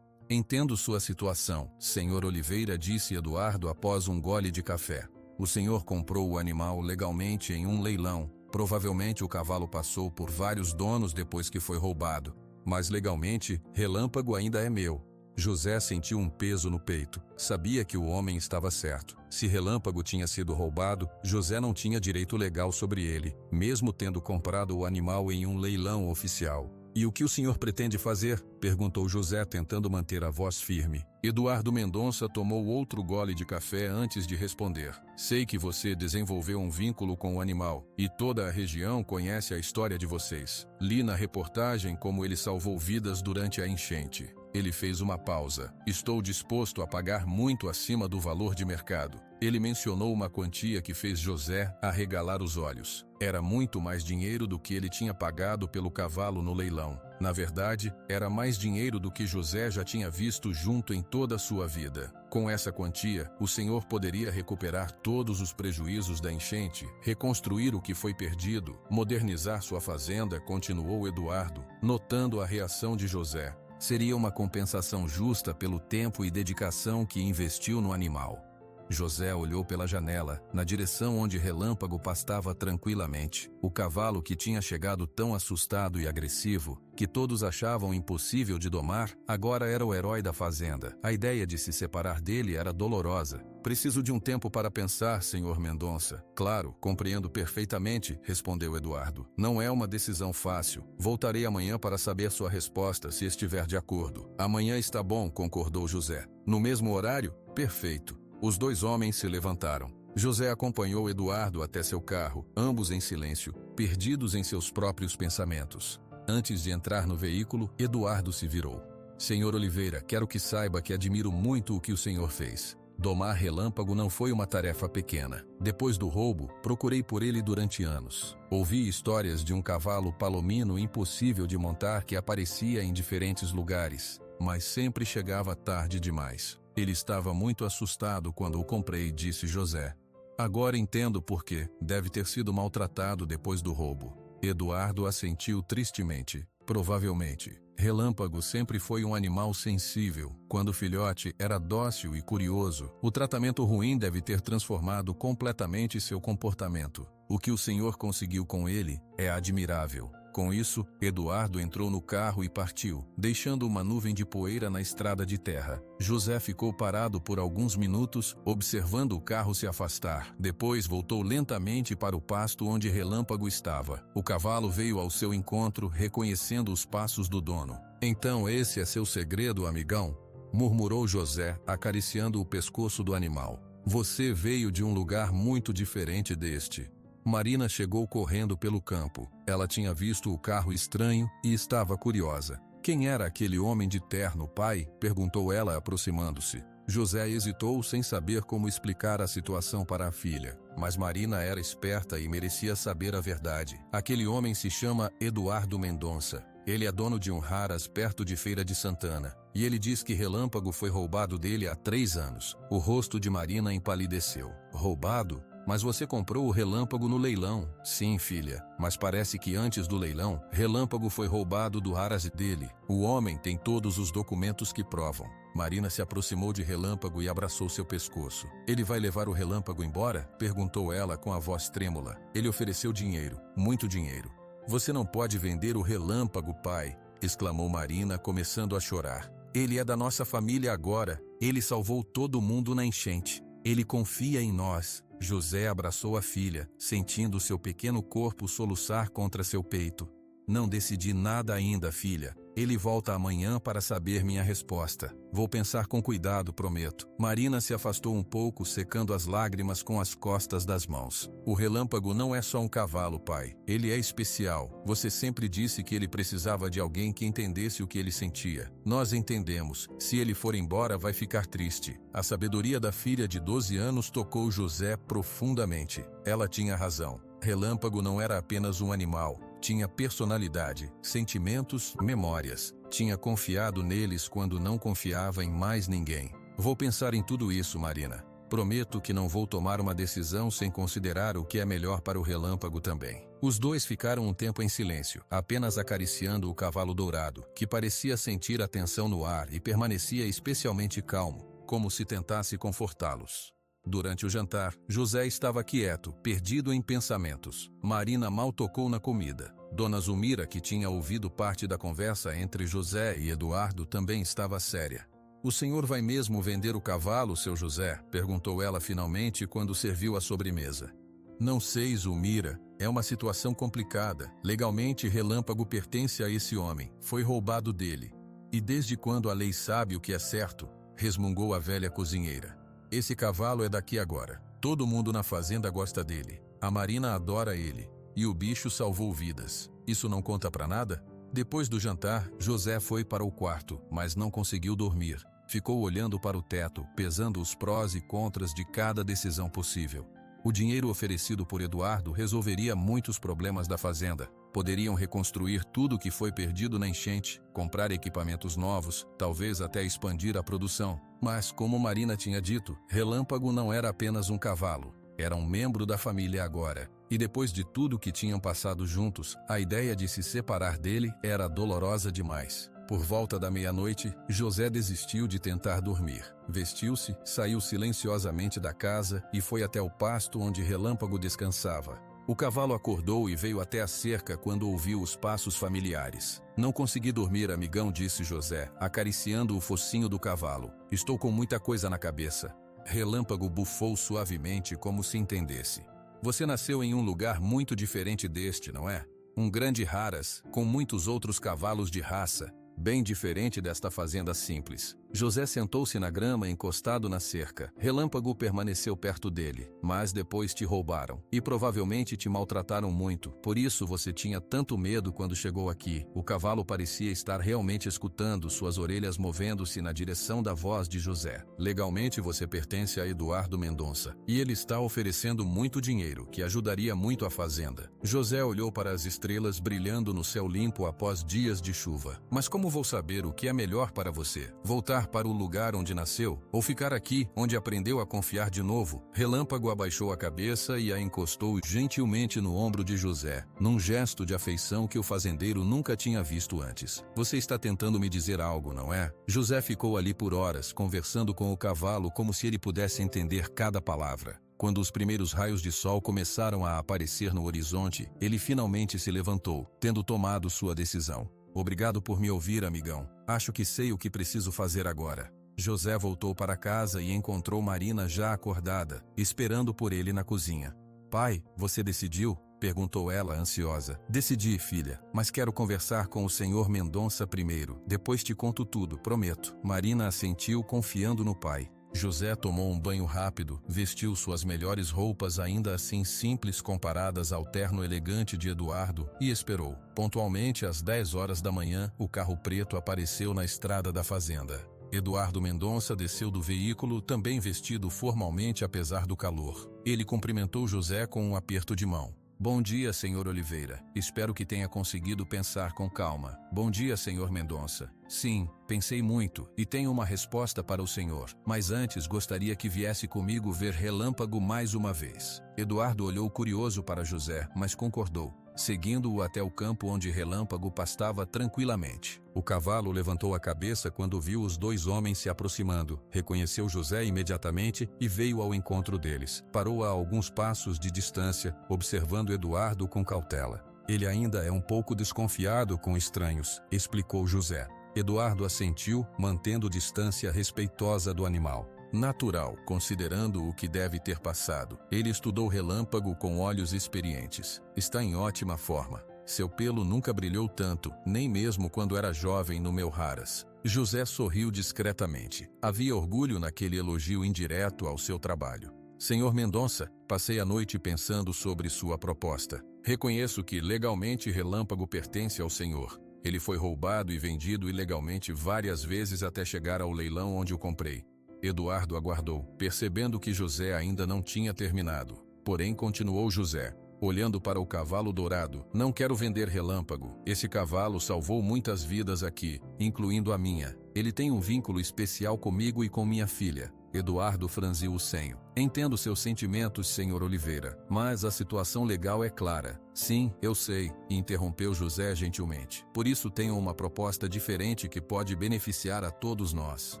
"Entendo sua situação, senhor Oliveira", disse Eduardo após um gole de café. "O senhor comprou o animal legalmente em um leilão. Provavelmente o cavalo passou por vários donos depois que foi roubado. Mas legalmente, Relâmpago ainda é meu." José sentiu um peso no peito. Sabia que o homem estava certo. Se Relâmpago tinha sido roubado, José não tinha direito legal sobre ele, mesmo tendo comprado o animal em um leilão oficial. "E o que o senhor pretende fazer?", perguntou José, tentando manter a voz firme. Eduardo Mendonça tomou outro gole de café antes de responder. "Sei que você desenvolveu um vínculo com o animal, e toda a região conhece a história de vocês. Li na reportagem como ele salvou vidas durante a enchente. Ele fez uma pausa. Estou disposto a pagar muito acima do valor de mercado. Ele mencionou uma quantia que fez José arregalar os olhos. Era muito mais dinheiro do que ele tinha pagado pelo cavalo no leilão. Na verdade, era mais dinheiro do que José já tinha visto junto em toda a sua vida. Com essa quantia, o Senhor poderia recuperar todos os prejuízos da enchente, reconstruir o que foi perdido, modernizar sua fazenda, continuou Eduardo, notando a reação de José. Seria uma compensação justa pelo tempo e dedicação que investiu no animal. José olhou pela janela, na direção onde Relâmpago pastava tranquilamente. O cavalo que tinha chegado tão assustado e agressivo, que todos achavam impossível de domar, agora era o herói da fazenda. A ideia de se separar dele era dolorosa. Preciso de um tempo para pensar, Sr. Mendonça. Claro, compreendo perfeitamente, respondeu Eduardo. Não é uma decisão fácil. Voltarei amanhã para saber sua resposta, se estiver de acordo. Amanhã está bom, concordou José. No mesmo horário? Perfeito. Os dois homens se levantaram. José acompanhou Eduardo até seu carro, ambos em silêncio, perdidos em seus próprios pensamentos. Antes de entrar no veículo, Eduardo se virou. Senhor Oliveira, quero que saiba que admiro muito o que o senhor fez. Domar Relâmpago não foi uma tarefa pequena. Depois do roubo, procurei por ele durante anos. Ouvi histórias de um cavalo palomino impossível de montar que aparecia em diferentes lugares, mas sempre chegava tarde demais. Ele estava muito assustado quando o comprei, disse José. Agora entendo por quê. Deve ter sido maltratado depois do roubo. Eduardo assentiu tristemente. Provavelmente. Relâmpago sempre foi um animal sensível. Quando filhote, era dócil e curioso. O tratamento ruim deve ter transformado completamente seu comportamento. O que o senhor conseguiu com ele é admirável. Com isso, Eduardo entrou no carro e partiu, deixando uma nuvem de poeira na estrada de terra. José ficou parado por alguns minutos, observando o carro se afastar. Depois voltou lentamente para o pasto onde Relâmpago estava. O cavalo veio ao seu encontro, reconhecendo os passos do dono. Então esse é seu segredo, amigão? Murmurou José, acariciando o pescoço do animal. Você veio de um lugar muito diferente deste. Marina chegou correndo pelo campo. Ela tinha visto o carro estranho e estava curiosa. Quem era aquele homem de terno, pai? Perguntou ela, aproximando-se. José hesitou sem saber como explicar a situação para a filha. Mas Marina era esperta e merecia saber a verdade. Aquele homem se chama Eduardo Mendonça. Ele é dono de um Haras perto de Feira de Santana. E ele diz que Relâmpago foi roubado dele há 3 anos. O rosto de Marina empalideceu. Roubado? Mas você comprou o Relâmpago no leilão. Sim, filha. Mas parece que antes do leilão, Relâmpago foi roubado do Haras dele. O homem tem todos os documentos que provam. Marina se aproximou de Relâmpago e abraçou seu pescoço. Ele vai levar o Relâmpago embora? Perguntou ela com a voz trêmula. Ele ofereceu dinheiro. Muito dinheiro. Você não pode vender o Relâmpago, pai, exclamou Marina, começando a chorar. Ele é da nossa família agora. Ele salvou todo mundo na enchente. Ele confia em nós. José abraçou a filha, sentindo seu pequeno corpo soluçar contra seu peito. Não decidi nada ainda, filha. Ele volta amanhã para saber minha resposta. Vou pensar com cuidado, prometo. Marina se afastou um pouco, secando as lágrimas com as costas das mãos. O Relâmpago não é só um cavalo, pai. Ele é especial. Você sempre disse que ele precisava de alguém que entendesse o que ele sentia. Nós entendemos. Se ele for embora, vai ficar triste. A sabedoria da filha de 12 anos tocou José profundamente. Ela tinha razão. Relâmpago não era apenas um animal. Tinha personalidade, sentimentos, memórias. Tinha confiado neles quando não confiava em mais ninguém. Vou pensar em tudo isso, Marina. Prometo que não vou tomar uma decisão sem considerar o que é melhor para o Relâmpago também. Os dois ficaram um tempo em silêncio, apenas acariciando o cavalo dourado, que parecia sentir a tensão no ar e permanecia especialmente calmo, como se tentasse confortá-los. Durante o jantar, José estava quieto, perdido em pensamentos. Marina mal tocou na comida. Dona Zulmira, que tinha ouvido parte da conversa entre José e Eduardo, também estava séria. O senhor vai mesmo vender o cavalo, seu José? Perguntou ela finalmente quando serviu a sobremesa. Não sei, Zulmira. É uma situação complicada. Legalmente, Relâmpago pertence a esse homem. Foi roubado dele. E desde quando a lei sabe o que é certo? Resmungou a velha cozinheira. Esse cavalo é daqui agora. Todo mundo na fazenda gosta dele. A Marina adora ele. E o bicho salvou vidas. Isso não conta pra nada? Depois do jantar, José foi para o quarto, mas não conseguiu dormir. Ficou olhando para o teto, pesando os prós e contras de cada decisão possível. O dinheiro oferecido por Eduardo resolveria muitos problemas da fazenda. Poderiam reconstruir tudo o que foi perdido na enchente, comprar equipamentos novos, talvez até expandir a produção. Mas, como Marina tinha dito, Relâmpago não era apenas um cavalo. Era um membro da família agora. E depois de tudo que tinham passado juntos, a ideia de se separar dele era dolorosa demais. Por volta da meia-noite, José desistiu de tentar dormir. Vestiu-se, saiu silenciosamente da casa e foi até o pasto onde Relâmpago descansava. O cavalo acordou e veio até a cerca quando ouviu os passos familiares. "Não consegui dormir, amigão", disse José, acariciando o focinho do cavalo. "Estou com muita coisa na cabeça." Relâmpago bufou suavemente como se entendesse. "Você nasceu em um lugar muito diferente deste, não é? Um grande Haras, com muitos outros cavalos de raça, bem diferente desta fazenda simples." José sentou-se na grama encostado na cerca. "Relâmpago permaneceu perto dele, mas depois te roubaram. E provavelmente te maltrataram muito. Por isso você tinha tanto medo quando chegou aqui." O cavalo parecia estar realmente escutando, suas orelhas movendo-se na direção da voz de José. "Legalmente você pertence a Eduardo Mendonça. E ele está oferecendo muito dinheiro, que ajudaria muito a fazenda." José olhou para as estrelas brilhando no céu limpo após dias de chuva. "Mas como vou saber o que é melhor para você? Voltar para o lugar onde nasceu? Ou ficar aqui, onde aprendeu a confiar de novo?" Relâmpago abaixou a cabeça e a encostou gentilmente no ombro de José, num gesto de afeição que o fazendeiro nunca tinha visto antes. "Você está tentando me dizer algo, não é?" José ficou ali por horas, conversando com o cavalo como se ele pudesse entender cada palavra. Quando os primeiros raios de sol começaram a aparecer no horizonte, ele finalmente se levantou, tendo tomado sua decisão. "Obrigado por me ouvir, amigão. Acho que sei o que preciso fazer agora." José voltou para casa e encontrou Marina já acordada, esperando por ele na cozinha. "Pai, você decidiu?" perguntou ela, ansiosa. "Decidi, filha, mas quero conversar com o senhor Mendonça primeiro. Depois te conto tudo, prometo." Marina assentiu, confiando no pai. José tomou um banho rápido, vestiu suas melhores roupas, ainda assim simples comparadas ao terno elegante de Eduardo, e esperou. Pontualmente às 10 horas da manhã, o carro preto apareceu na estrada da fazenda. Eduardo Mendonça desceu do veículo, também vestido formalmente apesar do calor. Ele cumprimentou José com um aperto de mão. "Bom dia, senhor Oliveira. Espero que tenha conseguido pensar com calma." "Bom dia, senhor Mendonça. Sim, pensei muito, e tenho uma resposta para o senhor. Mas antes gostaria que viesse comigo ver Relâmpago mais uma vez." Eduardo olhou curioso para José, mas concordou, seguindo-o até o campo onde Relâmpago pastava tranquilamente. O cavalo levantou a cabeça quando viu os dois homens se aproximando, reconheceu José imediatamente e veio ao encontro deles. Parou a alguns passos de distância, observando Eduardo com cautela. "Ele ainda é um pouco desconfiado com estranhos", explicou José. Eduardo assentiu, mantendo distância respeitosa do animal. Natural, considerando o que deve ter passado. Ele estudou Relâmpago com olhos experientes. "Está em ótima forma. Seu pelo nunca brilhou tanto, nem mesmo quando era jovem no meu Haras." José sorriu discretamente. Havia orgulho naquele elogio indireto ao seu trabalho. "Senhor Mendonça, passei a noite pensando sobre sua proposta. Reconheço que legalmente Relâmpago pertence ao senhor. Ele foi roubado e vendido ilegalmente várias vezes até chegar ao leilão onde o comprei." Eduardo aguardou, percebendo que José ainda não tinha terminado. Porém, continuou José, olhando para o cavalo dourado. "Não quero vender Relâmpago. Esse cavalo salvou muitas vidas aqui, incluindo a minha. Ele tem um vínculo especial comigo e com minha filha." Eduardo franziu o senho. "Entendo seus sentimentos, senhor Oliveira, mas a situação legal é clara." "Sim, eu sei", interrompeu José gentilmente. "Por isso tenho uma proposta diferente que pode beneficiar a todos nós."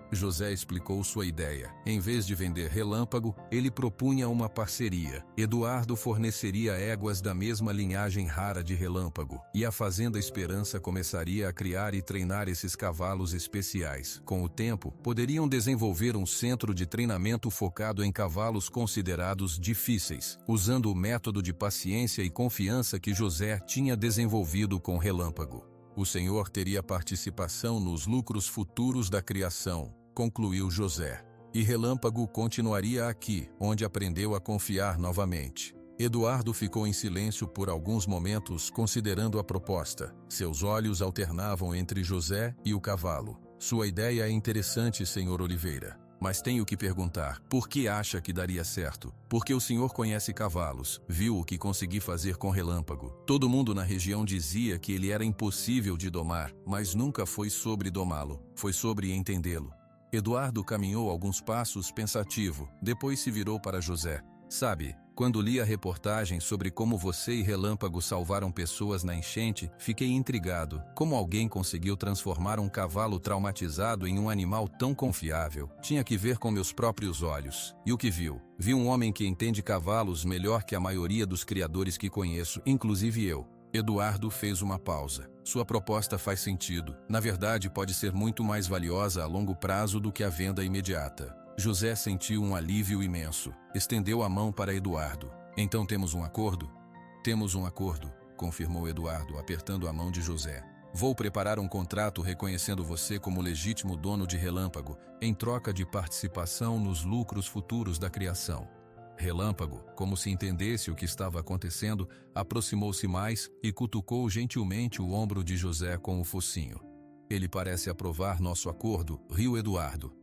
José explicou sua ideia. Em vez de vender Relâmpago, ele propunha uma parceria. Eduardo forneceria éguas da mesma linhagem rara de Relâmpago, e a Fazenda Esperança começaria a criar e treinar esses cavalos especiais. Com o tempo, poderiam desenvolver um centro de treinamento focado em cavalos considerados difíceis, usando o método de paciência e confiança que José tinha desenvolvido com Relâmpago. O senhor teria participação nos lucros futuros da criação, concluiu José. E Relâmpago continuaria aqui, onde aprendeu a confiar novamente. Eduardo ficou em silêncio por alguns momentos, considerando a proposta. Seus olhos alternavam entre José e o cavalo. Sua ideia é interessante, Sr. Oliveira. Mas tenho que perguntar, por que acha que daria certo? Porque o senhor conhece cavalos, viu o que consegui fazer com Relâmpago. Todo mundo na região dizia que ele era impossível de domar, mas nunca foi sobre domá-lo, foi sobre entendê-lo. Eduardo caminhou alguns passos pensativo, depois se virou para José. Sabe, quando li a reportagem sobre como você e Relâmpago salvaram pessoas na enchente, fiquei intrigado. Como alguém conseguiu transformar um cavalo traumatizado em um animal tão confiável? Tinha que ver com meus próprios olhos. E o que viu? Vi um homem que entende cavalos melhor que a maioria dos criadores que conheço, inclusive eu. Eduardo fez uma pausa. Sua proposta faz sentido. Na verdade, pode ser muito mais valiosa a longo prazo do que a venda imediata. José sentiu um alívio imenso. Estendeu a mão para Eduardo. Então temos um acordo? Temos um acordo, confirmou Eduardo, apertando a mão de José. Vou preparar um contrato reconhecendo você como legítimo dono de Relâmpago, em troca de participação nos lucros futuros da criação. Relâmpago, como se entendesse o que estava acontecendo, aproximou-se mais e cutucou gentilmente o ombro de José com o focinho. Ele parece aprovar nosso acordo, riu Eduardo.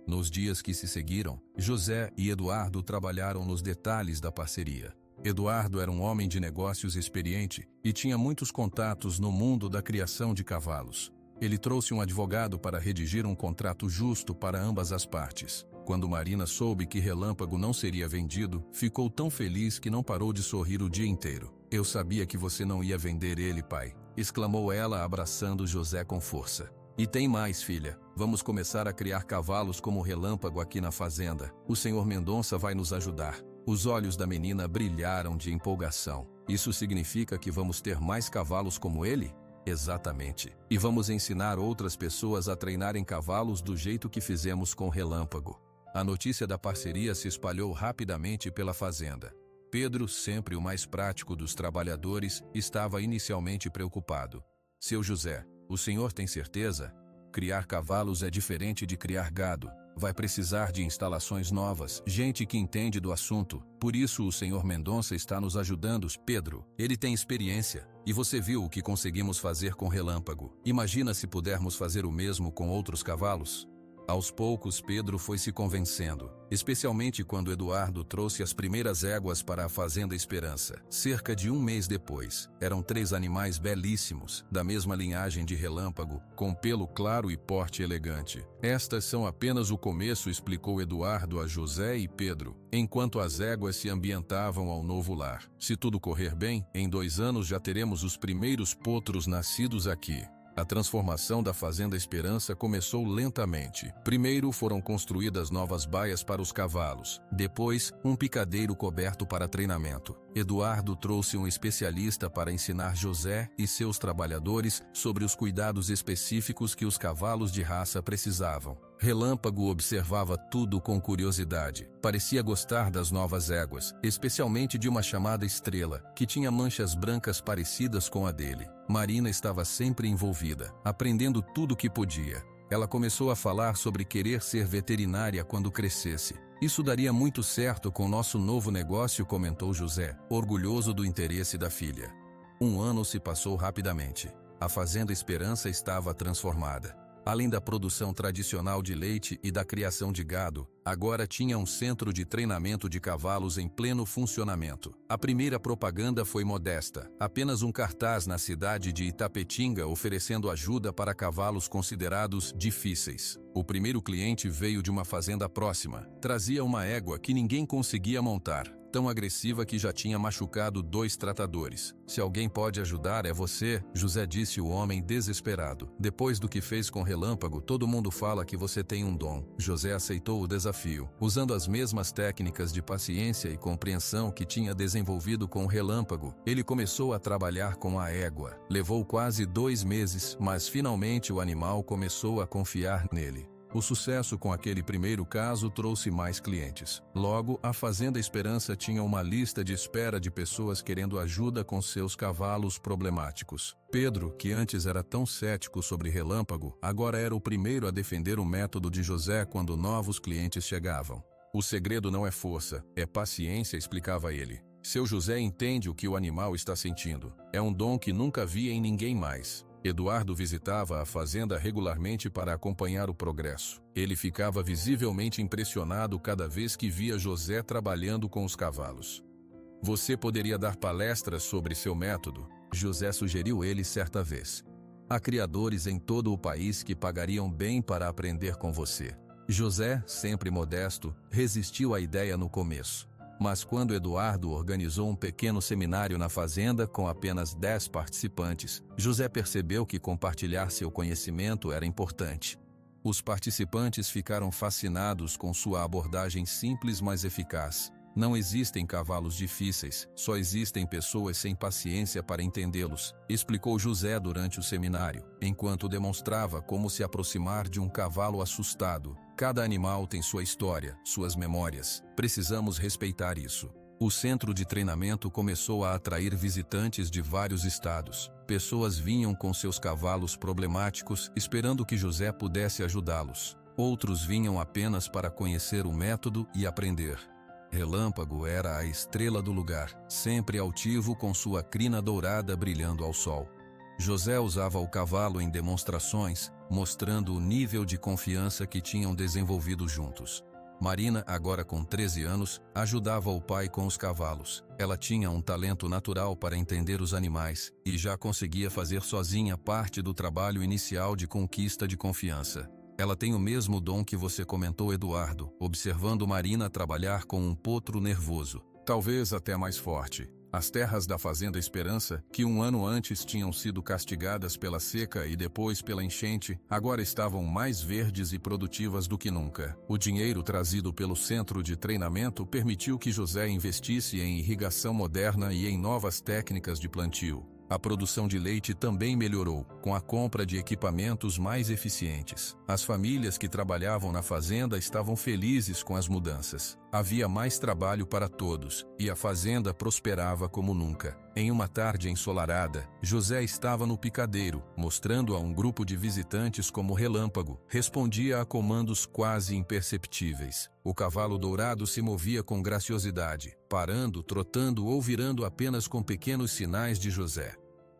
Nos dias que se seguiram, José e Eduardo trabalharam nos detalhes da parceria. Eduardo era um homem de negócios experiente e tinha muitos contatos no mundo da criação de cavalos. Ele trouxe um advogado para redigir um contrato justo para ambas as partes. Quando Marina soube que Relâmpago não seria vendido, ficou tão feliz que não parou de sorrir o dia inteiro. Eu sabia que você não ia vender ele, pai, exclamou ela, abraçando José com força. E tem mais, filha. Vamos começar a criar cavalos como Relâmpago aqui na fazenda. O Sr. Mendonça vai nos ajudar. Os olhos da menina brilharam de empolgação. Isso significa que vamos ter mais cavalos como ele? Exatamente. E vamos ensinar outras pessoas a treinarem cavalos do jeito que fizemos com Relâmpago. A notícia da parceria se espalhou rapidamente pela fazenda. Pedro, sempre o mais prático dos trabalhadores, estava inicialmente preocupado. Seu José, o senhor tem certeza? Criar cavalos é diferente de criar gado. Vai precisar de instalações novas, gente que entende do assunto. Por isso o senhor Mendonça está nos ajudando, Pedro. Ele tem experiência. E você viu o que conseguimos fazer com Relâmpago. Imagina se pudermos fazer o mesmo com outros cavalos? Aos poucos, Pedro foi se convencendo, especialmente quando Eduardo trouxe as primeiras éguas para a Fazenda Esperança. Cerca de um mês depois, eram 3 animais belíssimos, da mesma linhagem de Relâmpago, com pelo claro e porte elegante. Estas são apenas o começo, explicou Eduardo a José e Pedro, enquanto as éguas se ambientavam ao novo lar. Se tudo correr bem, em 2 anos já teremos os primeiros potros nascidos aqui. A transformação da Fazenda Esperança começou lentamente. Primeiro foram construídas novas baias para os cavalos. Depois, um picadeiro coberto para treinamento. Eduardo trouxe um especialista para ensinar José e seus trabalhadores sobre os cuidados específicos que os cavalos de raça precisavam. Relâmpago observava tudo com curiosidade. Parecia gostar das novas éguas, especialmente de uma chamada Estrela, que tinha manchas brancas parecidas com a dele. Marina estava sempre envolvida, aprendendo tudo o que podia. Ela começou a falar sobre querer ser veterinária quando crescesse. Isso daria muito certo com nosso novo negócio, comentou José, orgulhoso do interesse da filha. 1 ano se passou rapidamente. A Fazenda Esperança estava transformada. Além da produção tradicional de leite e da criação de gado, agora tinha um centro de treinamento de cavalos em pleno funcionamento. A primeira propaganda foi modesta, apenas um cartaz na cidade de Itapetinga oferecendo ajuda para cavalos considerados difíceis. O primeiro cliente veio de uma fazenda próxima. Trazia uma égua que ninguém conseguia montar, tão agressiva que já tinha machucado 2 tratadores. Se alguém pode ajudar é você, José, disse o homem desesperado. Depois do que fez com Relâmpago, todo mundo fala que você tem um dom. José aceitou o desafio. Usando as mesmas técnicas de paciência e compreensão que tinha desenvolvido com Relâmpago, ele começou a trabalhar com a égua. Levou quase 2 meses, mas finalmente o animal começou a confiar nele. O sucesso com aquele primeiro caso trouxe mais clientes. Logo, a Fazenda Esperança tinha uma lista de espera de pessoas querendo ajuda com seus cavalos problemáticos. Pedro, que antes era tão cético sobre Relâmpago, agora era o primeiro a defender o método de José quando novos clientes chegavam. O segredo não é força, é paciência, explicava ele. Seu José entende o que o animal está sentindo. É um dom que nunca via em ninguém mais. Eduardo visitava a fazenda regularmente para acompanhar o progresso. Ele ficava visivelmente impressionado cada vez que via José trabalhando com os cavalos. Você poderia dar palestras sobre seu método, José sugeriu ele certa vez. Há criadores em todo o país que pagariam bem para aprender com você. José, sempre modesto, resistiu à ideia no começo. Mas quando Eduardo organizou um pequeno seminário na fazenda com apenas 10 participantes, José percebeu que compartilhar seu conhecimento era importante. Os participantes ficaram fascinados com sua abordagem simples, mas eficaz. Não existem cavalos difíceis, só existem pessoas sem paciência para entendê-los, explicou José durante o seminário, enquanto demonstrava como se aproximar de um cavalo assustado. Cada animal tem sua história, suas memórias. Precisamos respeitar isso. O centro de treinamento começou a atrair visitantes de vários estados. Pessoas vinham com seus cavalos problemáticos, esperando que José pudesse ajudá-los. Outros vinham apenas para conhecer o método e aprender. Relâmpago era a estrela do lugar, sempre altivo com sua crina dourada brilhando ao sol. José usava o cavalo em demonstrações, mostrando o nível de confiança que tinham desenvolvido juntos. Marina, agora com 13 anos, ajudava o pai com os cavalos. Ela tinha um talento natural para entender os animais e já conseguia fazer sozinha parte do trabalho inicial de conquista de confiança. Ela tem o mesmo dom que você comentou, Eduardo, observando Marina trabalhar com um potro nervoso. Talvez até mais forte. As terras da Fazenda Esperança, que um ano antes tinham sido castigadas pela seca e depois pela enchente, agora estavam mais verdes e produtivas do que nunca. O dinheiro trazido pelo centro de treinamento permitiu que José investisse em irrigação moderna e em novas técnicas de plantio. A produção de leite também melhorou, com a compra de equipamentos mais eficientes. As famílias que trabalhavam na fazenda estavam felizes com as mudanças. Havia mais trabalho para todos, e a fazenda prosperava como nunca. Em uma tarde ensolarada, José estava no picadeiro, mostrando a um grupo de visitantes como Relâmpago. Respondia a comandos quase imperceptíveis. O cavalo dourado se movia com graciosidade, parando, trotando ou virando apenas com pequenos sinais de José.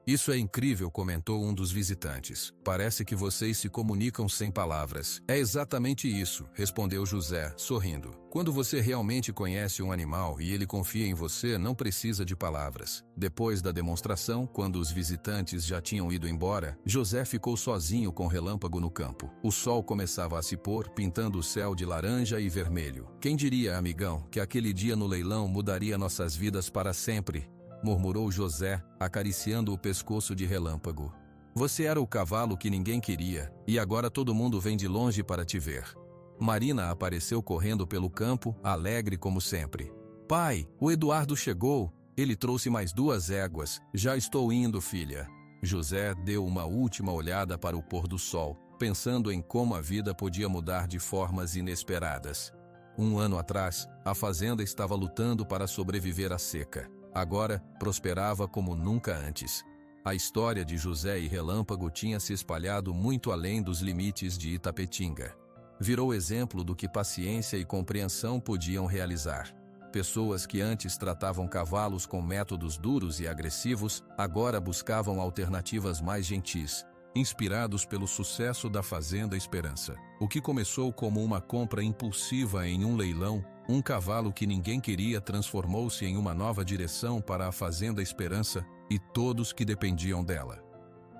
Isso é incrível, comentou um dos visitantes. Parece que vocês se comunicam sem palavras. É exatamente isso, respondeu José, sorrindo. Quando você realmente conhece um animal e ele confia em você, não precisa de palavras. Depois da demonstração, quando os visitantes já tinham ido embora, José ficou sozinho com Relâmpago no campo. O sol começava a se pôr, pintando o céu de laranja e vermelho. Quem diria, amigão, que aquele dia no leilão mudaria nossas vidas para sempre? Murmurou José, acariciando o pescoço de Relâmpago. Você era o cavalo que ninguém queria, e agora todo mundo vem de longe para te ver. Marina apareceu correndo pelo campo, alegre como sempre. Pai, o Eduardo chegou. Ele trouxe mais 2 éguas. Já estou indo, filha. José deu uma última olhada para o pôr do sol, pensando em como a vida podia mudar de formas inesperadas. Um ano atrás, a fazenda estava lutando para sobreviver à seca. Agora, prosperava como nunca antes. A história de José e Relâmpago tinha se espalhado muito além dos limites de Itapetinga. Virou exemplo do que paciência e compreensão podiam realizar. Pessoas que antes tratavam cavalos com métodos duros e agressivos, agora buscavam alternativas mais gentis, inspirados pelo sucesso da Fazenda Esperança. O que começou como uma compra impulsiva em um leilão, um cavalo que ninguém queria transformou-se em uma nova direção para a Fazenda Esperança e todos que dependiam dela.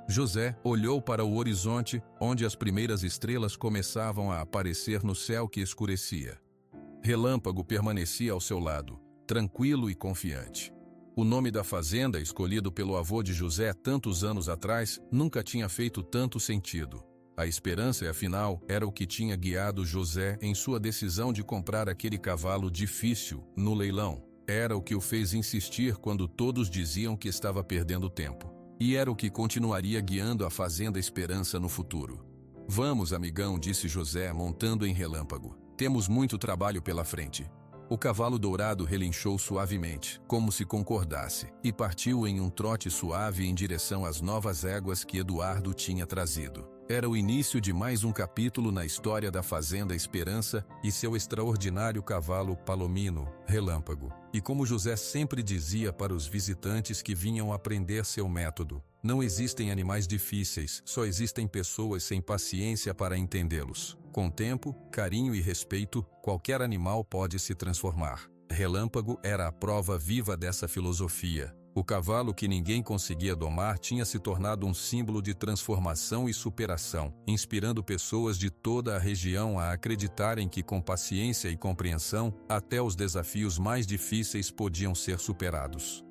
José olhou para o horizonte, onde as primeiras estrelas começavam a aparecer no céu que escurecia. Relâmpago permanecia ao seu lado, tranquilo e confiante. O nome da fazenda, escolhido pelo avô de José tantos anos atrás, nunca tinha feito tanto sentido. A esperança, afinal, era o que tinha guiado José em sua decisão de comprar aquele cavalo difícil no leilão. Era o que o fez insistir quando todos diziam que estava perdendo tempo. E era o que continuaria guiando a Fazenda Esperança no futuro. Vamos, amigão, disse José, montando em Relâmpago. Temos muito trabalho pela frente. O cavalo dourado relinchou suavemente, como se concordasse, e partiu em um trote suave em direção às novas éguas que Eduardo tinha trazido. Era o início de mais um capítulo na história da Fazenda Esperança e seu extraordinário cavalo Palomino, Relâmpago. E como José sempre dizia para os visitantes que vinham aprender seu método, não existem animais difíceis, só existem pessoas sem paciência para entendê-los. Com tempo, carinho e respeito, qualquer animal pode se transformar. Relâmpago era a prova viva dessa filosofia. O cavalo que ninguém conseguia domar tinha se tornado um símbolo de transformação e superação, inspirando pessoas de toda a região a acreditarem que com paciência e compreensão, até os desafios mais difíceis podiam ser superados.